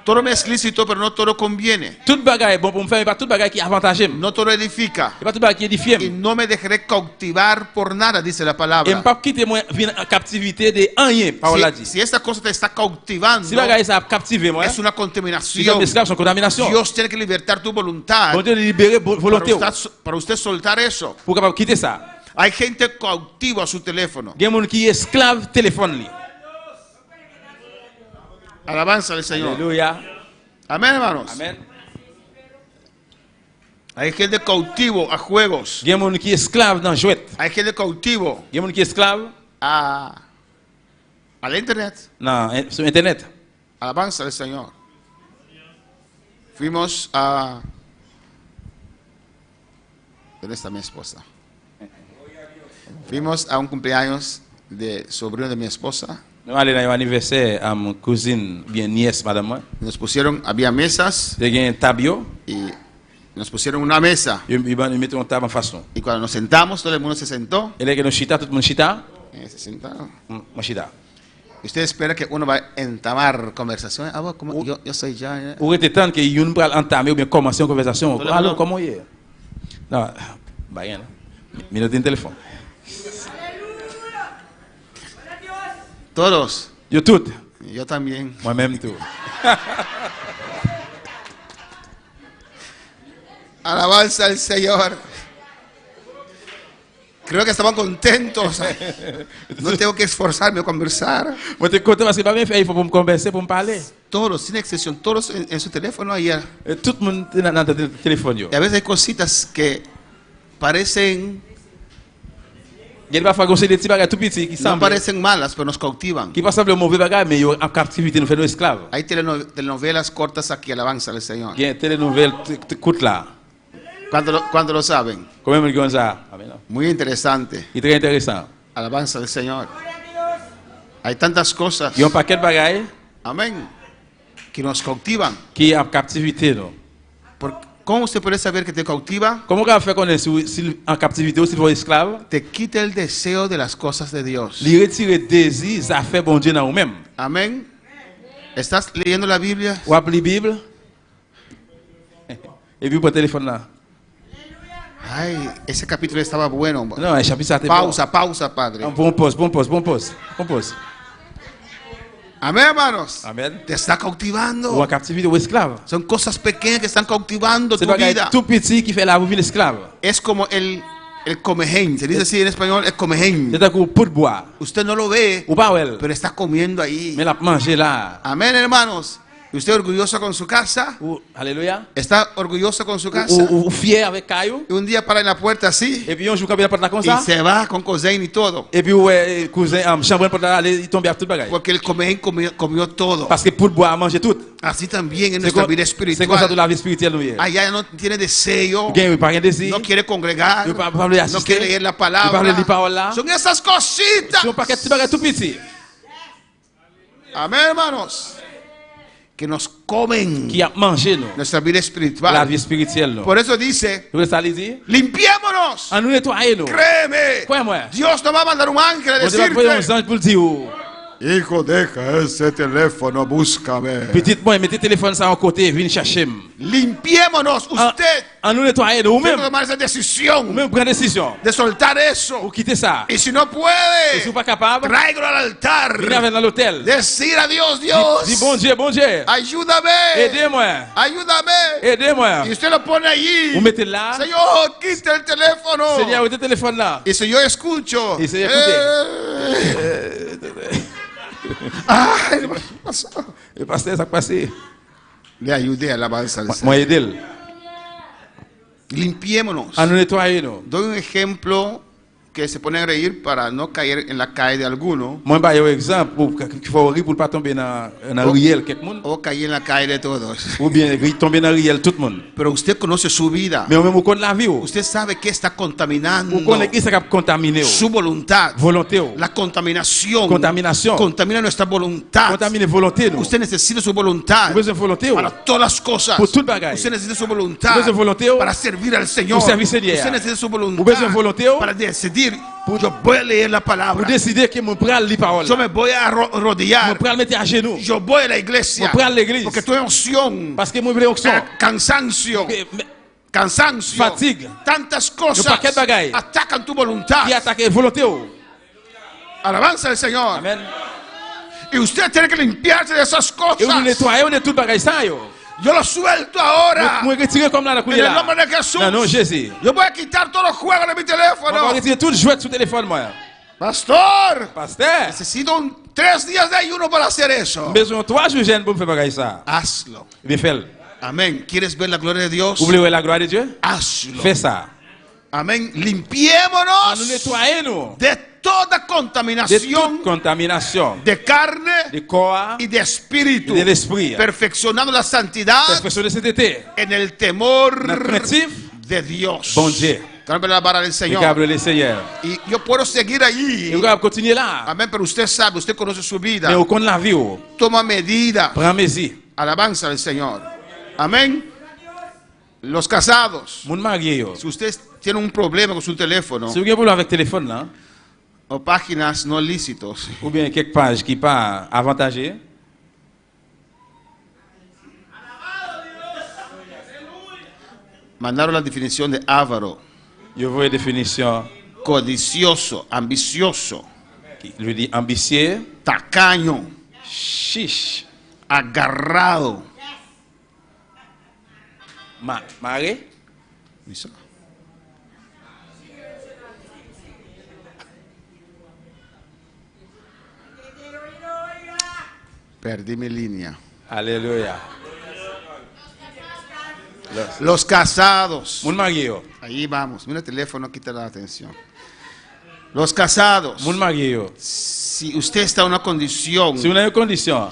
Todo me es lícito, pero no todo conviene. Tout bagaille est bon pour me faire, mais pas tout bagaille qui est avantageux. No todo edifica. Et pas tout bagaille qui édifie. Y no me dejaré cautivar por nada, dice la Et palabra. pas quitter moi venir en captivité de rien, parole a dit. Si esta cosa te está cautivando, Si bagaille ça a captivé moi, es una c'est comme contaminación. esclave, son contamination. Dios tiene que libertar tu voluntad Bon Dieu libérer volonté para usted soltar eso. pour capable quitter ça. Hay gente cautiva a su teléfono. Il y a des gens qui esclave téléphone li. Alabanza al Señor. Alléluia. Amén, hermanos. Amen. Hay gente cautivo a juegos. Il y a des gens qui esclave dans jouet. Hay gente cautivo Il y a des gens qui esclave al al internet. sur internet. Alabanza al Señor. Fuimos a... ¿Dónde está mi esposa? Fuimos a un cumpleaños de sobrino de mi esposa. Nous allons dans l'anniversaire à mon cousine, bien nièce, madame. Nos pusieron, había mesas Il y a un tableau. y nos pusieron una mesa. Ils mettent un table en façon. Y cuando nos sentamos, todo el mundo se sentó. Et là, nous chita, tout le monde chita. Se sentaron. Moi chita. Y usted espera que uno va a entamar conversación. Ah, bueno, como yo soy ya. Ou était temps que yon pral entamer ou bien commencer une conversation. Tout le Alors, monde. comment est? Non, bah rien. Mais nous avons un téléphone. Todos. Yo tout. Yo también. Moi-même tout. Alabanza al Señor. Creo que estaban contentos. No tengo que esforzarme a conversar. Moi, t'es content parce que pas bien fait, il faut pour me converser, pour me parler. Todos, sin excepción, todos en su teléfono ayer. Tout le monde est dans le téléphone. Yo. Y a veces hay cositas que parecen, Il y a parfois des petits bagages tout petits qui no semblent. parecen malas, pero nos cautivan. Qui pas semblent mauvais bagages, mais ils en captivité nous fait nos esclaves. Hay telenovelas cortas aquí, alabanza al Señor. Il y a une télénouvelle, écoute là. ¿Cuándo lo saben? Combien de gens ça? Muy interesante. C'est très intéressant. Alabanza al Señor. Hay tantas cosas. Il y a un paquet de bagages Amén. Que nos cautivan. qui en captivité. Non? ¿Cómo usted puede saber que te cautiva? Comment on fait qu'on est en captivité ou s'il faut esclave? Te quita el deseo de las cosas de Dios. Lui retire désir, ça fait bon Dieu dans nous-mêmes. Amén. ¿Estás leyendo la Biblia? Ou appeler la Bible? Et puis pour le téléphone là. Ay, ese capítulo estaba bueno. Non, le chapitre ça Pausa, Padre. Bon pause. Amén, hermanos. Amen. Te está Ou cautivando. en captivité ou esclave. Son cosas pequeñas que están cautivando C'est tu bagaille vida. tout petit qui fait la vie esclave. Es como el comején. Se dice así en español, el comején. C'est un coup pour boire. Usted no lo ve, Ou pas elle. pero está comiendo ahí. Mais la manger là. Amén, hermanos. ¿Y usted orgulloso con su casa? Ou alléluia. ¿Está orgulloso con su casa? Ou fier avec caillou. Y un día para en la puerta así Et puis on joue comme la porte là comme y ça. se va con cosein y todo. Et puis ouais, cousin chambre pour aller il tombe à tout bagaille. Porque el comején comió todo. Parce que pour boire manger tout. Así también en C'est nuestra comme vida c'est comme ça espiritual. de la vie spirituelle nous est. Allá no tiene deseo, Gain pas rien désir. no quiere congregar, No pa- pa- pa- no quiere leer la no parle palabra. la parole. Son esas cositas. C'est un paquet de bagages tout petit Amén, hermanos. Que nos comen qui a mangé nous. nuestra vida La espiritual. vie spirituelle nous. Por eso dice, Vous ça dire? limpiémonos. En nous nettoyer nous. Créeme. Crois-moi. Dios no va a mandar un ángel a On va envoyer un decirte, ange pour le dire. Oh, hijo, deja ese teléfono, búscame. petite moi, mettez téléphone ça en côté, venez chercher. Limpiémonos. Usted En nous nettoyer nous tiene que même. tomar esa decisión Ou même prendre décision. de soltar eso. Ou quitter ça. Y si no Et si puede, vous pas capable, tráigalo al altar. venez avec dans l'hôtel. Decir a Dios, Dis Dios, bon Dieu. ayúdame. Aidez-moi. Ayúdame. Aidez-moi. Y usted lo pone allí. Vous mettez là. Señor, quita el teléfono. Seigneur, mettez téléphone là. Y si yo escucho. Y si Ay, ¿qué pasó? Le pasteur, ça passé. Le ayudé a alabanza al Señor. Moi aider. Limpiémonos. En nous nettoyer nous. Doy un ejemplo que se ponen a reír para no caer en la calle de alguno Moi, je vais un exemple pour qu'il faut rire pour ne pas tomber dans un riel quelque monde. o caer en la calle de todos. Ou bien tomber dans un riel tout le monde. Pero usted conoce su vida. Mais même vous connaissez la vie. Usted sabe que está contaminando Vous connaissez qui ça contaminé. su voluntad. Volonté. La contaminación Contaminación. contamina nuestra voluntad. Contaminer volonté. Nous. Usted necesita su voluntad Vous avez volonté. para todas las cosas. Pour toute bagaille. Usted necesita su voluntad Vous avez volonté. para servir al Señor. Pour servir Seigneur. Usted necesita su Vous voluntad avez volonté. para decidir. Yo voy a leer la Pour palabra. décider que mon pral lit parole. Yo me voy a Mon rodear. pral mettre à genoux. Yo voy a la iglesia. Mon pral l'église. Porque tu unción, Parce que moi je onction. cansancio, cansancio, Fatigue. tantas cosas Yo paquet bagaille. atacan tu voluntad. Qui attaque volonté. Alabanza al Señor. Amen. Y usted tiene que limpiarse de esas Et vous cosas. nettoyez, on est tout bagaille ça yo. Yo lo suelto ahora. Moi retirer comme là la En couille el nombre là. de Jesús. Non, non, Jésus. Yo voy a quitar todos los juegos de mi On va teléfono. retirer tout le jouet sur téléphone moi. Pastor, Pasteur. necesito 3 días de ayuno para hacer eso. Besoin 3 jours jeune pour me faire bagaille ça. Hazlo. Bien fait. Amén. ¿Quieres ver la gloria de Dios? Vous voulez voir la gloire de Dieu? Hazlo. Fais ça. Amén. En nous Limpiémonos nettoyer nous. de toda de contaminación toute contamination de carne du corps y de espíritu, et de l'esprit. perfeccionando la santidad Perfection de sainteté. en el temor Dans le craintif, de Dios. bon Dieu. Dame la barra del Le Señor. câble le Seigneur. Y yo puedo seguir allí. Et vous pouvez continuer là. Amén, pero usted sabe, usted conoce su vida. Mais au compte la vie, oh, Toma medida. prends mesure. Alabanza del Señor. Amén. Los casados. Mon marié, yo. Si usted tiene un problema con su teléfono Si vous avez un problème avec téléphone là, o páginas no lícitos, ou bien quelques pages qui pas avantagées, mandaron la definición de avaro, je vois une définition codicioso, ambicioso, qui lui dit ambitieux, tacaño, chiche, agarrado. maré, ¿Listo? Perdí mi línea. alléluia. Los casados. Mon marié, yo. Ahí vamos. Mira el teléfono, quita la atención. Los casados. Mon marié, yo. Si usted está en una condición Si vous avez une condition,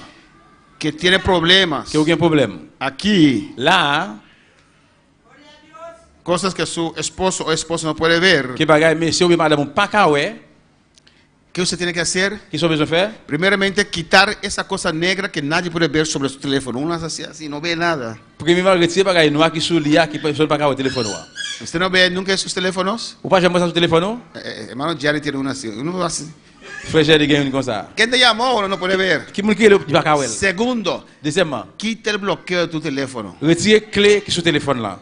que tiene problemas que vous avez un problème, aquí, là, cosas que su esposo o esposa no puede ver, que bagaille, monsieur ou bien madame, pas qu'à ouais, ¿qué usted tiene que hacer? qui sont besoin de faire? Primeramente, quitar esa cosa negra que nadie puede ver sobre su teléfono. Uno hace así, no ve nada. Premièrement, retirer bagaille noir qui sous l'IA, qui peut pas qu'à au téléphone. ¿Usted no ve nunca sus teléfonos? Ou pas jamais ça sur téléphone? Hermano Jerry tiene una así. Uno así. Frère Jerry gagne comme ça. ¿Quién te llamó? Uno no puede ver. Qui me le pas qu'à ouais. Segundo, Deuxièmement, quita el bloqueo de tu teléfono. retirer clé qui sur téléphone là.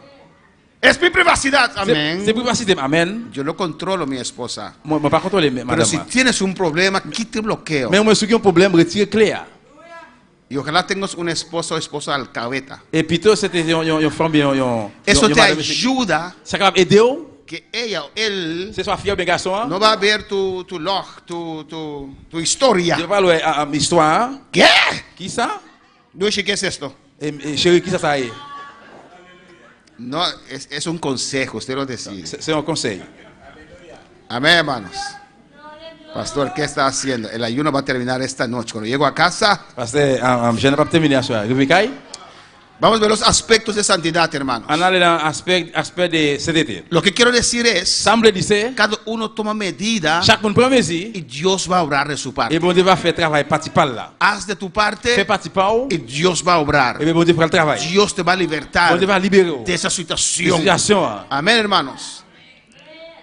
Es mi privacidad. Amén. C'est privacité, amen. Yo no controlo a mi esposa. Moi pas contrôler Pero madame. si tienes un problema, quita el bloqueo. Mais moi si un problème, retirer clé. Y ojalá tengas un esposo o esposa alcahueta. Et plutôt c'était une femme bien Eso te ayuda ça capable aider que ella o él c'est soit fille ou bien garçon. no va a ver tu log, tu historia. Je parle à histoire. ¿Qué? Qui ça? Dushi, ¿qué es esto? Chérie, qui ça est? No, es un consejo, usted lo decide. C'est un conseil. Amén, hermanos. Pastor, ¿qué está haciendo? El ayuno va a terminar esta noche. Cuando llego a casa, Parce que je n'ai pas terminé à soir. Réveil. vamos a ver los aspectos de santidad, hermanos. On a l'aspect de sainteté. Lo que quiero decir es, Semble dire, cada uno toma medida chaque monde prend mesure y Dios va a obrar de su et parte. bon Dieu va faire travail parti par là. Haz de tu Fais parte parti par où y Dios va a obrar. et bon Dieu fera le travail. Dios te va a libertar Bon Dieu va libérer de esa la situación. situation. Amén, hermanos.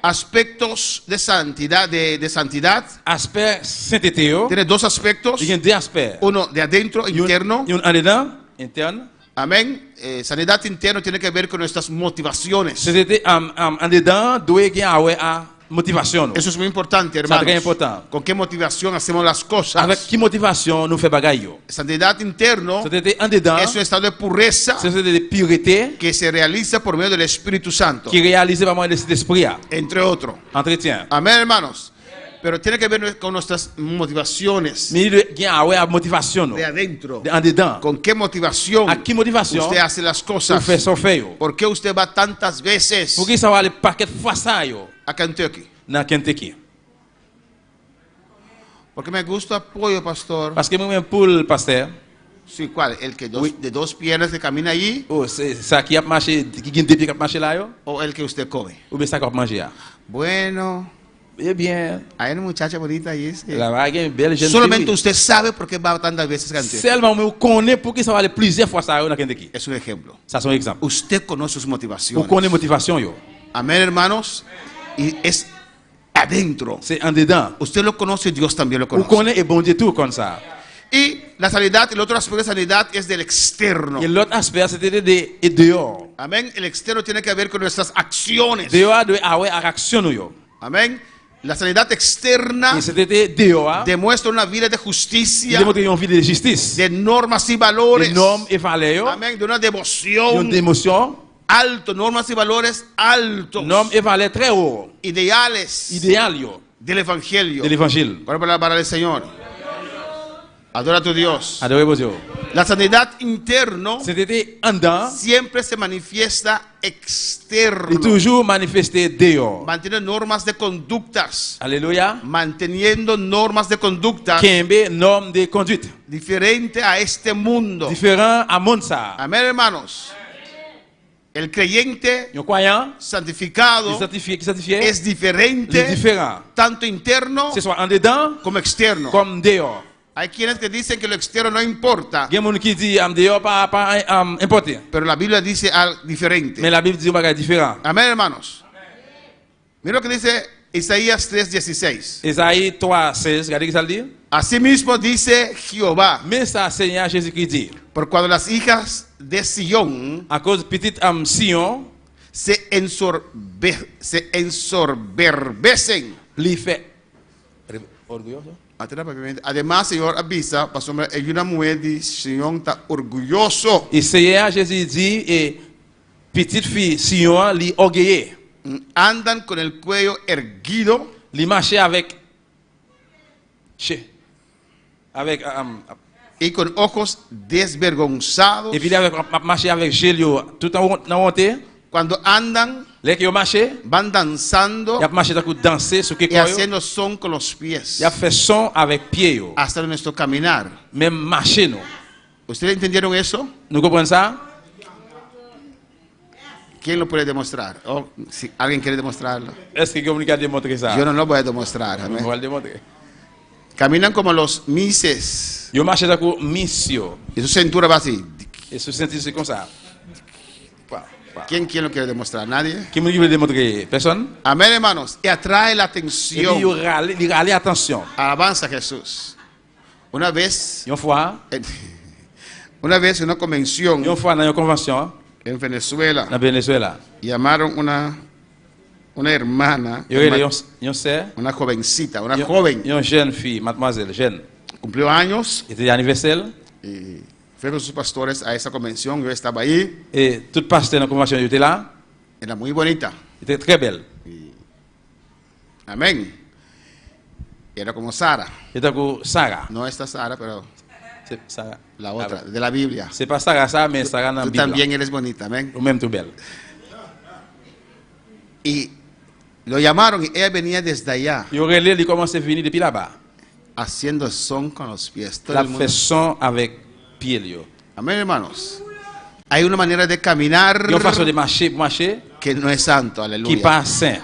Aspectos de santidad, de santidad. Aspect sainteté, Tiene dos aspectos. il y a deux aspects. Uno de adentro, interno. Il y a un en dedans, interne. Amén. Sanidad interna tiene que ver con nuestras motivaciones. Sainteté en dedans doit gagner à motivation. Eso es muy importante, C'est très hermanos. important. ¿Con qué motivación hacemos las cosas? Avec qui motivation nous fait bagaille? Santidad interno Sainteté en dedans, es un estado de pureza c'est de pureté que se realiza por medio del Espíritu Santo, qui réalise vraiment de cet esprit. entre otros. Entretien. Amén, hermanos. Pero tiene que ver con nuestras motivaciones Mais il y a une motivation. de adentro. En dedans. ¿Con qué motivación À qui motivation usted hace las pour cosas? faire son fait? ¿Por qué usted va tantas veces Pour qui ça va aller paquet de fois ça yo a Kentucky? dans Kentucky? Porque me gusta apoyo, pastor. Parce que moi-même pour le pasteur, Sí, ¿cuál? ¿El que Oui. de dos piernas que camina allí oh, c'est ça qui a marché, qui gagne des pieds qui a marché là yo, o el que usted come? ou bien ça qui a mangé là. Bueno, Eh bien, hay una muchacha bonita ahí. Sí. la vague est belle jeune Solamente fille. usted sabe por qué va tantas veces a Kentucky. Seulement moi connais pour qui ça va aller plusieurs fois ça yo dans Kentucky. Es un ejemplo. Ça c'est un exemple. Usted conoce sus Pour motivaciones. connaître motivation yo. Amén, hermanos. Y es adentro. C'est en dedans. Usted lo conoce, Dios también lo Pour conoce. connaître et bon Dieu tout comme ça. Y la sanidad, el otro aspecto de sanidad es del externo. Et l'autre aspect c'était de dehors. Amén. El externo tiene que ver con nuestras acciones. Dehors doit avoir action yo. Amén. La sanidad externa Et c'était dehors. demuestra una vida de Il justicia, démontre une vie de justice. de normas y valores. Des normes et valeurs. Amén. De una Une devoción émotion. alto, normas y valores altos. Normes et valeurs très haut. Ideales Idéal yo. del evangelio. De l'évangile. Ahora para el Señor. Adora a tu Dios. Adorez Dieu. La sanidad interna C'était en dedans, siempre se manifiesta et externo. toujours manifesté dehors. Mantiene normas de conductas. Alléluia. Manteniendo normas de conducta Kembe, norme de conduite. diferente a este mundo. Différent à monde ça. Amén, hermanos. El creyente Un croyant, santificado qui sanctifié, es il est diferente, différent. tanto interno Ce soit en dedans como externo. comme dehors. Hay quienes que dicen que lo externo no importa, Il y a des gens qui disent dehors pas importé. pero la Biblia dice algo diferente. Mais la Bible dit un bagage différent. Amén, hermanos. Mira lo que dice Isaías 3:16. Esaïe 3:16, regardez ce que ça dit. Asimismo dice Jehová, Mais ça, Seigneur Jésus-Christ dit, por cuando las hijas de Sión à cause petite Sion, se ensoberbecen. li fait orgulloso. Además, Señor avisa, pastor, hay una mujer de Sión está orgulloso. Et Seigneur Jésus dit, et petite fille Sion, li orgueilleux. Andan con el cuello erguido Li marche avec y con ojos desvergonzados. et puis avec marcher avec Gélio tout en monté. Cuando andan, Les qui ont marché, van danzando il a marché d'un coup danser sur y quelque chose. haciendo son con los pies. Il a fait son avec pied yo. Hasta nuestro caminar. Même marcher nous. ¿Ustedes entendieron eso? Nous comprenons ça? ¿Quién lo puede demostrar? Oh, si alguien quiere demostrarlo. Est-ce que quelqu'un a démontré ça? Yo no lo voy a demostrar. On Amén. va le démontrer. Caminan como los mises. Yo marché d'un coup mission. Y su cintura va así. Et se sentir c'est comme ça. ¿Quién lo quiere demostrar? ¿Nadie? Qui veut démontrer? Personne? Amén, hermanos. Y atrae la Et puis atención. il râle attention. Alabanza a Jesús. Una vez, Une fois, en una convención dans une convention en Venezuela, dans Venezuela, llamaron una hermana, il y a une sœur, una jovencita, una joven, une jeune fille, mademoiselle, jeune. cumplió años C'était anniversaire y fue con sus pastores a esa convención. Yo estaba ahí, et tout pasteur dans la convention était là. era muy bonita. Était très belle. Amén. Era como Sara, Et donc Sarah, no esta Sara, pero c'est Sarah. la otra, de la Biblia. C'est pas Sarah ça, mais Sarah dans la Tú Bible. también eres bonita, amén. Ou même tout belle. Y lo llamaron y ella venía desde allá, Il aurait il commence à venir depuis là-bas. haciendo son con los pies. Todo La el mundo. fait son avec pied yo. Amén, hermanos. Hay una manera de caminar Il y a une façon de marcher, pour marcher que no es santo, qui aleluya. pas saint.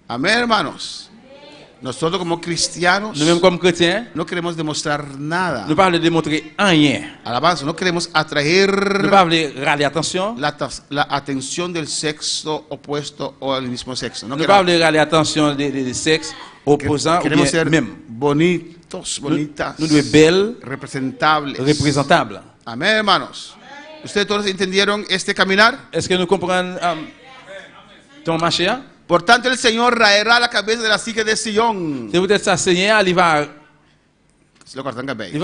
Amén, hermanos. Nosotros como cristianos Nous-mêmes comme chrétiens, no queremos demostrar nada. nous pas démontrer rien. Alabanza, no queremos atraer Nous pas râler attention. la atención del sexo opuesto o al mismo sexo. No Nous pas queremos, râler attention des sexes opposants ou queremos bien ser même. bonitos, bonitas, Nous devons être belles, representables. représentables. Amén, hermanos. ¿Ustedes todos entendieron este caminar? Est-ce que nous comprenons ton marché? Por tanto, el Señor raerá la cabeza de las hijas de Sion. C'est peut-être ça, Seigneur, il va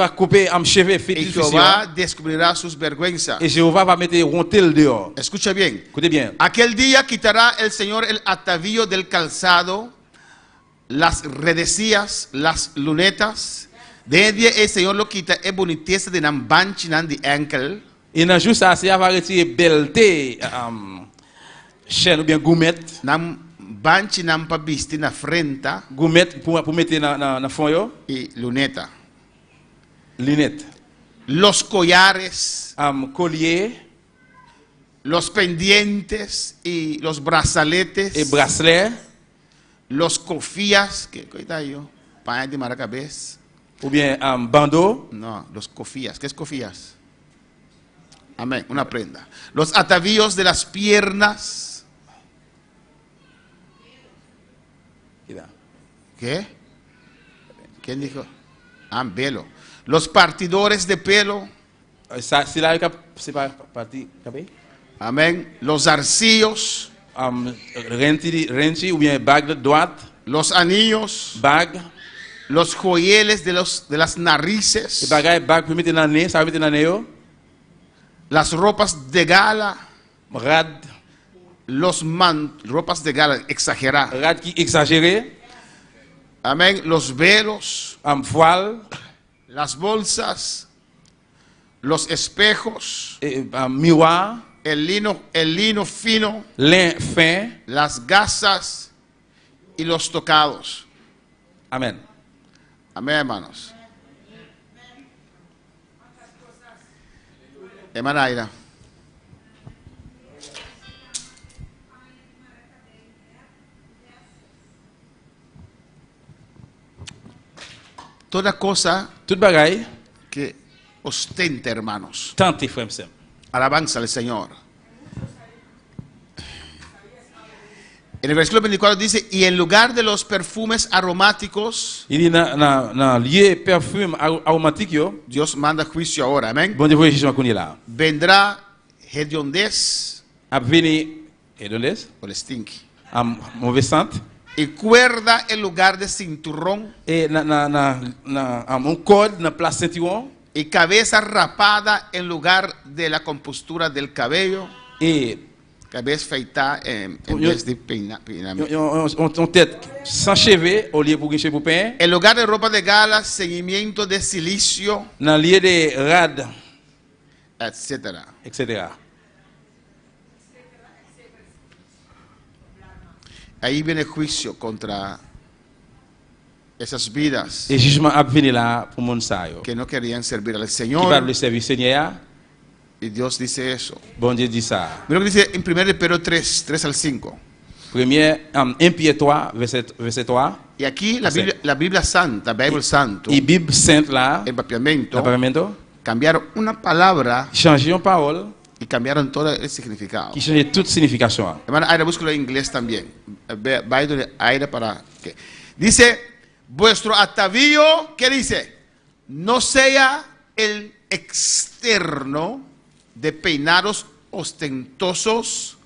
couper un cheveu Y fétiche. Jehová descubrirá sus vergüenzas. Et Jéhovah va mettre rontel dehors. Escucha bien. Écoutez bien. Aquel día quitará el Señor el atavío del calzado, las redecillas, las lunetas. De día el Señor lo quita e boniteza de nambanchinan de enkel. Et dans le jour, ça, Seigneur va retirer belleté, chaîne ou bien gourmette. Nambanchinan pa bisti na frenta Gourmette pour mettre dans le fond, yo. y luneta. Lunette. Los collares, Collier los pendientes y los brazaletes. et bracelet. Los cofías, ¿qué está yo? Para de maracabés. Ou bien bandeau. No, los cofías. ¿Qué es cofías? Amén, una prenda. Los atavíos de las piernas. ¿Qué? ¿Quién dijo? Velo. Los partidores de pelo. C'est là que c'est pas parti. Amén. Los zarcillos. Renti ou bien bague droite. Los anillos. Bague. Los joyeles de las narices. Bague pour mettre dans le nez, ça va mettre dans le nez. Las ropas de gala. Rad. Ropas de gala exageradas. Rad qui exagéré. Amén. Los velos. Voile. las bolsas, los espejos, miroir, el lino fino, lin fin. las gasas y los tocados. Amen. Amén, hermanos. Hermana Aira. Toda cosa Tout bagaille, que ostenta, hermanos. tentez, frère Sam. Alabanza al Señor. En el versículo 24 dice, y en lugar de los perfumes aromáticos, Il dit dans lieu perfume aromatique yo, Dios manda juicio ahora, amén. bon Dieu voyez jugement qu'on est là. Vendrá hediondez A venir et donner o el stinky, en mauvais sente y cuerda en lugar de cinturón, et un code dans place ceinturon y cabeza rapada en lugar de la compostura del cabello, et cabeza afeitada en vez de peinamiento. on tête sans cheveux au lieu pour gagner pour pain. En lugar de ropa de gala, ceñimiento de silicio, Dans lieu de rad, etc. etc. Ahí viene el juicio contra esas vidas Et jugement a venir là pour mon ça yo. que no querían servir al Qui va Señor. le servir Seigneur. Y Dios dice eso. Bon Dieu dit ça. Mira lo que dice en 1 Pedro 3, 3 al 5. Premier 1 Pierre 3 verset 3. Y aquí la Biblia Santa, Bible Santo, Et Bible sainte là, el papiamento, l'appartement, cambiaron una palabra changer une parole y cambiaron todo el significado. qui change toute signification. Hermana Aira, búscalo en inglés también. Vaya donde Aira para que. Dice, vuestro atavío, ¿qué dice? No sea el externo de peinados ostentosos,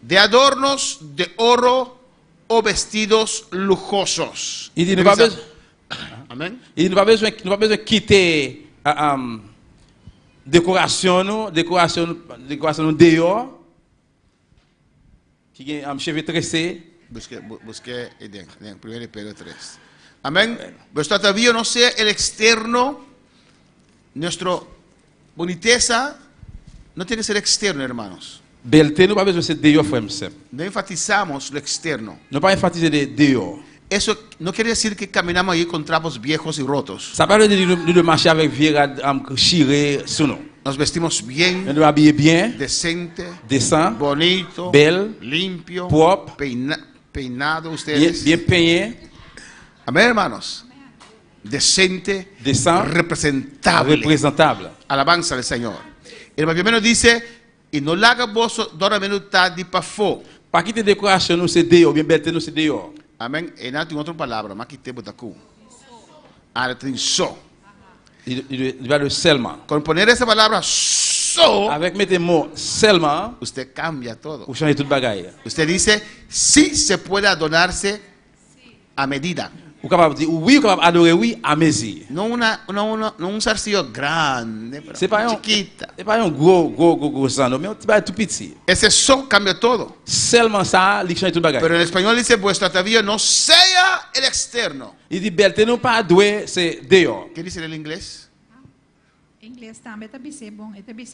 de adornos de oro o vestidos lujosos. Il dit nous pas besoin, Amén. il dit nous pas besoin de quitter décoration nous dehors qui est un cheveux tressé. Busqué en 1 Pedro 3. Amén. Vuestro atavío no sea el externo. Nuestra boniteza no tiene que ser externo, hermanos. Belleté nous pas besoin de c'est dehors frère Sam. No enfatizamos lo externo. Nous pas enfatiser de dehors. Eso no quiere decir que caminamos ahí con trapos viejos y rotos. Ça parle de marcher avec vieux chiré sous nous. Nos vestimos bien, Nous habiller bien, decente, décent, bonito, belle, limpio, propre, peinado bien, ustedes. bien peigné, Amén, hermanos. Decente, décent, representable. représentable. Alabanza al Señor. El papiamento dice, y no la haga vos doramento di pafo. Pas quitter décoration nous c'est dehors, bien belleté nous c'est dehors. Amén. En alto, en otra palabra, más quité botacu. Alatrinso. Il va le seulement. Con poner esa palabra so, Avec mettre le mot seulement, usted cambia todo. vous changez toute bagaille. Usted dice, sí se puede adornarse a medida. Vous capable de dire oui, vous capable adorer oui à mesure. No un zarcillo grande, pero C'est pas un chiquita. c'est pas un gros sang, mais un petit bail tout petit. Ese so cambia todo. Seulement ça, il change toute bagaille. Pero en español dice, vuestro atavío no sea el externo. Il dit belleté nous pas doué, c'est dehors. ¿Qué dice en el inglés? Inglês também está bem bom. Está bem,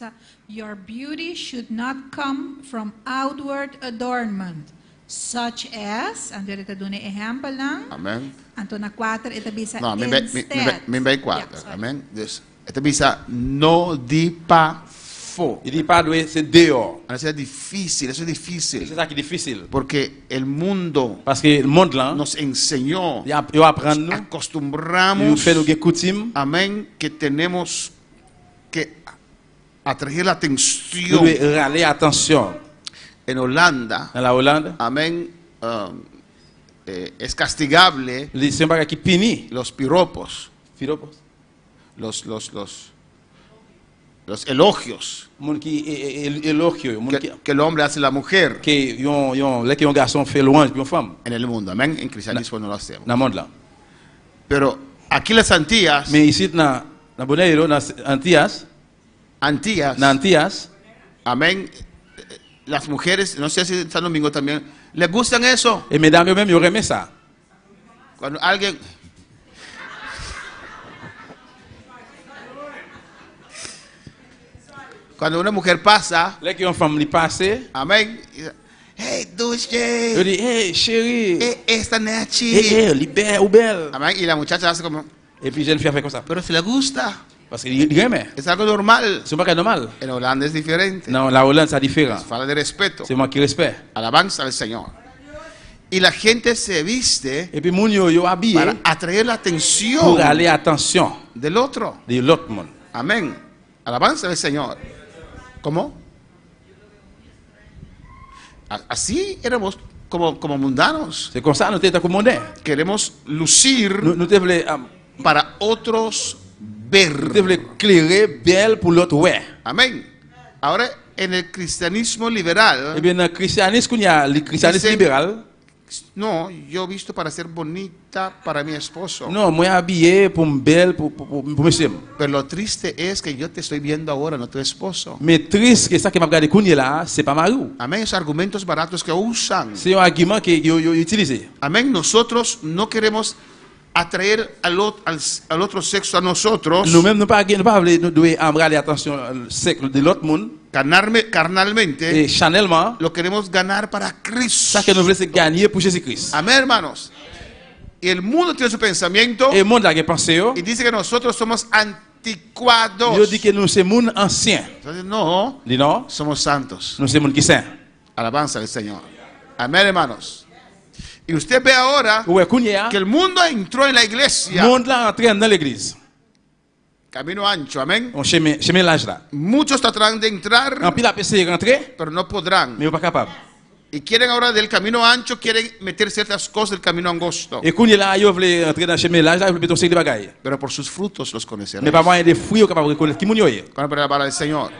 your beauty should not come from outward adornment, such as, andare está dando exemplo lang. Amén. Anto na 4 está bem, No, instead. me ve cuatro. Amén. Dios. Esta visa no di pa fo. Il dit pas doué, c'est dehors. Eso es difícil, eso es C'est difícil. ça qui est difficile. Porque el mundo Parce que le monde là, nos enseñó, il apprend nous, il acostumbramos, fait nos coutumes, amén, que tenemos que atraer la nous atención. devons râler attention. En Holanda, Dans la Hollande, amén, es castigable les c'est un bagage qui punit. los piropos, Philopo. los elogios Monde qui élogio, monde que el hombre hace a la mujer qui là qui un garçon fait louange pour une femme en el mundo. Amén. En cristianismo no lo hacemos. dans le monde là. Pero aquí las Antillas, Mais ici dans Bonaire, dans Antillas, amén, las mujeres, no sé si en San Domingo también, les gustan eso. et mesdames eux-mêmes, ils aiment ça. Cuando alguien, Cuando una mujer pasa, Là qu'une femme lui passe, amén. Hey, elle Dulce. dit hey chérie, Esta Nechi. hey libère ou belle. Amén. Y la muchacha hace como, Et puis jeune fille a fait comme ça. pero si le gusta. Parce qu'il aimait. Es algo normal. C'est pas normal. En Holanda es diferente. Non, la Hollande c'est différent. Falta de respeto. C'est moi qui respecte. Alabanza al Señor. Y la gente se viste Et puis moun yo habillé para atraer la atención pour aller attention del otro. de l'autre monde. Amén. Alabanza al Señor. ¿Cómo? Así éramos como mundanos. C'est comme ça nous t'es comme mondain. Queremos lucir Nous te voulons para otros ver. nous te voulons éclairer belle pour l'autre ouais. Amén. Ahora, en el cristianismo liberal, Eh bien dans le christianisme qu'il y a le christianisme C'est- libéral, no, yo he visto para ser bonita para mi esposo. non, moi habillé pour me belle pour monsieur. Pero lo triste es que yo te estoy viendo ahora, no tu esposo. Mais triste que ça qui m'a regardé kounye là, c'est pas Marie. Amén. Esos argumentos baratos que usan. C'est un argument que yo utilisé. Amén. Nosotros no queremos atraer al otro sexo a nosotros Nous-mêmes nous pas nous devons embrasser attention au sexe de l'autre monde carnalmente. et chanellement Lo queremos ganar para Cristo. ça que nous voulons c'est gagner pour Jésus-Christ. Amén, hermanos. Y el mundo tiene su pensamiento Et le monde là qui pense yo, y dice que nosotros somos yo anticuados. dit que nous c'est monde ancien. Entonces, no, Dis non, somos santos. nous c'est monde qui saint. Alabanza al Señor. Amén, hermanos. Y usted ve ahora Ouais, kounye que el mundo entró en la le iglesia. monde là entraîne dans l'église. Camino ancho, amén. On chemin l'âge là. Muchos tratarán de En entrar, pile a essayer de rentrer, pero no podrán. mais pas capable. Y quieren ahora del camino ancho, quieren meter ciertas cosas del camino angosto. Et kounye là yo veut entrer dans chemin l'âge là, veut mettre un série de bagailles. Pero por sus frutos los Mais conocerán. pas moyen de fruits capable de reconnaître qui moun yo est. Con la palabra del Señor.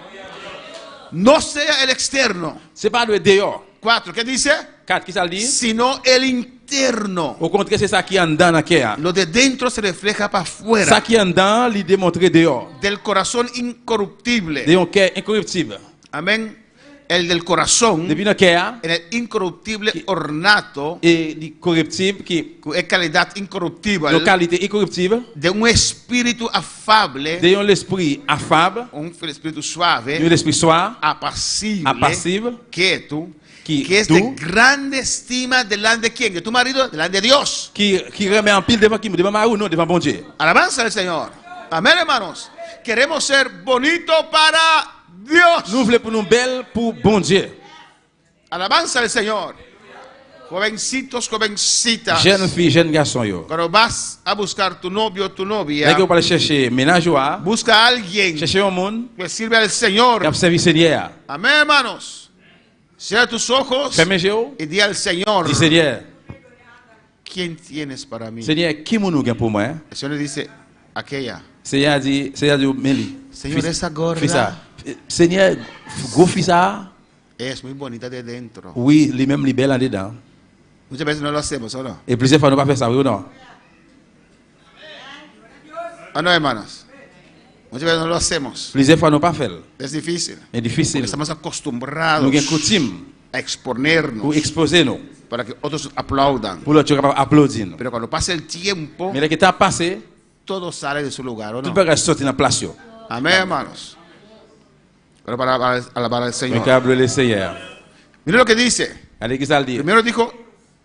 No sea el externo. C'est pas le dehors. 4, ¿qué dice? 4 qui ça le dit? Sino el interno. Au contraire, c'est ça qui est en dedans dans cœur. Lo de dentro se refleja para Ça afuera. qui est en dedans, il démontre dehors. Del corazón incorruptible. De un cœur incorruptible. Amén. El del corazón, Depuis notre cœur, en el incorruptible ornato, et du corruptible qui es calidad incorruptible, de qualité incorruptible, de un espíritu afable, de l'esprit affable, un espíritu suave, de l'esprit soir, apacible, apacible, quieto, qui que es de doux, grande estima delante de quién, de tu marido, delante de Dios. qui remet en pile devant qui devant Marie, non devant bon Dieu. Alabanza al Señor. Amén, hermanos. Queremos ser bonitos para Dios. Nous voulons pour nous belles pour bon Dieu. Alabanza al Señor. Jovencitos, jovencitas. Jeune fille, jeune garçon yo. Cuando vas a buscar tu novio, tu novia, Là que vous allez chercher ménage ou a, busca a alguien chercher un monde que sirve al qui Señor. a servi Seigneur. Amén, hermanos. Cierra tus ojos Fermez les yeux, y di al Señor, dis Seigneur, ¿quién tienes para mí? Seigneur, qui mon nous gagne pour moi? Hein? El Señor dice, aquella. Seigneur dit Meli. Señor, esa gorda Fisa. Seigneur, gros fils ça, es muy bonita de dentro. oui, lui-même li belle en dedans. Muchas veces no lo hacemos, ¿o no? Et plusieurs fois nous pas faire ça, oui ou non? ¿O no, hermanos? Muchas veces no lo hacemos. Plusieurs fois nous pas faire. Es difícil. C'est difficile. Porque estamos Nous acostumbrados avons coutume a exponernos pour exposer nous, para que otros aplaudan. pour l'autre capable applaudir nous. Pero cuando pasa el tiempo, Mais le temps passé, todo sale de su lugar, ¿o tout no? bagage sorti dans place yo. Amén, hermanos. Pero para alabar al Mais Señor. câble le Seigneur. Mira lo que dice. Allez, qu'est-ce qu'il dit? Primero dijo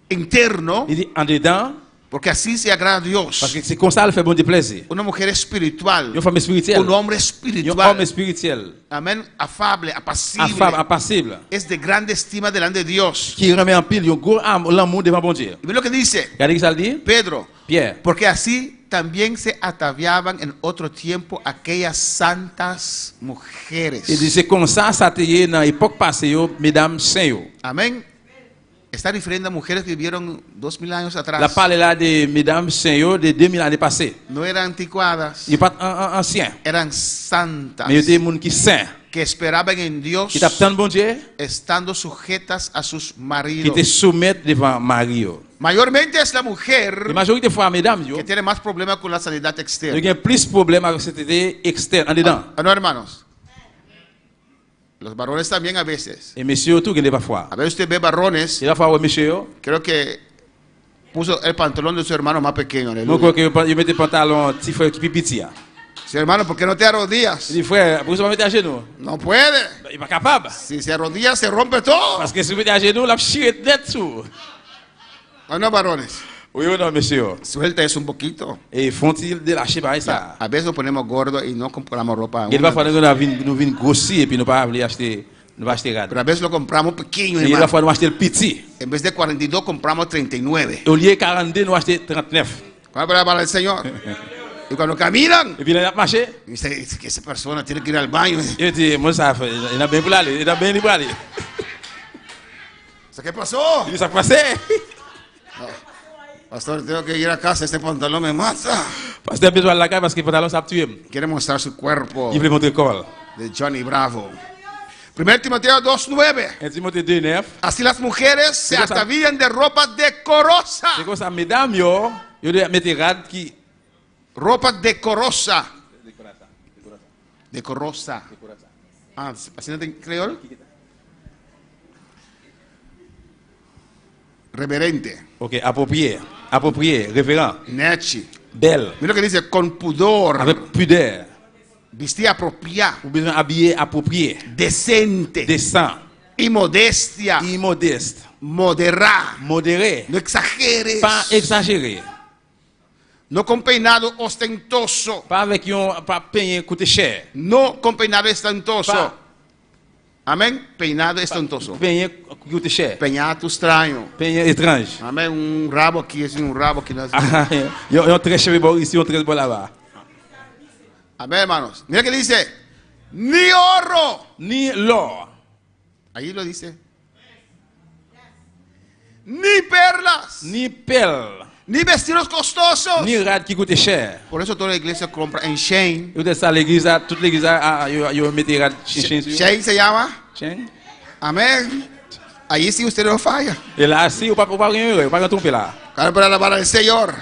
interno, Il dit en dedans, porque así se agrada a parce Dios. que c'est comme ça le fait bon Dieu plaisir. Una mujer espiritual, Une femme spirituelle, un hombre un espiritual, homme spirituel, amén, afable, apacible, affable, apacible, es de grande estima delante de Dios. qui remet en pile un gros âme, l'amour devant bon Dieu. Y mira lo que dice Regardez ce qu'il dit? Pedro, Pierre. porque así también se ataviaban en otro tiempo aquellas santas mujeres. Il dit c'est comme ça, ça te y est dans l'époque passée, yo, mesdames saints. Yo. Amén. Está refiriendo a mujeres que vivieron 2000 años La atrás. parole là de mesdames saints yo, de 2000 années passées. No eran anticuadas, Il n'est pas ancien, eran santas, mais il y a des gens qui saints, que esperaban en Dios, qui t'attendent bon Dieu, estando sujetas a sus qui maridos. te soumettent devant Marie. Yo. Mayormente es la mujer La majorité des fois, mesdames, yo, que tiene más problemas con la sanidad il externa. y a plus de problèmes avec cette idée externe, en dedans. Ah, no, hermanos. Los varones también a veces. Et messieurs, tout, il y a parfois. A veces usted ve varones, Et la fois, ouais, monsieur, yo, creo que puso el pantalón de su hermano más pequeño. moi, je Aleluya. crois que il mettait pantalon, petit frère qui petit. Sí, hermano, ¿por qué no te arrodillas? Il dit, frère, pourquoi tu vas mettre à genoux? No puede. Il n'est pas capable. Si se arrodilla, se rompe todo. Parce que si vous mettez à genoux, la chire net sous. ¿O no, varones? Oui ou non, monsieur? Suelta eso un poquito. Et font-ils de lâcher pareil ça? A veces nos ponemos gordos y no compramos ropa. Il va falloir que nous venions grossir et puis nous pas aller acheter, nous va acheter rad. Pero a veces lo compramos pequeño, Il va hermano. falloir acheter le petit. En vez de 42, compramos 39. Au lieu de 42, nous acheter 39. ¿Cuál es para el Señor? Y cuando caminan, Et puis il a marché. dice que esa persona tiene que ir al baño. Il dit, moi ça fait, il a bien pour aller, il a bien libre aller. ¿Qué pasó? Il dit, ça passé. Pastor, tengo que ir a casa, este pantalón me mata. Parce que besoin de la caille parce que le pantalon ça tué. Quiere mostrar su cuerpo Il voulait montrer le corps. de Johnny Bravo. 1 Timoteo 2:9. En Timothée 2:9. Así las mujeres se ¿Qué cosa? atavían de ropa decorosa. C'est comme ça, mesdames, yo doivent mettre rad qui. Ropa decorosa. Decorosa. Ah, ¿así no te creol? Reverente. Ok, approprié. Approprié, référent. Nechi. Belle. Mira lo que dice, con pudor. Avec pudeur. Vestir apropiado. Ou besoin habillé approprié. Decente. Décent. Y modestia. Immodeste. Moderar. Modéré. No exageres. Pas exagéré. No con peinado ostentoso. Pas avec un pas payer coûter cher. No con peinado ostentoso. Pa. Amén. Peinado ostentoso. Payer coûter cher. Peinado extraño. Payer étrange. Amén. Un rabo aquí es un rabo aquí. No es... Yo très cheveux bon ici, on très bon là-bas. Amén, hermanos. Mira que dice, ni oro. Ni l'or. Ahí lo dice. Ni perlas. Ni perles. Ni vestidos costosos. Ni rad qui coûte cher. Por eso toda la iglesia compra en Shane. Vous êtes ça l'église, toute l'église yo mettez rad chin sur. Shane se llama. Chin. Amén. Allí sí usted no falla. Et là si ou pas rien, pas tromper là. Claro, para alabar al Señor.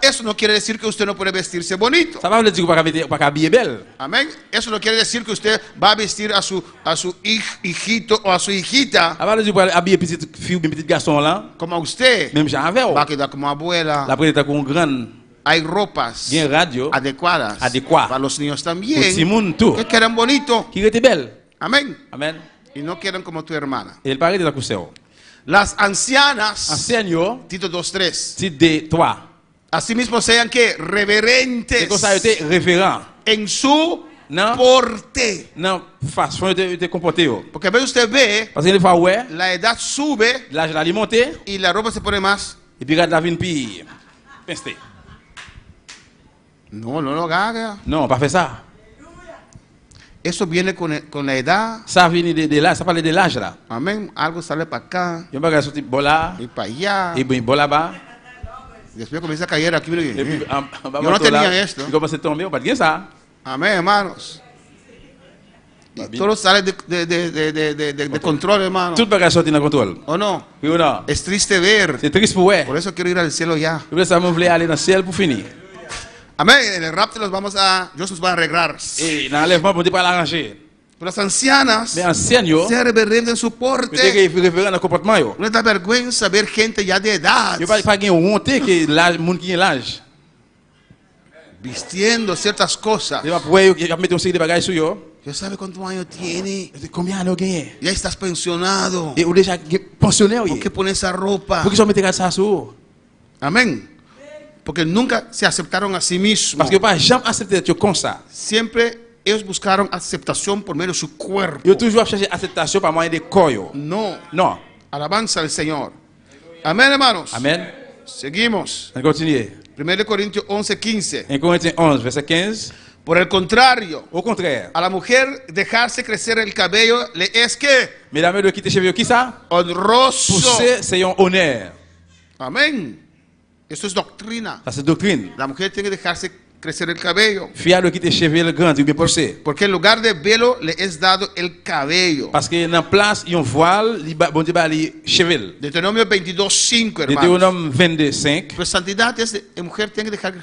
Eso no quiere decir que usted no puede vestirse bonito. Ça va veut dire pas habiller belle. Amén. Eso no quiere decir que usted va a vestir a su hijito o a su hijita Ça va dire pour habiller petite fille ou petit garçon là, como a usted. même genre avec. Va a quedar como abuela. La prête con grand Hay ropas bien radio adecuadas para los niños también petit monde tout. que quedan bonitos. Qui était belle. Amén. Amen. Y no quedan como tu hermana. Et il paraît de la cousseur. Las ancianas, Enseigne Tito 2:3, titre de 3. asimismo sean que C'est reverentes comme ça était référent. en su Non. porte. Non, façon de comporter. Porque a veces usted ve, Parce que des fois ouais, la edad sube l'âge de l'alimenter y la ropa se pone más. et puis regarde la vie puis pincé. No, no lo haga. Non, pas faire ça. Eso viene con la edad. Ça vient de là, ça parle de l'âge là. Amén. Algo sale para acá Yo vais sortir bola y para allá. et bon là-bas. Después comienza a caer aquí. Mire, Et puis yo no tenía esto. Il commence à tomber, on pas dire ça. Amén, hermanos. Y todo sale de control, hermano. Tout bagage sorti dans contrôle. ¿O no? Oui ou non? Es triste ver. C'est triste pour ouais. Por eso quiero ir al cielo ya. Je voulais ça me voulait aller dans le ciel pour finir. Amén. En el rapto Dios nos va a arreglar. Et dans l'enlèvement pour pas l'arranger. Pero las ancianas Mais ancien yo, se reverenten en su peut-être porte. qu'il référent dans comportement yo. No les da vergüenza ver gente ya de edad Yo pas gain honte que l'âge monde qui a l'âge. vistiendo ciertas cosas. Je pas pour yo mettre un série de bagages sur yo. ¿Ya sabe cuántos años tiene? Combien d'années gagné? Ya estás pensionado. Et ou déjà pensionnaire. ¿Por qué pones esa ropa? Pour qu'ils sont mettre ça sur. Amén. Porque nunca se aceptaron a sí mismos. Parce que pas jamais accepter d'être comme ça. Siempre ellos buscaron aceptación por medio de su cuerpo. Yo toujours chercher acceptation par moyen de corps yo. No. Non. Alabanza al Señor. Amén, hermanos. Amen. Seguimos. On continue. 1 Corintios 11:15. En Corinthiens 11 verset 15. Por el contrario, Au contraire, a la mujer dejarse crecer el cabello le es que mesdames de quitter cheveux qui ça? honroso. Pousser c'est un honneur. Amén. Eso es doctrina. Ça c'est doctrine. La mujer tiene que dejarse crecer el cabello. Fier de quitter cheveux grand ou bien pousser. Porque en lugar de velo le es dado el cabello. Parce que dans place il y a un voile, bon Dieu ba li cheveux. Deuteronomio 22:5, hermano. Deutéronome 22:5. Pues santidad es de mujer tiene que dejar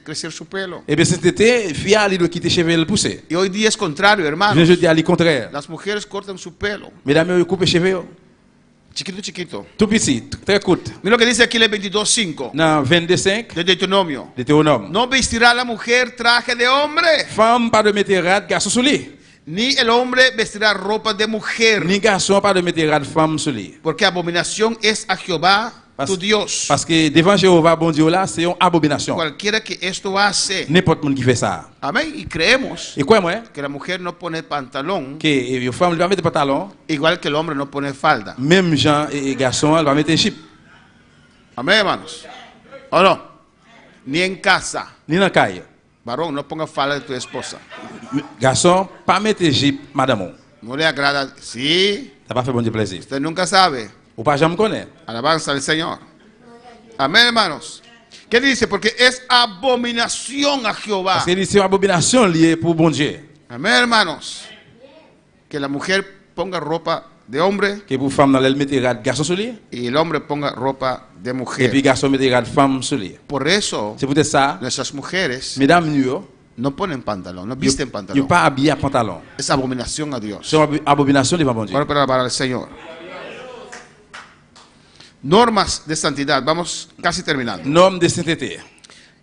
crecer su pelo. Et bien c'était fier il doit quitter cheveux pousser. Y hoy día es contrario, hermano. Je dis à le contraire. Las mujeres cortan su pelo. Mesdames couper cheveux. Chiquito, chiquito. tout petit, très court. Mira lo que dice aquí en el 22:5 Dans 22:5 de Deuteronomio. Deutéronome. No vestirá la mujer traje de hombre, Femme pas de mettre rad garçon sous lui. ni el hombre vestirá ropa de mujer, Ni garçon pas de mettre rad femme sous lui. porque abominación es a Jehová tu Dios. Parce que devant Jéhovah bon Dieu là, c'est une abomination. Cualquiera que esto hace. N'importe monde qui fait ça. Amén. Y creemos Et quoi moi que la mujer no pone pantalón, que les femmes doivent mettre pantalon, igual que el hombre no pone falda. même gens et garçons elles doivent mettre jupe. Amén, hermanos. ¿O no? Ni en casa. Ni dans caille. Varón, no ponga falda de tu esposa. Garçon pas mettre jupe madame. No le agrada. Sí, Ça pas fait bon Dieu plaisir. usted nunca sabe. Ou pas jamais connaître. Alabanza al Señor. Amén, hermanos. ¿Qué dice? Porque es abominación a Jehová. Parce que c'est une abomination liée pour bon Dieu. Amén, hermanos. Que la mujer ponga ropa de hombre Que pour femme dans elle mettre rad garçon sous lui y el hombre ponga ropa de et puis mujer. garçon mettre rad femme sous lui. Por eso, C'est peut-être ça. nuestras mujeres Mesdames nous no ponen pantalón, no yo visten pantalón. pas habillé à pantalon. Es abominación a Dios. C'est une abomination devant bon Dieu. Ahora para alabar al Señor. Normas de santidad. Vamos casi terminando. Norme de sainteté.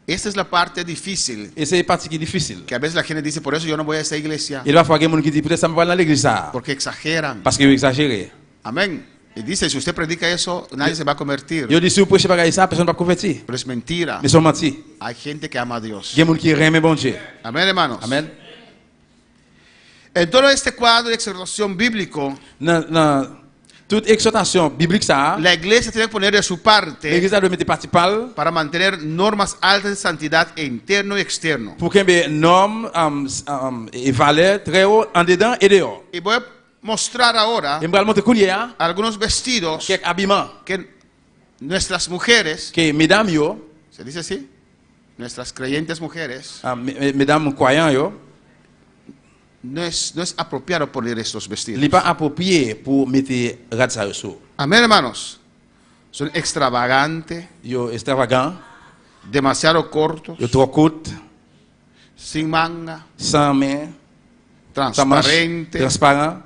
Esta es la parte difícil. Et c'est une partie qui est difficile. Que a veces la gente dice, por eso yo no voy a esa iglesia. Il va falloir que quelqu'un qui dit peut-être ça me va dans l'église ça Porque exageran. parce que vous exagérez. Amén. Y dice, si usted predica eso, nadie se va a convertir. Yo dis si vous prêchez pas ça, personne ne va convertir. Pero es mentira. Mais sont menti. Hay gente que ama a Dios. Il y a des gens qui aiment bon Dieu. Amén, hermanos. Amen. En todo este cuadro de exhortación bíblico, Dans toute exhortation biblique ça, la iglesia tiene que poner de su parte l'église doit mettre partie pâle para mantener normas altas de santidad interno y externo. pour qu'il y ait des normes et valeurs très hautes en dedans et dehors. Y voy a mostrar ahora Et je vais montrer coulier algunos vestidos quelques habillements que nuestras mujeres, que mesdames yo, ¿se dice así? Nuestras creyentes mujeres, mesdames croyantes yo, no es apropiado poner estos il n'est vestidos. pas approprié pour mettre rad ça sur. Amén, hermanos. Son extravagantes, Yo extravagant, demasiado cortos, yo trop court, sin manga, sans main, sans manche, transparente, transparent,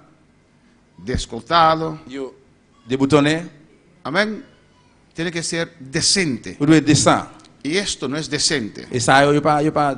descotado. yo déboutonné, Amén. Tiene que ser decente. vous devez descendre. Y esto no es decente. Et ça yo pas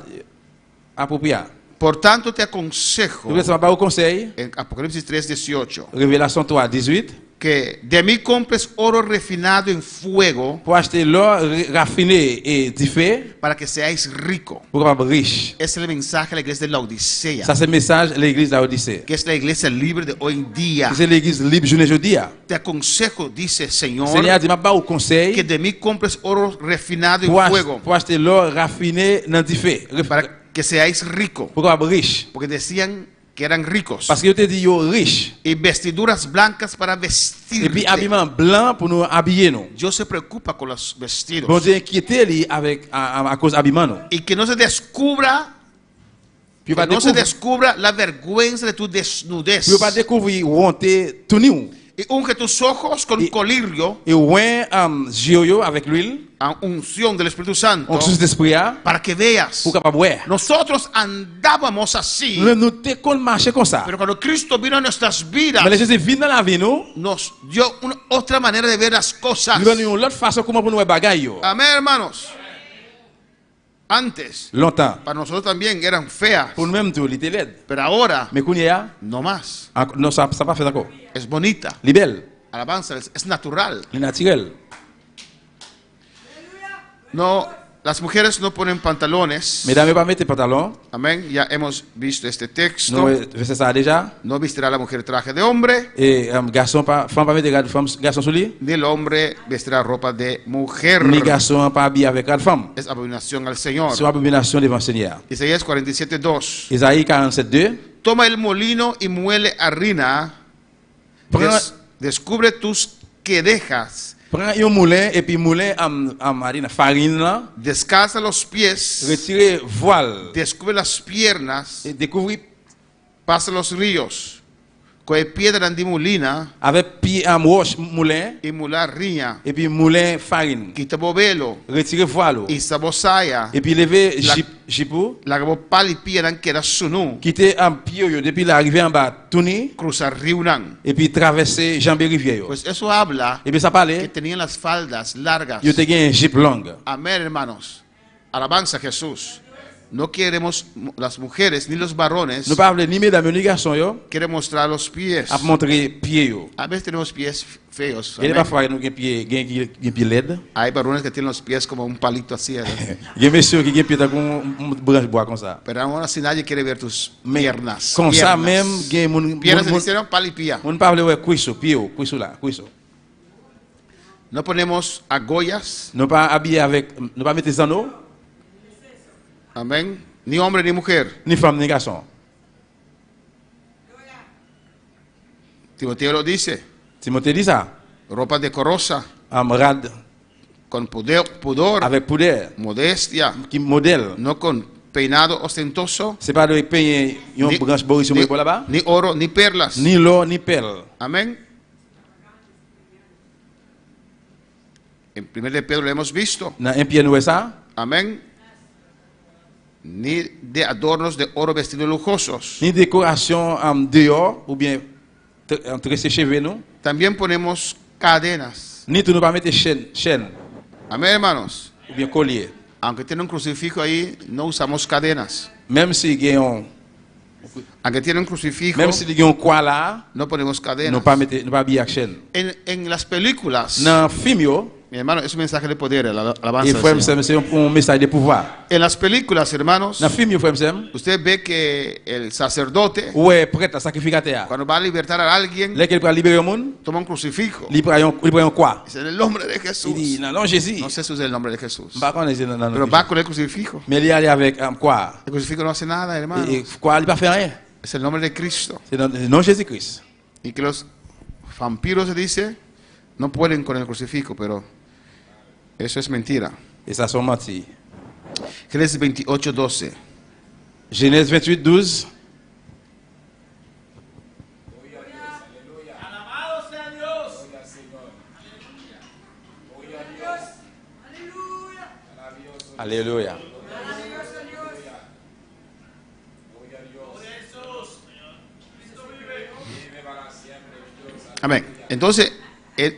approprié. Por tanto, te aconsejo Vous devez pas au conseil, en Apocalipsis 3:18 Révélation 3, 18, que de mí compres oro refinado en fuego pour acheter l'or raffiné et diffé para que seáis rico. pour être riche. Es el mensaje de la iglesia de la Odisea, Ça c'est le message de l'église de la Odyssée. que es la iglesia libre de hoy en día. C'est l'église libre journée aujourd'hui. Te aconsejo, dice el Señor, Seigneur dit m'a au conseil que de mí compres oro refinado pour en fuego pour acheter l'or raffiné dans diffé para que seáis rico. pour être riche. Porque decían que eran ricos. Parce que yo te dit yo riche. Y vestiduras blancas para Et puis vestirte. habillement blanc pour nous habiller nous. Dios se preocupa con los vestidos. Bon Dieu inquiété lui avec à cause habillement nous. Y que no se descubra, Puis que pas no se découvrir, descubra la vergüenza de tu desnudez. puis pas découvrir honte tout nu. Y unge tus ojos con Y- colirio, Et ouin yo avec l'huile, a unción del Espíritu Santo, on sous d'esprit para que veas. pour capable boire. Nosotros andábamos así, Nous te qu'on marcher comme ça. pero cuando Cristo vino a nuestras vidas, Mais les Jésus vient dans la vie nous, nos dio una, otra manera de ver las cosas. nous donnons une autre façon comment pour nous bagaille yo. Amén, hermanos. Antes, Longtemps. para nosotros también eran feas, Pour nous même tout, il était laid. pero ahora Mais qu'on y a, no más. non ça pas fait encore. Es bonita. Il est belle, Alabanza, es natural. il est naturel. No, las mujeres no ponen pantalones. Mesdames, pas mettre pantalon. Amén. Ya hemos visto este texto. Nous faisons ça déjà. No vestirá la mujer traje de hombre, Et garçon pas femme pas mettre garçon sur lui. ni el hombre vestirá ropa de mujer. Ni garçon pas habillé avec la femme. Es abominación al Señor. C'est une abomination devant le Seigneur. Isaías 47:2. Isaïe 47:2. Toma el molino y muele harina. Descubre tus quedejas. Prends un moulin et puis moulin en marine farine là. Descalza los pies. Retirez voile Descubre las piernas. et découvrir Pasa los ríos. Coge piedra de mulina avec pied en roche moulin y mula riña. et puis moulin farine. Quita bovelo. Retirez voile Y sabosaya. et puis lever La, gyp jipou, la que pali piedran que era sunu, quitter en pied yo depuis l'arrivée en bas, tourner cruzar riunan. et puis traverser jambe rivière yo. Pues eso habla Et puis ça que parlait, tenían las faldas largas. yo te gen un jeep long. Amén, hermanos. Alabanza a Jesús. No queremos las mujeres ni los varones Nous pas ni mesdames ni garçons yo, quieren mostrar los pies. à montrer pied yo. A veces tenemos pies feos. Et amén. parfois nous gen pied laid. Hay varones que tienen los pies como un palito así. ¿verdad? Gen monsieur qui gen pied comme une branche bois comme ça. Pero aún así nadie quiere ver tus piernas. Comme ça Piernas. même gen moun Piernas se hicieron palipía. moun pas ouais cuiso, pied yo, cuiso là, cuiso. No ponemos argollas. Nous pas habillé avec, nous pas mettre des anneaux, Amén. Ni hombre ni mujer. ni femme ni garçon. Timoteo lo dice. Timothée dit ça. Ropa decorosa. Rad Con pudor. avec pudeur, Modestia. qui modèle. No con peinado ostentoso. C'est pas de payer une branche boris sur moi là-bas, Ni oro ni perlas. ni l'or ni perle. Amén. En 1 de Pedro lo hemos visto. Dans un pied nous ça, Amén. Ni de adornos de oro vestidos lujosos. ni décoration en dehors ou bien entre ses cheveux nous, También ponemos cadenas. ni tu nous pas mettre chaîne Amén, hermanos. ou bien collier. Aunque tiene un crucifijo ahí, no usamos cadenas. Même si il y a un Aunque tiene un crucifijo, même si il y a un quoi là, no ponemos cadenas. nous pas mettre nous pas habiller avec chaîne. En las películas, Dans film yo, mi hermano, es un mensaje de poder, la alabanza il del faut Señor. c'est un message de pouvoir. En las películas, hermanos, Dans film yo frère, usted ve que el sacerdote, ouais prêtre sacrificateur. cuando va a libertar a alguien, Là qu'il peut libérer le monde, toma un crucifijo. il prend un quoi? Es en el nombre de Il Jesús. dit non non Jésus. No sé si es el nombre de Jesús, Pas connaître non non. pero va con el crucifijo. Mais il y allait avec quoi? El crucifijo no hace nada, hermano. Et quoi il pas faire rien. Es el nombre de Cristo. C'est non Jésus-Christ. Y que los vampiros, se dice, no pueden con el crucifijo, pero eso es mentira. Et ça sont menti. Génesis 28:12. Genèse 28:12. Alléluia. Amén. Entonces,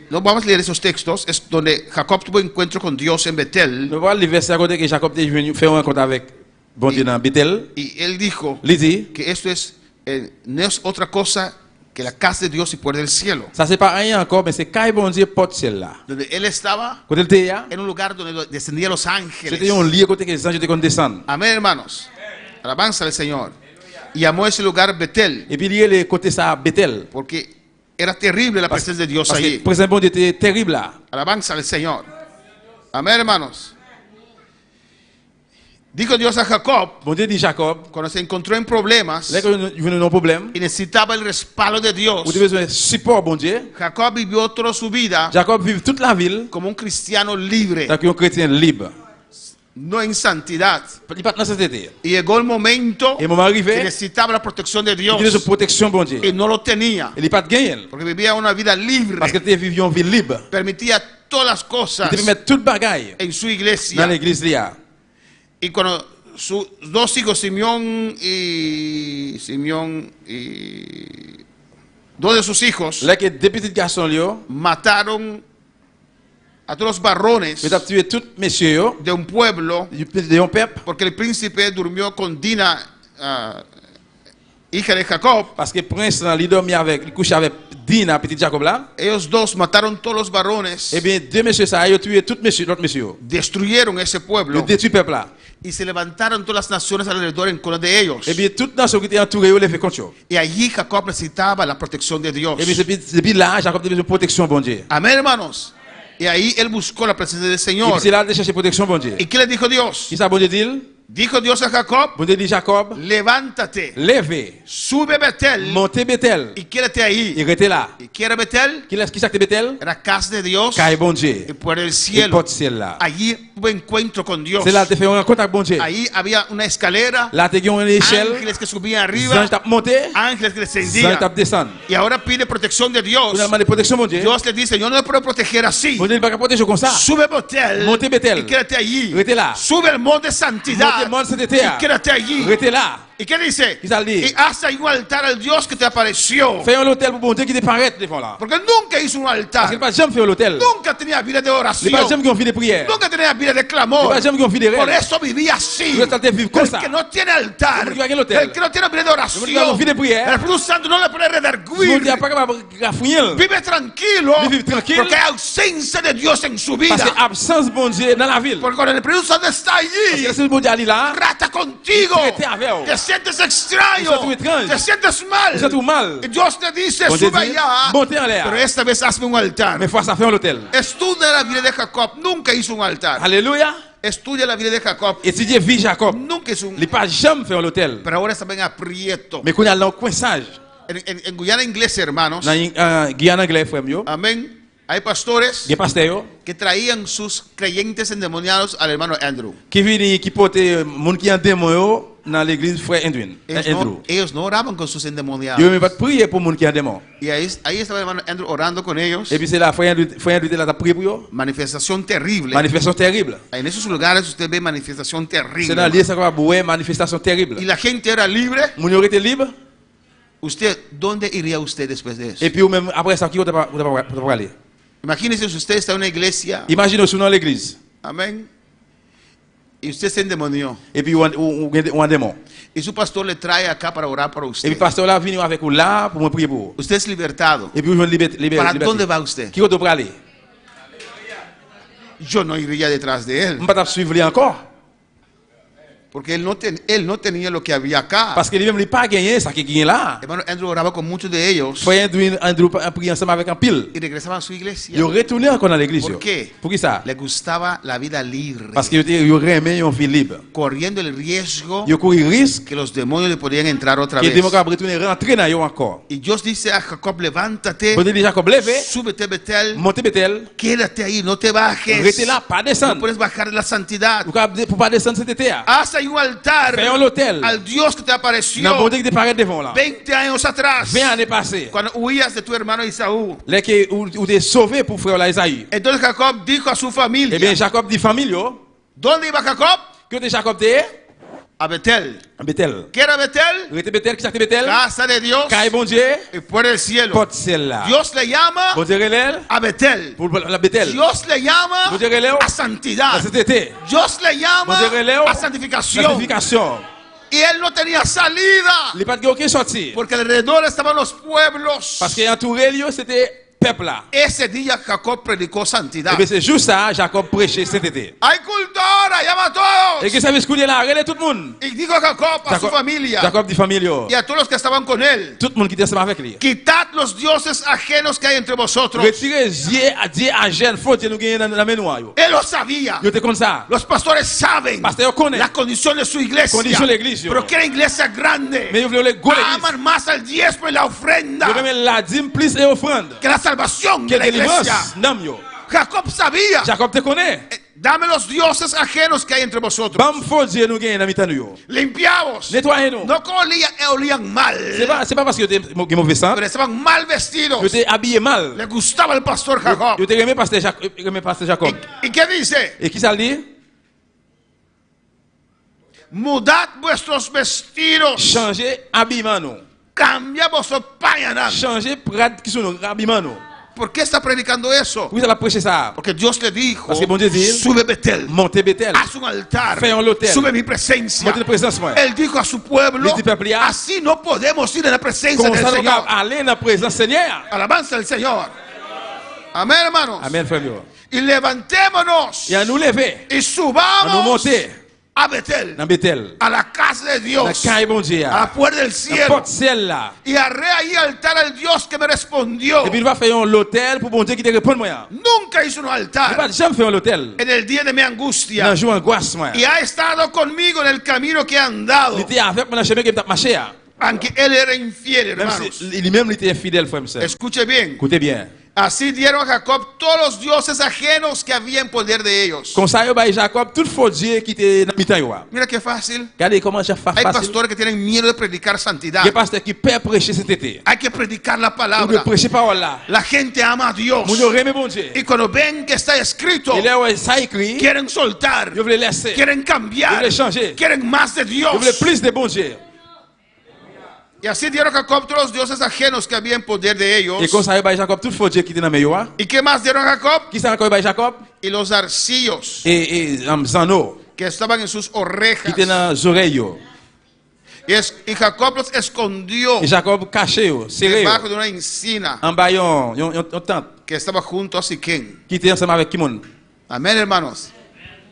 no vamos a leer esos textos. Es donde Jacob tuvo encuentro con Dios en Betel. Nous voyons le verset à côté que Jacob est venu faire un rencontre avec bon Dieu dans Bethel. Y él dijo Il dit, que esto es, no es otra cosa que la casa de Dios y puerta del cielo. ça c'est pas rien encore, mais c'est quand bon Dieu porte ciel là. Donde él estaba Quand il était là, en un lugar donde descendían los ángeles. c'était un lieu côté que les anges étaient descendre. Amén, hermanos. Alabanza al Señor. Y llamó ese lugar Betel, Et puis il y a le côté ça Bethel. porque era terrible la presencia de Dios Parce que allí. le président bon Dieu était terrible là. Alabanza al Señor. Amén, hermanos. Dijo Dios a Jacob, Bon Dieu dit Jacob, cuando se encontró en problemas là que il y a un problème, y necesitaba el respaldo de Dios, vous avez besoin de support bon Dieu. Jacob vivió toda su vida Jacob vit toute la ville como un cristiano libre, tant qu'un chrétien libre. no en santidad. Il pas dans cette été. Y llegó el momento Et le moment que arrivé, necesitaba la protección de il avait une Dios protection bon Dieu. y no lo tenía, Il n'est pas de gagner. porque vivía una vida libre, Parce que tu vivais une vie libre. permitía todas las cosas Tu peux mettre toute bagaille en su dans iglesia. l'église là. Y cuando sus dos hijos, Simeón y dos de sus hijos Là que deux petits garçons là, mataron a todos los varones ils ont tué tous messieurs de un pueblo, de un peuple porque el príncipe durmió con Dina, hija de Jacob. parce que le prince il dormait avec, il couchait avec Dina, petit Jacob là. Ellos dos mataron todos los varones, Eh bien, deux messieurs ça, ils ont tué tous messieurs, l'autre messieurs. destruyeron ese Ils ont pueblo détruit le peuple là. y se levantaron todas las naciones alrededor en contra de ellos. Eh bien, toute nation qui était entourée, ils les fait contre eux. Y allí Jacob necesitaba la protección de Dios. Eh bien, depuis là, Jacob a besoin de protection, bon Dieu. Amén, hermanos. Y ahí él buscó la presencia del Et Señor. puis c'est là de chercher protection, bon Dieu. ¿Y qué le dijo Dios? Qui ça, bon Dieu dit? Dijo Dios a Jacob, Bon Dieu dit Jacob, levántate, levez, sube a Betel montez Bethel. y quédate ahí. Il était là. ¿Y qué era Betel? Qui est-ce qui s'acte Bethel? Era casa de Dios Car bon y Dieu. por el Il cielo. porte ciel là. Allí tuvo encuentro con Dios. C'est là que tu fais un rencontre avec bon Dieu. Ahí había una escalera, Là, tu as une échelle. ángeles que subían Les arriba, anges t'ont monté. ángeles que Les anges descendían. t'ont descendu. Y ahora pide protección de Dios. On a demandé protection, mon Dieu. Dios le dice, yo no le puedo proteger así. Mon Dieu, il va pas protéger comme ça. Sube Betel Monte Betel. y quédate allí. Rete là. Sube el monte de santidad Monte Mont Sainteté. y quédate allí. Rete là. ¿Y qué dice? ¿Qué tal dice? Y hace ahí un altar al Dios que te apareció. Fais un hôtel pour bon Dieu qui te paraît devant là. Porque nunca hizo un Parce altar. qu'il n'a pas jamais fait un hôtel. Nunca tenía vida de Il n'a oración. pas jamais fait de prière. Nunca tenía vida de Il clamor. n'a pas jamais fait de Por rêve. eso vivía así. Por eso te vive como El esa. que no tiene altar, El que va en el hotel. el que no tiene vida de El que oración, no vive de prière. el Espíritu Santo no le puede Mon Dieu redarguir. n'est pas capable de rafouiller. Vive tranquilo, Vive tranquilo. porque hay ausencia de Dios en su vida. Parce que absence bon Dieu dans la ville. Porque cuando el Espíritu Santo está Parce allí, que le bon Dieu est là. trata contigo, Y trata avec. te sientes extraño, Te sientes étrange. te sientes mal. Te sientes mal. Y Dios te dice, Bon Dieu sube dit, allá, montez en l'air. pero esta vez hazme un altar. Mais faut ça faire un hôtel. Estudia la vida de Jacob, nunca hizo un altar. Alléluia. Estudia la vida de Jacob, Étudiez vie Jacob. nunca hizo un Il n'a pas jamais fait un hôtel. pero ahora está bien aprieto. Mais qu'on a un coinçage. En Guyana inglesa, hermanos, Dans Guyane anglais, frère mieux. amén, hay pastores Des pasteurs que traían sus creyentes endemoniados al hermano Andrew. qui viennent qui portent monde qui en démon yo dans l'église frère Andrew. Ellos no oraban con sus Yo endemoniados. même pas prier pour monde qui en démon. Y ahí estaba el hermano Andrew orando con ellos. Et puis c'est là frère Andrew là prier pour yo. Manifestación terrible. Manifestation terrible. En esos lugares usted ve manifestación C'est dans terrible. lieu ça va bouer manifestation terrible. Y la gente era libre. Mon yo était libre Usted, ¿dónde iría usted después de eso? et puis ou même après ça qui va pas aller. Imagínese si usted está en una iglesia. Imaginez nous dans l'église Amén. Y usted se endemonió. et puis on un démon. Y su pastor le trae acá para orar por Et puis usted. pasteur là vient avec vous là pour me prier pour. Vous. Usted es libertado. Et puis vous liberté. ¿Para dónde va usted? Qui va te aller? Yo no iría detrás de él. On va suivre lui encore Porque él no tenía lo que había acá. parce que lui-même il pas gagné ça qui gagne là. Hermano Andrew oraba con muchos de ellos Frère Andrew prier ensemble avec un pile. y regresaba a su iglesia. Il retourné encore dans l'église. ¿Por qué? Pour qui ça? Le gustaba la vida libre, Parce que il aimé une vie libre. corriendo el riesgo Il courir risque que los demonios le podían entrar otra que les vez. démons capable retourner rentrer dans yo encore. Y Dios dice a Jacob, levántate, Bon Dieu Jacob levé, súbete Betel, monter Bethel, quédate ahí, no te bajes. rester là, pas No descendre. puedes bajar de la santidad. Pour pas descendre cet été. Haz ahí un altar Fais un hôtel. al Dios que te Dans apareció bon Dieu qui te paraît devant là. 20 años atrás, 20 années passées. cuando huías de tu hermano Isaú. Là que où t'es sauvé pour frère là Isaïe. Entonces Jacob dijo a su Eh familia, bien Jacob dit famille yo, ¿dónde iba Jacob? que te Jacob t'es A Betel. Bethel. ¿Qué era Betel? Rete Bethel, qui ça Bethel? Casa de Dios Caille bon Dieu, y puerta del cielo. porte celle-là. Dios le llama Bon Dieu relève a Betel. pour la Bethel. Dios le llama Bon Dieu relève a santidad. cet été. Dios le llama Bon Dieu relève a santificación. sanctification. Y él no tenía salida. Il n'y a pas de aucun sorti. Porque alrededor estaban los pueblos. Parce qu'entouré lui, c'était peuple là. Ese día Jacob predicó santidad. Et bien c'est juste ça, Jacob prêchait cet été. Hay culto ahora, llama a Et todos. que ça veut se couler là, regardez tout le monde. Y dijo Jacob a su familia Jacob dit famille. y a todos los que estaban con él. Tout le monde qui était ensemble avec lui. Quitad los dioses ajenos que hay entre vosotros. Retirez Dieu à gêne, faut Dieu nous gagner dans la mémoire. Él lo sabía. Yo te comme ça. Los pastores saben Pasteur connaît. la condición de su iglesia. Condición de la iglesia. Pero que era iglesia grande. Mais yo voulais le go l'église. Aman más al diezmo y la ofrenda Yo remets la dîme plus et offrande. que la salvación Que de la iglesia. délivrance, nam yo. Jacob sabía. Jacob te connaît. Dame los dioses ajenos que hay entre vosotros. Bam faut Dieu nous gagner dans mi-temps yo. Limpiaos. Nettoyez-nous. No que olían mal. C'est pas parce que yo te mauvais sang. Pero estaban mal vestidos. Yo te habillé mal. Le gustaba el pastor Jacob. Yo te remets pasteur Jacob. ¿Y qué dice? Et qui ça le dit? Mudad vuestros vestidos. Changez habillement nous. Cambia vuestros pañanas. Changez prad qui sont nos habillement nous. ¿Por qué está predicando eso? Oui, ça va prêcher ça. Porque Dios le dijo, Parce que bon Dieu dit, sube Betel, Montez Bethel. haz un altar, Fais un hôtel. sube mi presencia. Montez la présence moi. Él dijo a su pueblo, Le dit peuple, ya. así no podemos ir en la presencia Comme del ça nous Señor. aller dans la présence Seigneur. Alabanza al Señor. Amén, hermanos. Amen frère yo. Y levantémonos Et à nous lever, y à nous subamos monter a Betel, dans Bethel. a la casa de La Dios, caille bon Dieu. a la puerta del La cielo. porte celle-là. Y haré ahí altar al Dios que me respondió. Et puis il va faire l'hôtel pour bon Dieu qui te répond moi. Nunca hizo un Il va altar jamais faire l'hôtel. en el día de mi Dans angustia. le jour angoisse moi. Y ha estado conmigo en el camino que he andado. Il était avec moi dans le chemin qui m'a marché. Aunque él era infiel, Même hermanos. si lui-même il était infidèle frère et sœur. Escuche bien. Écoutez bien. Así dieron a Jacob todos los dioses ajenos que había en poder de ellos. Comme ça, yo bay Jacob tout faux Dieu qui était dans mitan yo. Mira qué fácil. Regardez comment j'ai Hay facile. pastores que tienen miedo de predicar santidad. Il y a pasteur qui perd prêcher cet été. Hay que predicar la Ou de palabra. prêcher parole là. La gente ama a Dios. Moun yo reme bon Dieu. Y cuando ven que está escrito, Et là ouais ça écrit, quieren soltar, yo voulais laisser. quieren cambiar, Yo voulais changer. quieren más de Yo voulais Dios. plus de bon Dieu. Y así dieron a Jacob todos los dioses ajenos que había en poder de ellos. Et comme ça yo bay Jacob tout faux Dieu qui était dans mes yo. ¿Y qué más dieron a Jacob? Qui ça encore bay Jacob? Y los arcillos Et Zano que estaban en sus qui orejas. était dans les oreilles yo. Y Jacob los escondió Et Jacob caché yo, serré yo. debajo de una encina En bas yon tente que estaba junto a Siquén. qui était ensemble avec Kimon. Amén, hermanos.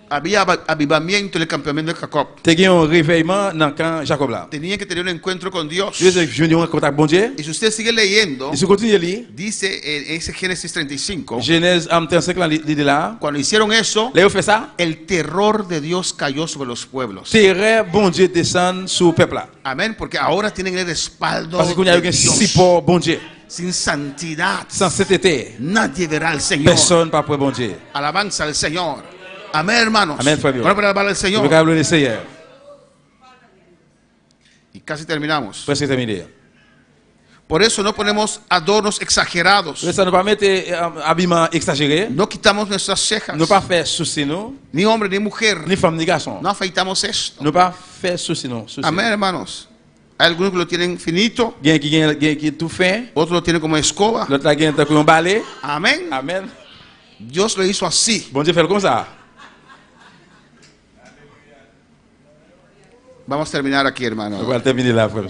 Había avivamiento en el campamento de Jacob. Te gen un réveillement dans le camp Jacob là. Tenían que tener un encuentro con Dios. Je veux un contact bon Dieu. Y si usted sigue leyendo, Et si continue à lire, dice en ese Génesis 35, Genèse 35 là, l'idée là. cuando hicieron eso, Là, on fait ça. el terror de Dios cayó sobre los pueblos. Terreur, bon Dieu descend sur le peuple là. Amén, porque ahora tienen el respaldo Parce qu'il y a de un Dios. support bon Dieu. Sin santidad, Sans cet été, nadie verá al Señor. personne pas pour bon Dieu. Alabanza al Señor. Amén, hermanos. Amén, frère. Bueno, para alabar al Je Señor. veux le Seigneur. Y casi terminamos. Presque terminé. Por eso no ponemos adornos exagerados. Ça ne pas mettre habillement exagéré. No quitamos nuestras cejas. Ne pas faire souci nous, Ni hombre ni mujer. ni femme ni garçon. No afeitamos esto. Ne pas faire souci nous. Amén, hermanos. Hay algunos que lo tienen finito. Gen qui tout fin, Otros lo tienen como escoba. l'autre là gen un balai. Amén. Amen. Dios lo hizo así. Bon Dieu fait comme ça. Vamos a terminar aquí, On hermano. va terminer là, frère.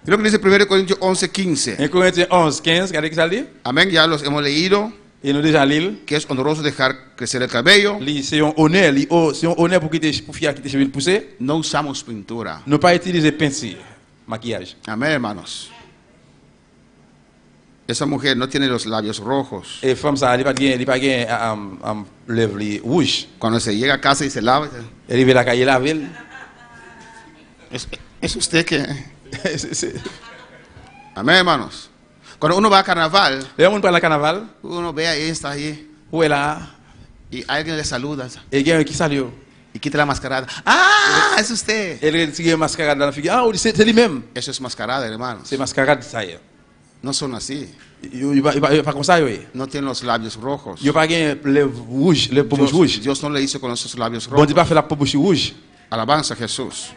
Creo que dice 1 Corintios 11:15. En Corinthiens 11, 15, regardez que ça dit. Amén. Ya los hemos leído. Et nous déjà lire. Que es honroso dejar crecer el cabello. C'est un honneur, c'est un honneur pour faire quitter cheveux pousser. No usamos pintura. Ne pas utiliser peinture, maquillage. Amén, hermanos. Esa mujer no tiene los labios rojos. Et femme ça, elle pas lèvres rouges. Cuando se llega a casa y se lava, Elle arrive la calle la ville. es usted que... Amén, hermanos. Cuando uno va a carnaval, Le monde para le carnaval, uno ve a esta ahí où est là? y alguien le saluda Et il y a un qui salue. y quita la mascarada. ¡Ah! Es usted. Elle sigue mascarade dans la figure. Ah, c'est lui-même. Eso es mascarada, hermanos. C'est mascarade ça y est. No son así. Il va pas comme ça, oui. No tienen los labios rojos. Il pas gain lèvres rouges, les peaux rouges. Dios no le hizo con esos labios Bon Dieu rojos. pas fait la peau rouge. Alabanza a Jesús.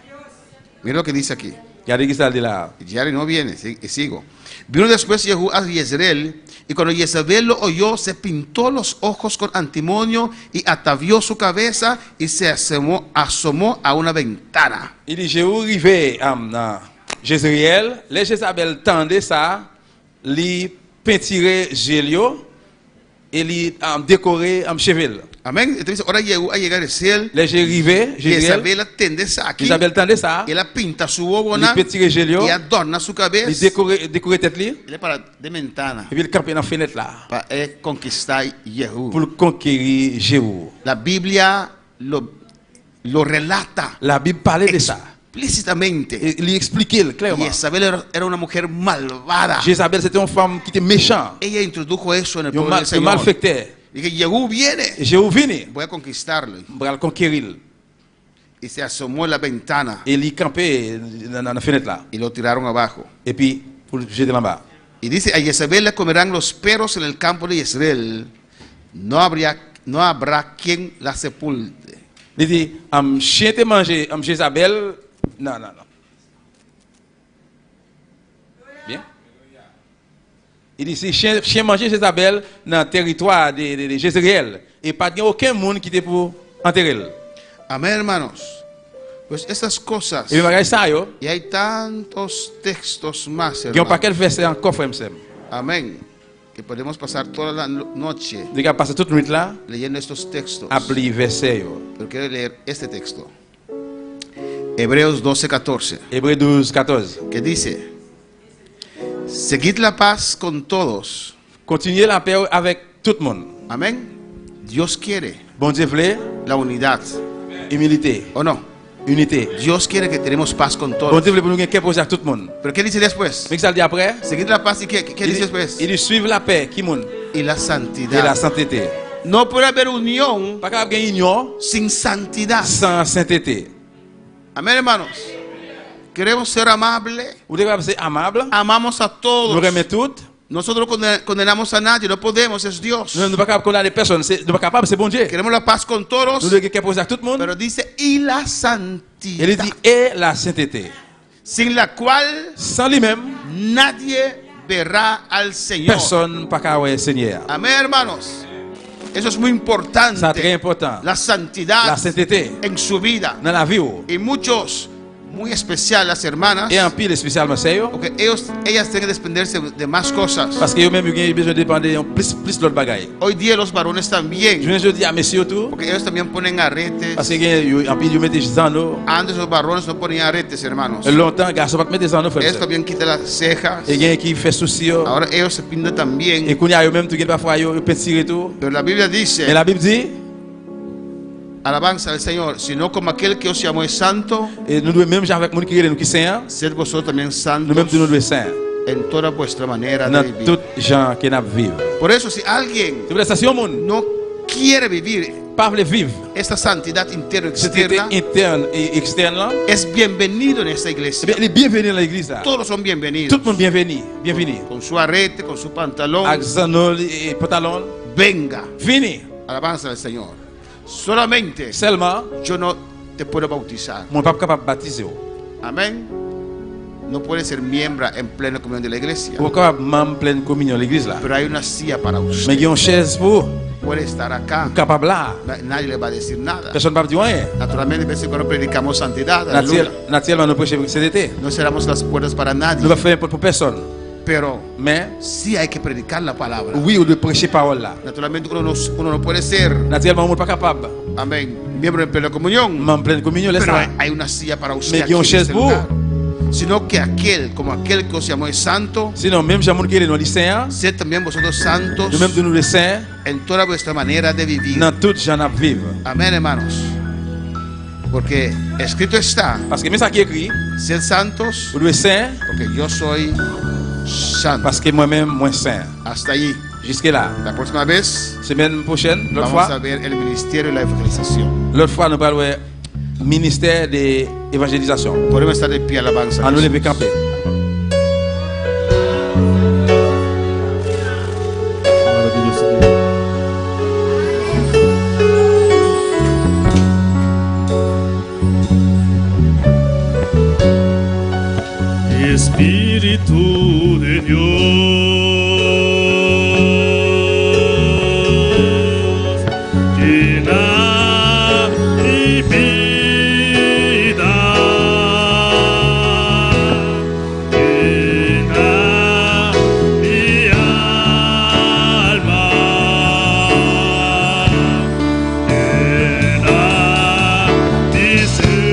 Mira lo que dice aquí. Regardez qui ça dit là. Jerry no viene, y sigo. Vino después Jehú a Jezreel, y cuando Jezabel lo oyó, se pintó los ojos con antimonio y atavió su cabeza y se asomó a una ventana. Il dit, j'ai arrivé à Jézriel, les Jézabel tendaient ça, li peintiré Gélio et li décoré chevel. Amén. Entonces ahora Jehú a llegar a Jezreel, Les Jézriel, Jezabel atiende aquí, Jézabel tendait ça, y él pinta su li bobona peintiré Gélio, y adorna su li cabeza. décoré tête li, Él es para de ventana, et puis il campait dans la fenêtre là, para conquistar Jehú. pour conquérir Jéhu. La Biblia lo relata La Bible parlait de ça. explícitamente. Et il expliquait clairement. Jezabel era una mujer malvada. Jézabel, c'était une femme qui était méchante, Ella introdujo eso en el un pueblo del Señor. malfaiteur. Dije, Jehú viene, Et Jéhu venu, voy a conquistarlo. pour le conquérir. Y se asomó en la ventana Et il campait dans la fenêtre là. y lo tiraron abajo. Et puis, pour le jeter en bas. Y dice, a Jezabel le comerán los perros en el campo de Jezreel. No habrá quien la sepulte. Il dit, chien te manger, Jézabel. Non. Bien. Il dit, si chien manger Jézabel dans le territoire de Jézriel, et pas de aucun monde qui était pour enterrer. Amén, hermanos. Pues esas cosas, Et bien, ça, yo, y hay tantos textos más, il y a un paquet hermanos. de versets encore, frère, m'sem. Amén. Que podemos pasar toda la noche Il y a passé toute nuit là, leyendo estos textos. à lire versets, yo. Pero quiero leer este texto. Hebreos 12:14. Hébreux 12, 14. Que dice, seguid la paz con todos. Continuez la paix avec tout le monde. Amén. Dios quiere Bon Dieu voulait la unidad, humilité. ¿o no? unité. Dios quiere que tenemos paz con Bon todos. Dieu veut pour nous gagner projet avec tout le monde. Pero ¿qué dice después? Mais que ça dit après? Seguir la paz y ¿qué dice después? Il dit suivre la paix, qui monde Y la et la santidad. sainteté. No puede haber unión Pas capable de gagner union sin santidad. sans sainteté. Amén, hermanos. Queremos ser amables. Vous devez ser amable. Amamos a Nous todos. remet toutes. Nosotros condenamos a nadie. No podemos, es Dios. Nous ne sommes pas capables de condamner personne. Nous ne sommes pas capables, c'est bon Dieu. Queremos la paz con todos. Nous devons gagner projet avec tout le monde. Pero dice, y la Et il santidad. dit, et la sainteté. Sin la cual Sans lui-même, nadie verá al Señor. personne pas capable de Seigneur. Amén, hermanos. Eso es muy C'est très importante. important. La santidad La sainteté en su vida. dans la vie. Y muchos, muy especial las hermanas, Et en pile spécialement c'est eux. porque ellas tienen que desprenderse de más cosas. Parce que eux-mêmes ils ont besoin de dépendre plus d'autres bagailles. Hoy día los varones Je también, viens de dire à messieurs tout. porque ellos también ponen aretes. Parce que en pile ils mettent des anneaux. Antes los varones no ponían aretes, hermanos. Longtemps, garçon pas mettre des anneaux frère. Ellos también quitan las cejas. Et quelqu'un qui fait souci. Ahora ellos se pintan Et también. qu'on y a eux-mêmes tout gagne parfois ils peintirent et tout. Pero la Biblia Mais dice, la Bible dit, alabanza al Señor, sino como aquel que os llamó es santo, et nous devons même avec monde qui est nous qui saint, sed vosotros también nous même santos nous devons saint. en toda vuestra manera de Dans vivir. tout gens qui n'a vivre. Por eso, si alguien C'est pour ça si un monde no quiere vivir pas veut vivre esta santidad interna y cette externa, interne et externe là, es bienvenido en esta eh iglesia. bien, il est bienvenu dans l'église là. Todos son Tout bienvenidos. le monde bienvenu, bienvenu. Con su arete, con su pantalón, Avec zanol et pantalon, venga. fini. Alabanza al Señor. Solamente Seulement, yo no te puedo bautizar. mon pas capable de baptiser. Amén. No puedes ser miembro en plena comunión de la iglesia. Pour capable même pleine communion l'église là. Pero hay una silla para Mais usted. il y a une chaise pour Puede estar acá. capable là. Nadie le va a decir nada. Personne ne va dire rien. Naturalmente, de vez en cuando predicamos santidad. aleluya. Naturellement, nous prêchons cet été. No cerramos las puertas para Nous nadie. ne pas faire pour personne. Pero Mais sí hay que predicar la palabra. oui, on doit prêcher parole là. Naturalmente, uno no puede ser, Naturellement, on n'est pas capable. amén, miembro en plena comunión. Même pleine communion, laisse Pero ça. hay una silla para usted Mais aquí guion en chaise este pour. lugar. Sino que como aquel que os llamó es santo, Sinon, même si on qui est dans les saints, sed también vosotros santos nous même de nous les saints, en toda vuestra manera de vivir. dans toute gens à vivre. Amén, hermanos. Porque escrito está, Parce que même ça qui est écrit, sed santos, vous devez saint, porque yo soy santo. parce que moi-même, moi saint. Hasta allí. Jusque là. La próxima vez Semaine prochaine, l'autre vamos a fois, ver el ministerio y la evangelización. nous parlons ministère de l'évangélisation. Podemos estar de pie, alabanza. À nous lever camper. Espíritu de Dios, llena mi vida, llena mi alma, llena mi ser.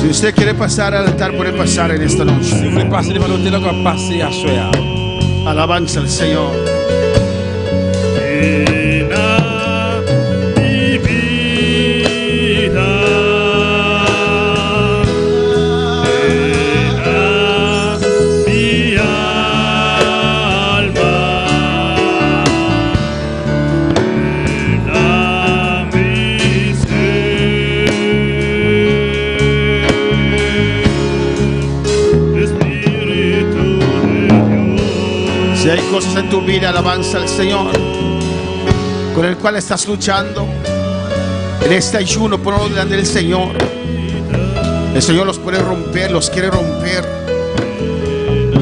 Si usted quiere pasar al altar, puede pasar en esta Si vous noche. voulez passer devant l'autel, on va passer à soir. Alabanza al Señor. Llena mi vida, llena mi alma, hay cosas en tu vida, alabanza al Señor, con el cual estás luchando, en este ayuno, ponlo delante del Señor. El Señor los puede romper, los quiere romper.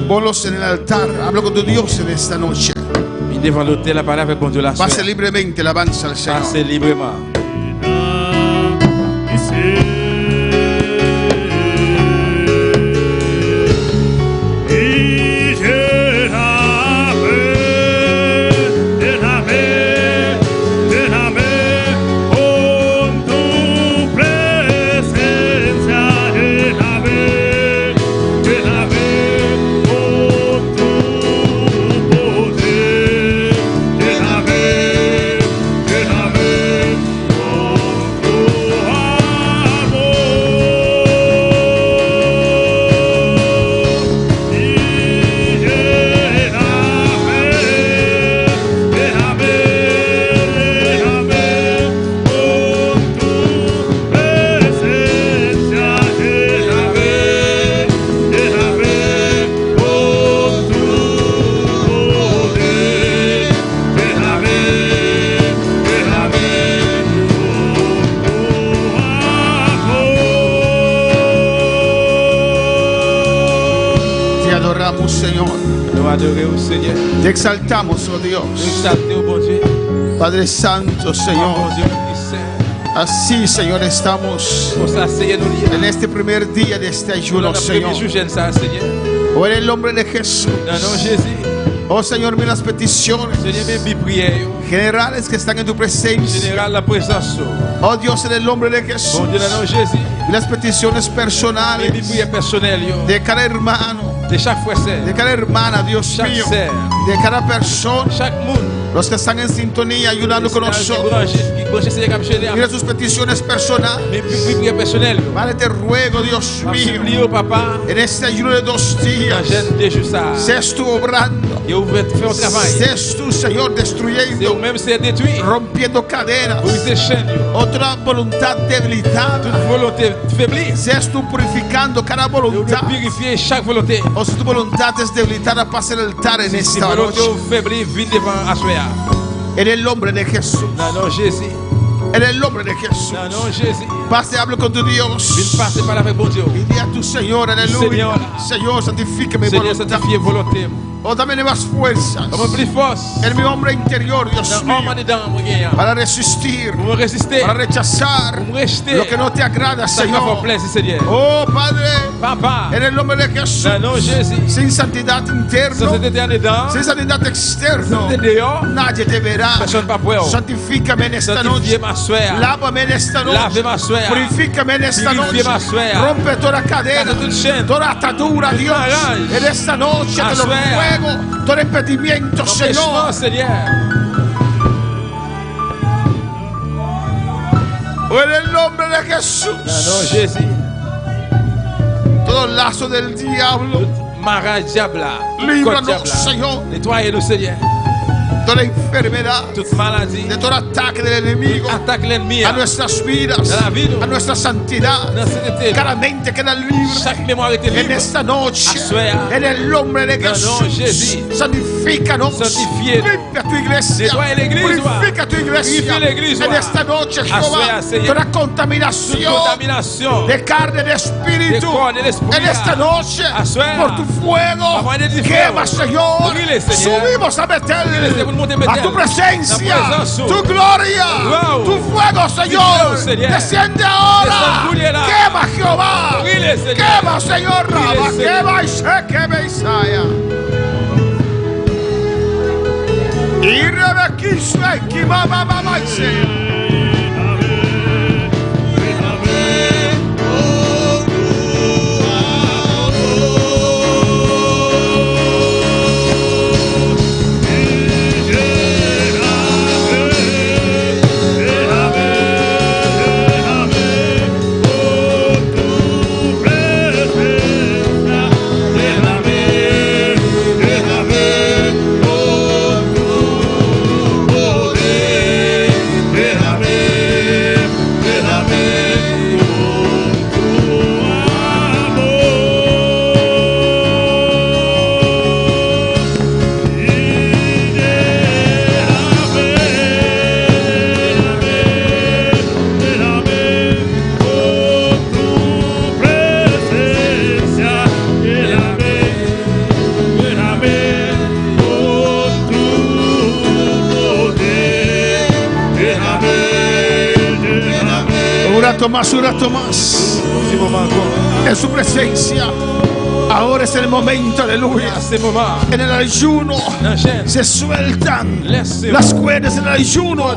Ponlos en el altar. Habla con tu Dios en esta noche. La palabra con Dieu la Pase soeur. libremente, alabanza al Señor. Passez librement. Te adoramos, Señor. Nous adorons au Seigneur. Te exaltamos, oh Nous Dios. exaltons, bon Dieu. Padre Santo, Bon Señor. Dieu, Christ Saint. Así, Señor, estamos Pour ça, Seigneur, nous lions. en este primer día de este Nous ayuno, dans le premier Señor. jour, j'aime ça, Seigneur. O en el nombre de Jesús. Dans le nom de Jésus. Oh Señor, mira las peticiones Seigneur, mes prières. generales que están en tu presencia. Général, la présence. Oh Dios, en el nombre de Jesús. Bon Dieu, dans le nom de Jésus. Y las peticiones Mes personales prières personnelles, yo. de cada hermano, De chaque frère, de cada hermana, Dios chaque mío, sœur, de cada persona, chaque monde. los que están en sintonía ayudando con nosotros. Mira sus peticiones personales. Mes prières personnelles. Padre, te ruego, Dios Je mío, supplie au papa. en este ayuno de 2 días, Dans jeune de ça. seas tú obrando, Et ouvre faire un travail. seas tú, Señor, C'est destruyendo, même si c'est détruit. rompiendo cadenas, Briser chaînes. otra voluntad debilitada. Toute volonté faiblir. Seas tú purificando cada Et ouvre voluntad. purifier chaque volonté. O si tu voluntad es debilitada, pasa el altar en Si esta volonté noche. faiblir, vine devant Assoya. En el nombre de Jesús. Dans le nom de Jésus. En el nombre de Jesús. Dans le nom de Jésus. Pase, habla con tu Dios. Vine passer par avec bon Dieu. Y di a tu Señor, aleluya. Señor. Señor, santifique mi Seigneur, voluntad. sanctifie volonté. O dame nuevas fuerzas Donne-moi plus force. en mi hombre interior, Dios Dans mío, l'homme dedans, mon gars. para resistir, Pour me résister. para rechazar Pour me rejeter. lo que no te agrada, Ça qui m'a fait Señor. plaisir, Seigneur. Oh, Padre, Papa. en el nombre de Jesús, Dans le nom de Jésus. sin santidad Sans interna, cette éternité dedans. sin santidad externa, Sans cette dehors. nadie te verá. Personne pas pour. Santifícame en esta Sanctifie noche. ma soeur. Lávame en esta noche. Lave ma suegra. Purifícame en esta Purifie noche. ma suegra. Rompe toda cadena, Cata toute chaîne. toda atadura, Toute Dios. barrage. En esta noche te lo Suegra. ruego. Todo impedimento, Empêchement, Señor. Seigneur. O en el nombre de Jesús. Dans le nom de Jésus. Todo lazo del diablo. Mara diabla. Líbranos, Code diabla. Señor. Nettoyez-nous, Seigneur. Toda enfermedad. Toute maladie. De todo ataque del enemigo. Attaque l'ennemi. A nuestras vidas. De la vida. A nuestra santidad. Dans cette été. Cada mente queda libre. Chaque mémoire était En libre. esta noche, Asuea. en el nombre de Dans le nom de Jesús, Jésus. santifícanos, Santifiez-nous. limpia tu iglesia, Nettoie l'église, purifica tu iglesia. Purifie l'église, En esta noche, Asuea, Jehová, Señor. toda Toute contaminación contamination. de carne, de De espíritu, corps, de l'esprit. en esta noche, Asuea. por tu fuego, Vamos a decir quema, fuego. Señor. Brille, Señor. Subimos a Brille, Betel, Señor, monte a Betel. tu presencia, La presencia. tu gloria, Wow. tu fuego, Señor. Señor. Desciende ahora. Desciende ahora. Quema, Jehová. Brille, Señor. Quema, Señor. Brille, Raba, Señor. quema y se quema Isaya. Y rebequisme, que mamá, mamá, Isaya. Déjame, rato más, un rato más. Un petit moment encore. En su presencia. Ahora es el momento, aleluya. À ce moment, En el ayuno dans le jeûne, se sueltan laissez las cuerdas, en el ayuno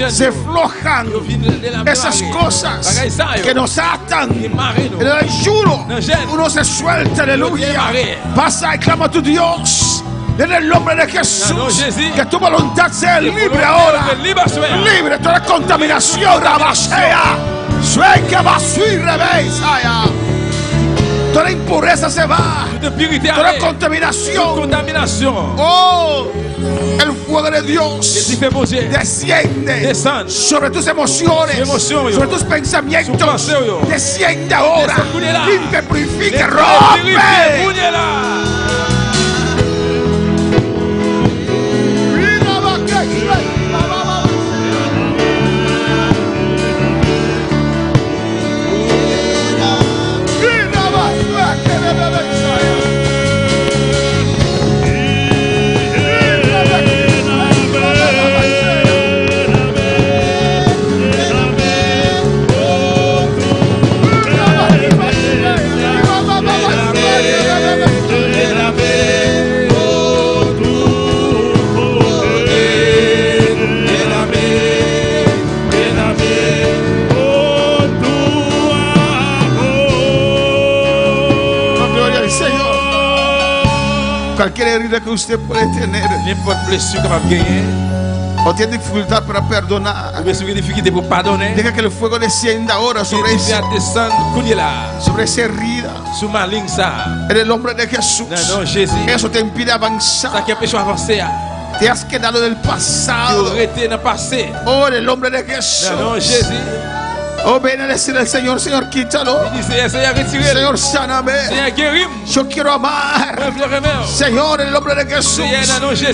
se flojan esas cosas que nos atan. En el ayuno uno se suelta, aleluya. Pasa y clama a tu Dios en el nombre de Jesús, que tu voluntad sea libre ahora, libre de toda contaminación. Rabasea, sueca, basura, besaya. Toda impureza se va, de purité toda arrête. contaminación. Contamination. Oh, el fuego de Et tu Dios fais bouger. desciende Descend. sobre tus emociones, Emoción, yo. sobre tus pensamientos. Su paseo, yo. Desciende ahora, Descúlela. limpia, purifica, Purifié, rompe. bougnez-la. Gloria al Señor. Cualquier herida que usted puede tener N'importe blessure qu'on va gagner, o tiene dificultad para perdonar, ou bien si vous avez difficulté pour pardonner, deja que el fuego descienda ahora sobre, et tu vas descendre, couler-la. sobre esa herida. Sous ma ligne, ça. En el nombre de Jesús. Non, Jésus. Eso te impide Ça avanzar. qui empêche d'avancer. Te has quedado en el Tu pasado. aurais été dans le passé. Oh, en el nombre de Jesús. Non, Jésus. Oh, ven a decir al Señor, Señor, quítalo. Il dit, Seigneur, retirez-le. Señor, sáname. Seigneur, guéris-moi. Yo quiero amar. Moi, je le remets. Señor, en el nombre de Jesús.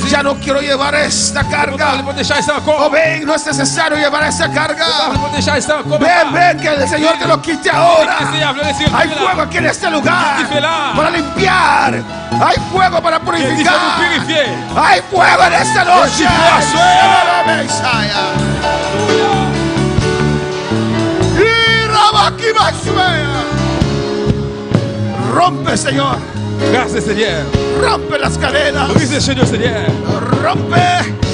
Ya no quiero llevar esta Je carga. peux décharger ça Oh, encore. ven, no es necesario llevar esta Je carga. peux décharger ça encore. Ven, ven, que el Señor te lo quite ahora. Seigneur, le retire. Hay fuego aquí en este lugar Purifie-la. para limpiar. Hay fuego para Que Dieu purificar. nous purifie. Hay fuego en esta noche. Que tu puedas suer. Mesaya. Y Rabakibashwea. Rompe, Señor. Gracias, Seigneur. Rompe las cadenas. Brisez chez nous, Seigneur. Rompe,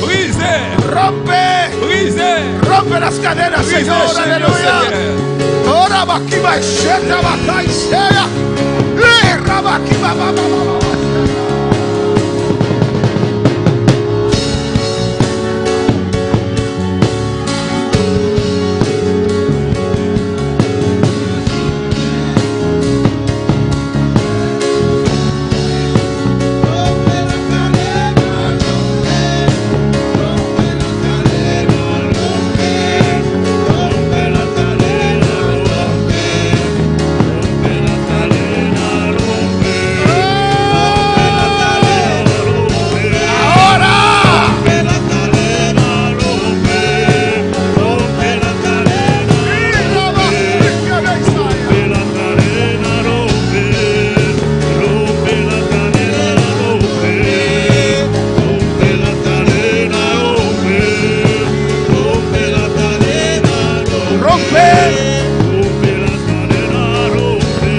Brisez. rompe, Brisez. rompe las cadenas, Brisez Señor. chez nous, Aleluya. Seigneur. Oh, Rabakibasheta, Bakaisea. Y Rabakibabababa.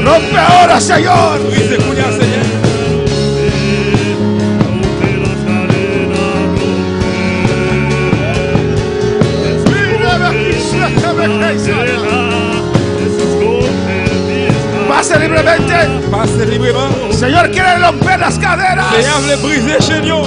Rompe ahora, Señor. Brisez, couler, Seigneur. Pase libremente. Passez librement. Señor quiere romper las caderas. Seigneur, veut briser chez nous.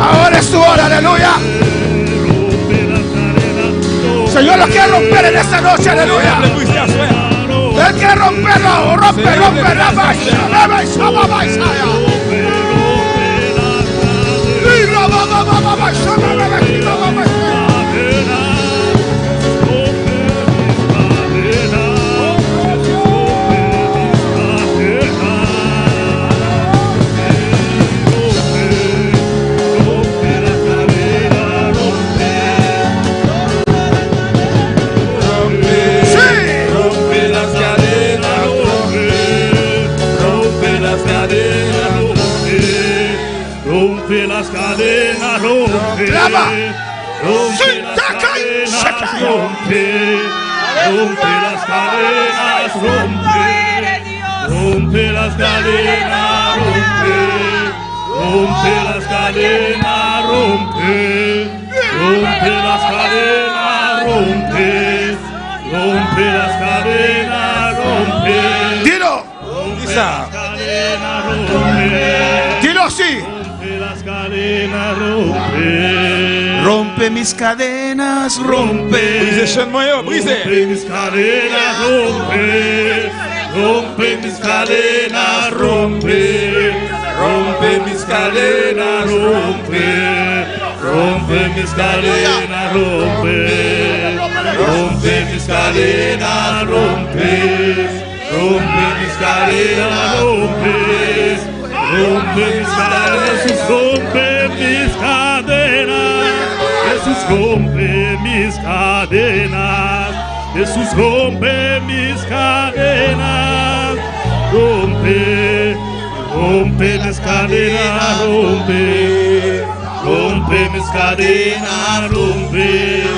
Ahora es tu hora, aleluya. Señor lo quiere romper en esta noche, aleluya. Le briser à soir. Él quiere romperlo, rompe, rompe, las cadenas, rompe. Clama. Rompe las cadenas, rompe. Rompe las cadenas, rompe. Rompe las cadenas, rompe. Rompe las cadenas, rompe. Rompe las cadenas, rompe. Rompe las cadenas, rompe. Dilo. Rompe las cadenas, rompe. Dilo así. Rompe las cadenas, rompe. Rompe mis cadenas, rompe. Brise chen moyo, brise. Rompe mis cadenas, rompe. Rompe mis cadenas, rompe. Rompe mis cadenas, rompe. Rompe mis cadenas, rompe. Rompe mis cadenas, rompe. Rompe mis cadenas, rompe. Rompe mis cadenas, Jesús rompe mis cadenas. Jesús rompe mis cadenas. Jesús rompe mis cadenas. Rompe, rompe mis cadenas, rompe. Rompe mis cadenas, rompe.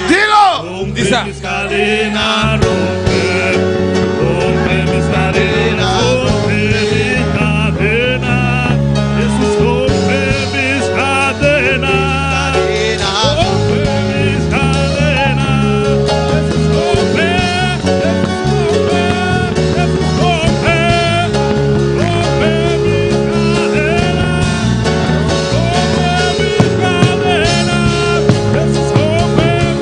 Dilo. Rompe mis cadenas, rompe. Rompe mis cadenas, rompe mis cadenas. Jesús rompe mis cadenas. Rompe mis cadenas. Jesús rompe. Jesús rompe. Rompe mis cadenas. Rompe mis cadenas. Jesús rompe mis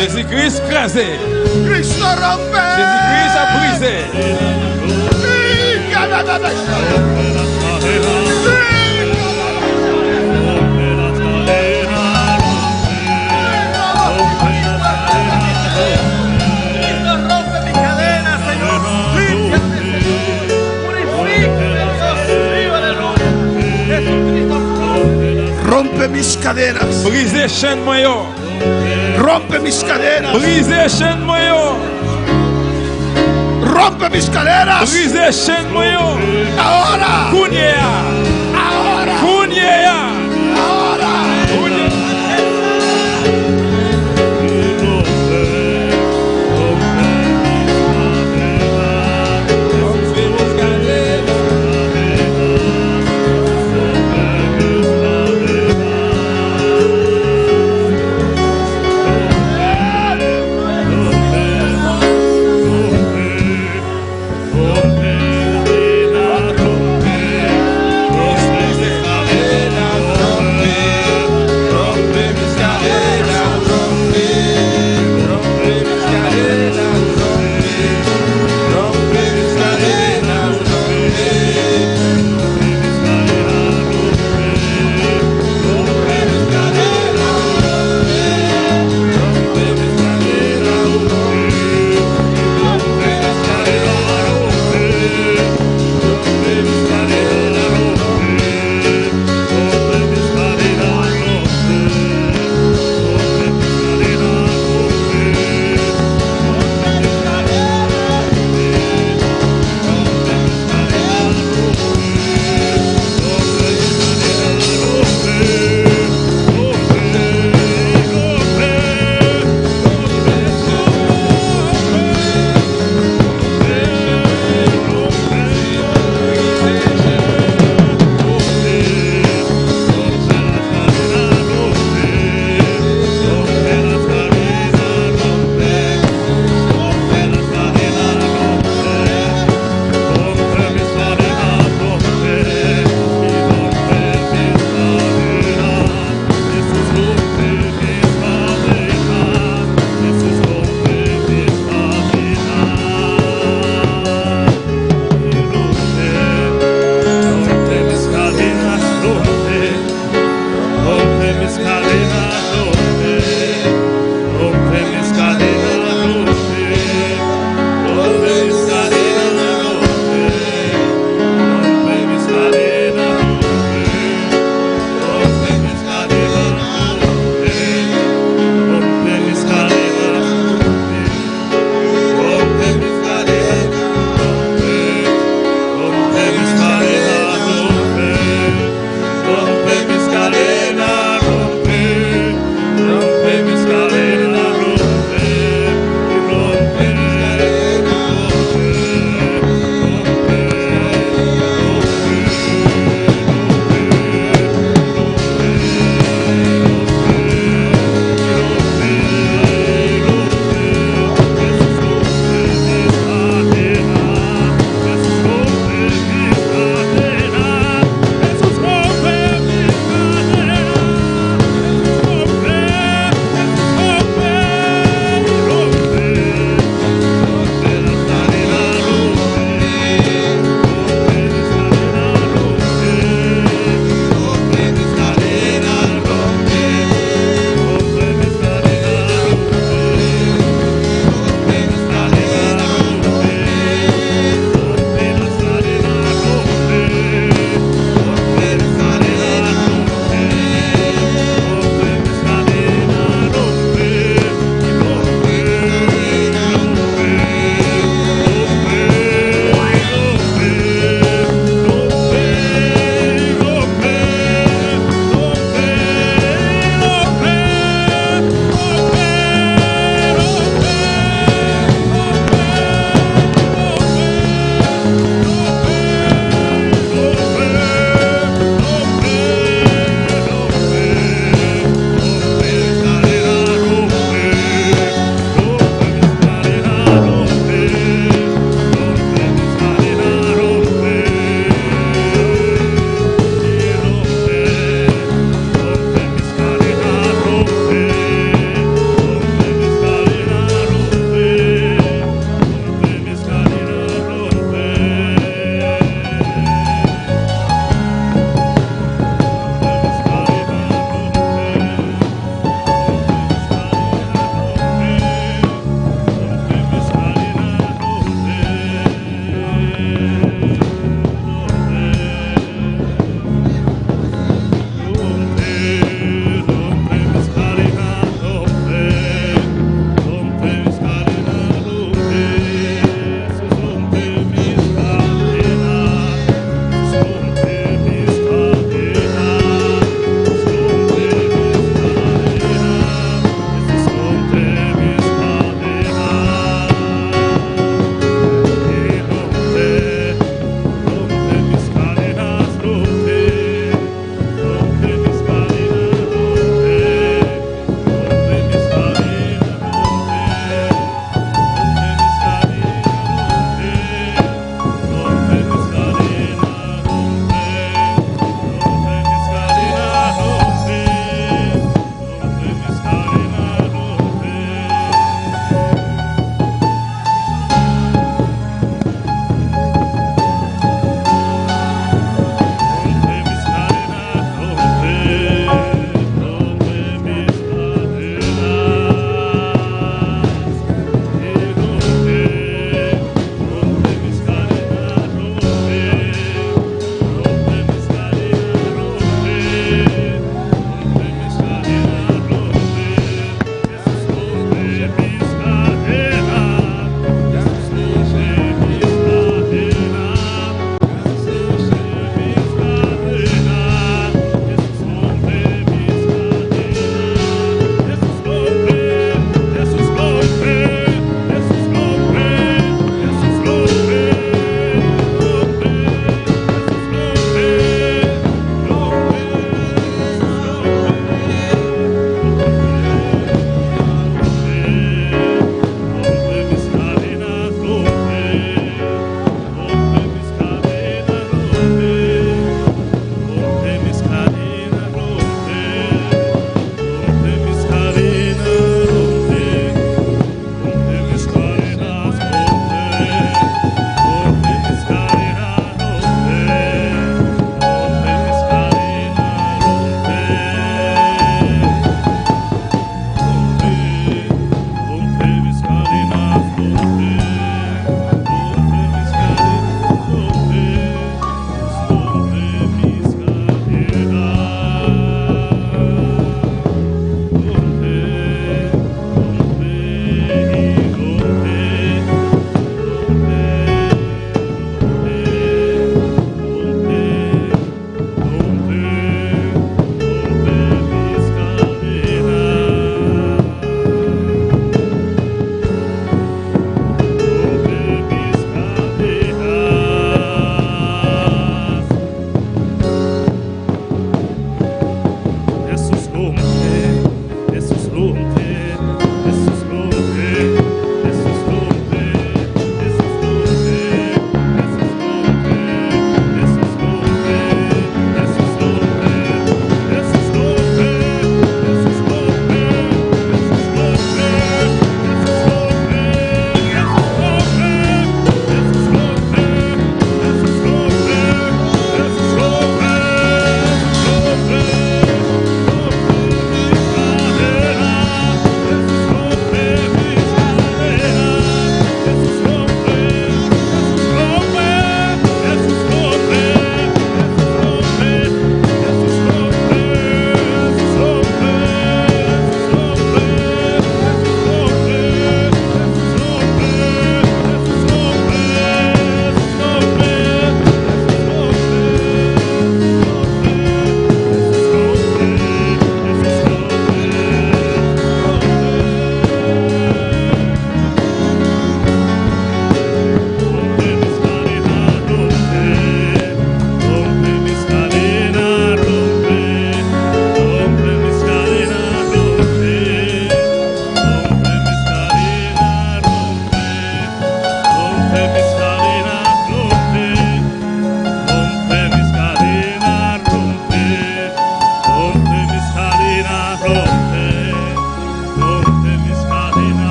Jésus-Christ crasé. Cristo rompe. Jésus-Christ a brisé. Rompe mis cadenas. Brisez chaîne moyo. Rompe mis cadenas. Brisez chaîne moyo. Rompe mis cadenas. Brisez chaîne moyo. Ahora. Kunyea. Ahora. Kunyea. Ahora.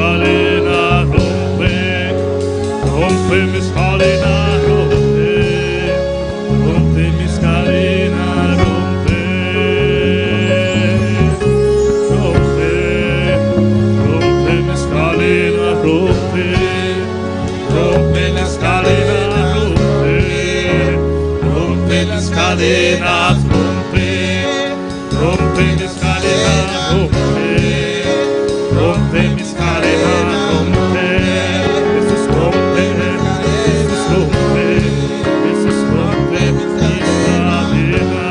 cadenas, rompe, rompe mis cadenas, rompe, rompe mis cadenas, rompe, rompe, rompe mis cadenas, rompe, rompe las cadenas, rompe, rompe las cadenas, rompe, rompe mis cadenas, rompe, rompe mis cadenas, rompe, Jesús rompe, Jesús rompe, Jesús rompe mis cadenas,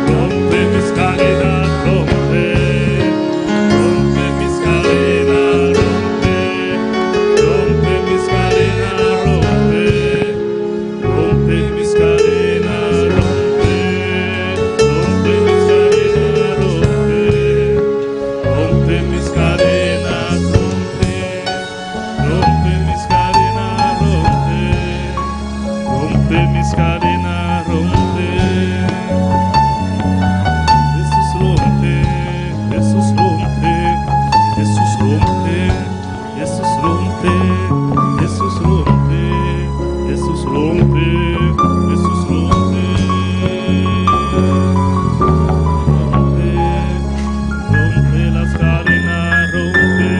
rompe mis cadenas, rompe, rompe mis cadenas, rompe, rompe mis cadenas, rompe, rompe mis cadenas, rompe, rompe mis cadenas, rompe, rompe mis cadenas, rompe, rompe mis cadenas, rompe, rompe mis cadenas, rompe. Jesús rompe, Jesús rompe, Jesús rompe, Jesús rompe, Jesús rompe, Jesús rompe, Jesús rompe. Rompe las cadenas, rompe,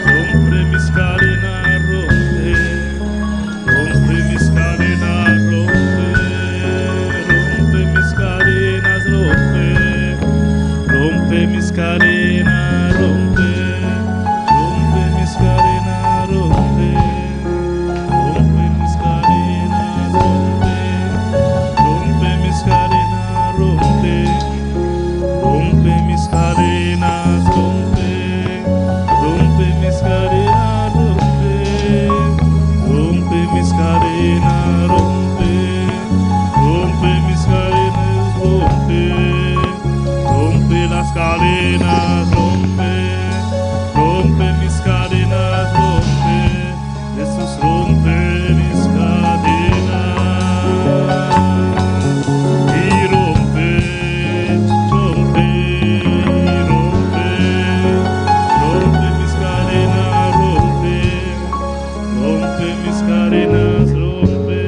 rompe mis cadenas, rompe, rompe mis cadenas, rompe, rompe mis cadenas, rompe, rompe mis cadenas, rompe, rompe mis cadenas, rompe, rompe mis cadenas, rompe, rompe mis cadenas, rompe, rompe mis cadenas, rompe, rompe mis cadenas, rompe, rompe mis cadenas, rompe, rompe mis cadenas, rompe, rompe las cadenas, rompe, rompe mis cadenas, rompe, Jesús rompe mis cadenas. Y rompe, rompe, rompe, rompe mis cadenas, rompe, rompe mis cadenas, rompe.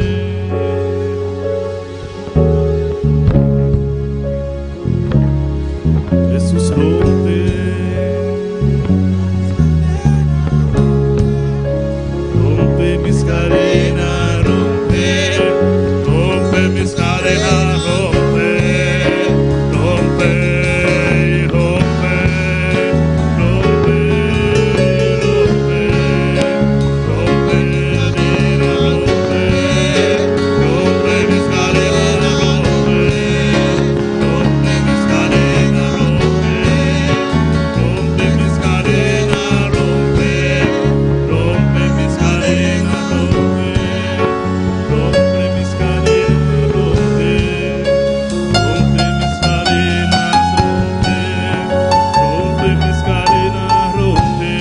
Jesús rompe, rompe mis cadenas, rompe, rompe mis cadenas, rompe, rompe, rompe, rompe, rompe, rompe, rompe, rompe mis cadenas, rompe, rompe mis cadenas, rompe, rompe mis cadenas, rompe, rompe mis cadenas, rompe, rompe mis cadenas, rompe, rompe mis cadenas, rompe, rompe mis cadenas, rompe,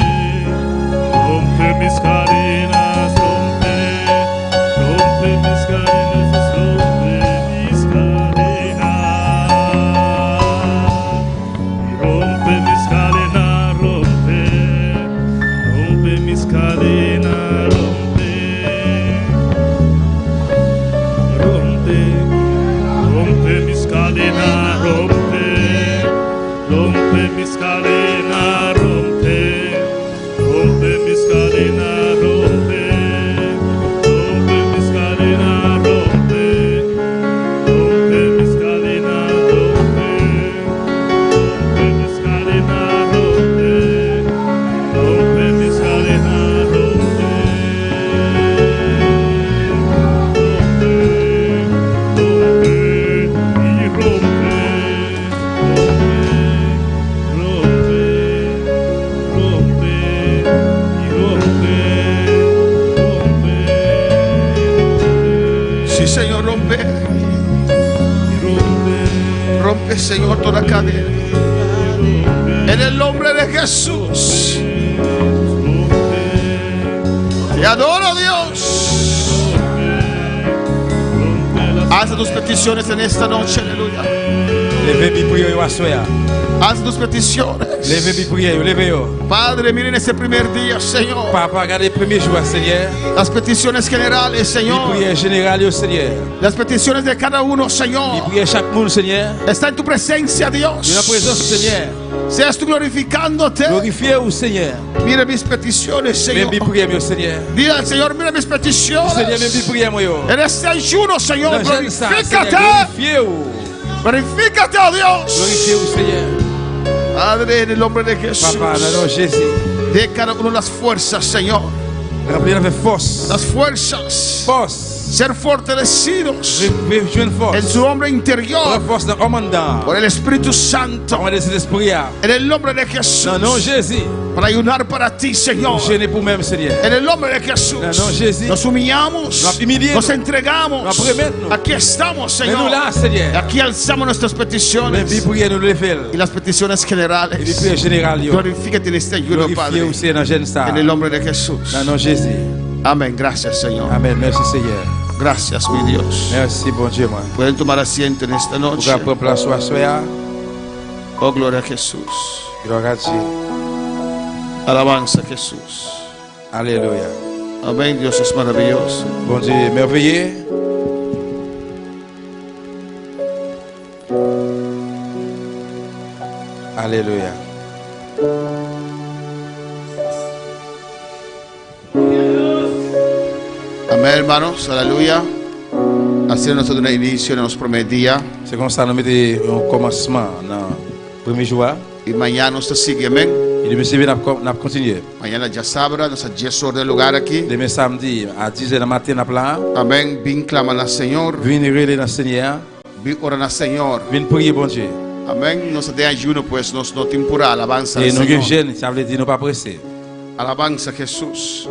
rompe mis cadenas, rompe, rompe mis cadenas, rompe mis cadenas, y rompe mis cadenas, rompe, rompe mis cadenas, rompe, rompe, rompe mis cadenas, rompe, rompe mis cadenas, rompe, rompe mis cadenas, rompe, rompe mis cadenas, rompe, rompe mis cadenas, rompe, rompe mis cadenas, rompe, rompe mis cadenas, rompe, rompe, y rompe, rompe, rompe, y rompe, rompe, Sí, Señor, rompe, rompe, Señor, toda cadena. En el nombre de Jesús. Te adoro, Dios. Haz tus peticiones en esta noche, aleluya. Levez mi prière à soya. Haz tus peticiones. Levez mi prière, levez-yo. Padre, miren ese primer día, Señor. Papa, regardez le premier jour, Seigneur. Las peticiones generales, Mi Señor. prière générale, Seigneur. Las peticiones de cada uno, Mi Señor. prière chaque monde, Seigneur. Está en tu presencia, De la Dios. présence, Seigneur. Seas tú glorificándote. Glorifiez-vous, Seigneur. Mira mis peticiones, Même Señor. mi prière, mon Seigneur. Dile al Señor, mira mis Seigneur, même peticiones. mi prière, moi, yo. En este ayuno, Señor, Dans jeune ça, Seigneur, glorifícate. glorifiez-vous. Glorifícate, oh Dios. Glorifiez-vous, Seigneur. Padre, en el nombre de Jesús. Papa, dans le nom de Jésus. De cada uno las fuerzas, Señor. Remplis avec force. Las fuerzas. Force. Ser fortalecidos Jouer une en force. su hombre La interior force dans l'homme en dedans. por el Espíritu Santo. Comment des esprits. En el nombre de Jesús. Dans le nom de Jésus. Para ayunar para ti, Señor. Gênez pour même, Seigneur. En el nombre de Jesús. Dans le nom de Jésus. Nos humillamos. Nos humillamos. Nos entregamos. Nos prometemos. Aquí estamos, Mais nous Señor. là, Seigneur. Aquí alzamos nuestras Même peticiones. vie prière, nous le faisons. Y las peticiones Et les generales. prières générales, yo. Glorifícate en este ayuno, Glorifiez Padre. aussi dans jeune ça. En el nombre de Jesús. Dans le nom de Jésus. Amén. Gracias, Señor. Amen. Merci, Seigneur. Gracias, mi Dios. Merci, bon Dieu, moi. Pueden tomar asiento en esta Pour noche. prendre place à soya. Oh, gloria a Jesús. Gloire à Dieu. Alabanza a Jesús. Alléluia. Amén. Dios es maravilloso. Bon Dieu, merveilleux. Alléluia. Amén, hermanos. Aleluya. Así es nuestro inicio, nos prometía. C'est comme ça, nous mettons un commencement dans le premier jour. Y mañana usted sigue, amén. Et demain, c'est bien, nous continuer. Mañana ya sabrá, nos ha 10 horas de lugar aquí. Demain samedi, à 10h du matin, nous allons Amén. Bien claman al Señor. venir relais dans le Seigneur. Bien oran al Señor. Venir prier, bon Dieu. Amén. Nos de ayuno, pues nos no tempura. Alabanza al Et nous sommes Señor. jeunes, ça veut dire nous pas pressés. Alabanza a Jesús.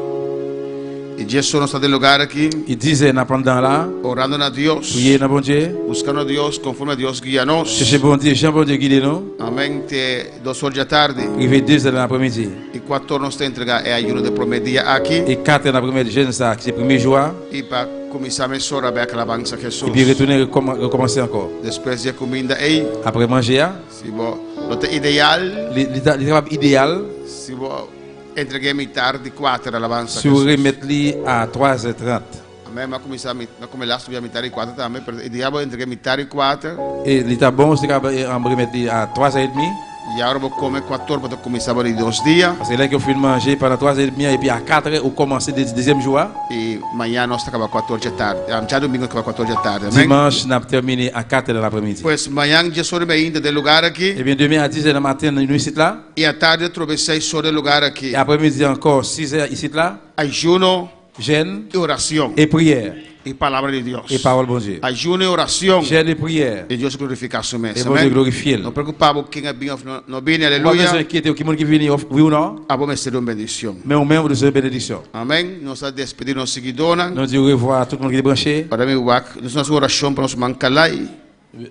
Y 10 horas de lugar aquí. Et 10h, nous pendant là, Orando a Dios. prier dans bon Dieu. Buscando a Dios conforme a Dios guíanos. Chercher bon Dieu, Jean bon Dieu guide nous. Amén. Te 2 horas de tarde. Arrivé 2h dans l'après-midi. Y 4 horas te entrega el ayuno de prometía aquí. Et 4h dans l'après-midi, jeune ça, c'est le premier jour. Y para comenzar a hora ver que alabanza a Jesús. Et puis retourner, recommencer encore. Después de comida ahí. Après manger, Si vos no te ideal. l'étape idéale, Si vos entregué mi tarde 4 alabanza a si vous Jesús. remettez à 3h30. Amén. Va a comenzar a comer las subir a mi tarde 4 también. Pero el diablo entregué mi tarde 4. Et l'étape bon, c'est qu'on remettre à 3h30. Y ahora vos comer 4 para comenzar a 2 días. Parce que là, qu'on fait manger pendant 3h30 et puis à 4h, on commence le deuxième jour. Y mañana nos acaba 4 de tarde. Ya domingo acaba 4 de tarde. Amén. Dimanche, nous avons terminé à 4h de l'après-midi. Pues mañana 10 horas me ainda del lugar aquí. Et bien demain à 10h du matin, nous ici là. Y a tarde trouvé 6 horas de lugar aquí. Et après-midi encore 6h ici là. Ayuno Jeûne y oración. et prière. Y palabra de Dios. Et parole bon Dieu. Ayuno y oración. Jeûne et prière. Y Dios glorifica su mes. Et bon Dieu glorifie. No preocupamos quién vino, no viene, Pas besoin aleluya. d'inquiéter qui qui vient, oui ou non. A vos me será una bendición. Mais au même de cette bénédiction. Amén. Nos ha despedido nos seguidores. Nous disons au revoir à tout le monde qui est branché. Para mí, nos oración para nos mancalay.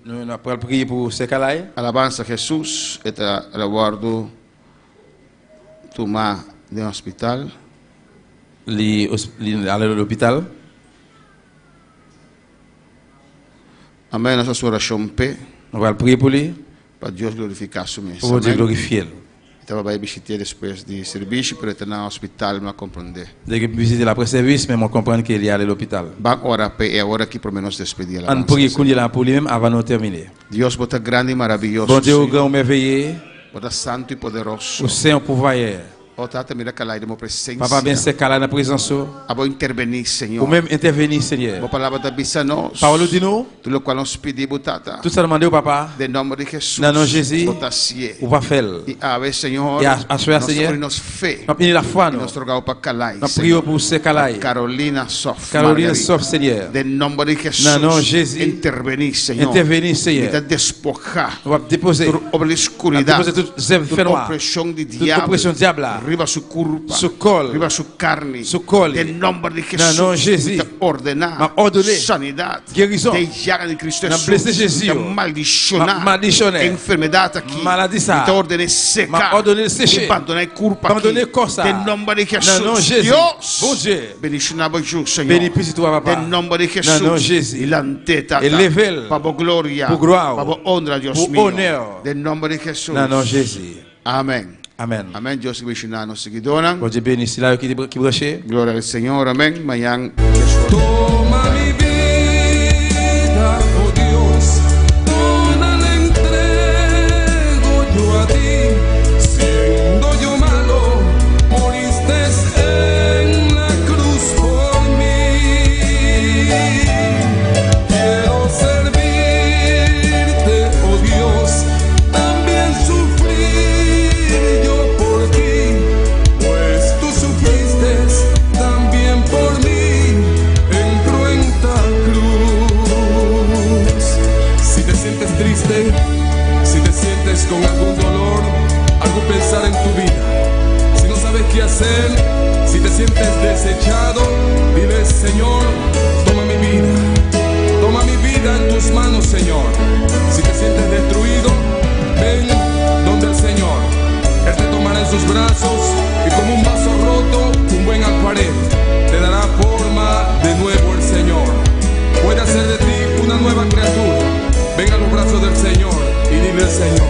Nous allons prier pour ces calais. Alabanza a Jesús. Eta guardo tu ma de un hospital. Aller à l'hôpital. Amén. Nossa oração P. Nous allons prier pour lui. Para Deus glorificar su mes. Pour Dieu glorifier. Estava vai visitar depois de serviço, para estar no hospital, não compreender. Dès que visiter l'après-service, mais on comprend qu'il est allé à l'hôpital. Van orar P, é a hora que por menos despedir. On prie qu'on y là pour lui-même avant de terminer. Deus bota grande e maravilhoso. Bon Dieu, grand merveilleux, Bota santo e poderoso. o Saint pouvoyeur. O tata mira calai de uma presença. Papa, bien se caler na présence. A vou intervenir, Senhor. Ou même intervenir, Seigneur. Uma palavra da bisa nós. Parole de nous. Tudo qual nós pedimos, tata. Tout ça demandé au Papa. De nome de Jesus. Dans le nom de Jésus. Bota sie. Ou va faire. E a ver, Senhor. E a sua, Senhor. Nós fé. Nous prions la foi, nous. Nós trocar para calai. Nous prions pour se caler. Carolina Sof. Carolina Sof, Seigneur. De nome de Jesus. Dans le nom de Jésus. Intervenir, Senhor. Intervenir, Seigneur. E despojar. Nous allons déposer. Obra de escuridade. Déposer toute zèbre noire. Opressão de Toute diabo. oppression diable. Riba su curva. Su col. Riba su carne. Su col. De nome de Dans le nom de Jesus. Jésus. ordenar ordonné sanidade, guérison. deixar de Cristo Na blessé Jesus, Jésus. maldicionar Maldicionner. enfermidade aqui, Maladie ça. então ordene secar, Ordonné sécher. abandonar culpa Abandonner aqui, coça. em nome de Não, não, Jesus, Jesus. Deus, Bom Dieu. bendicionava Jesus, Senhor, Béni puisse toi, papa. em nome de Não, não, Jesus, Jesus. e lanteta, Elevez-le. para a glória, Pour gloire. para a honra, Deus Pour meu, honneur. em nome de Jesus, Non, non, Jésus. amém. Amen. Amém. Deus que bendicionar nos seguidores. Bon Dieu bénisse là qui branché. Glória ao Senhor, amém. Amanhã. Toma mi vida, oh Dios, toda la entrego yo a ti. Siendo yo malo, moriste en la cruz por mí. Quiero servirte, oh Dios, también sufrir yo por ti, pues tú sufriste también por mí en cruenta cruz. Si te sientes triste, si te sientes con algún dolor, algún pensar en tu vida, si no sabes qué hacer, si te sientes desechado, dile: Señor, toma mi vida en tus manos, Señor. Si te sientes destruido, ven donde el Señor. Él te tomará en sus brazos y como un vaso roto, un buen alfarero, te dará forma de nuevo el Señor. Puede hacer de ti una nueva criatura. Ven a los brazos del Señor y dile al Señor: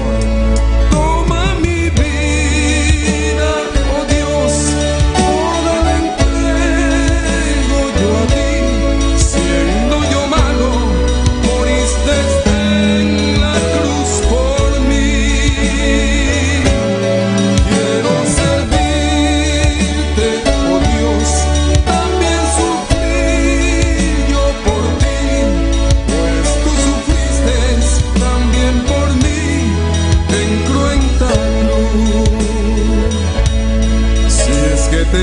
toma mi vida, oh Dios, toda la entrego yo a ti. Siendo yo malo, moriste en la cruz por mí. Quiero servirte, oh Dios, también sufrir yo por ti, pues tú sufriste también por mí en cruenta cruz. Si es que te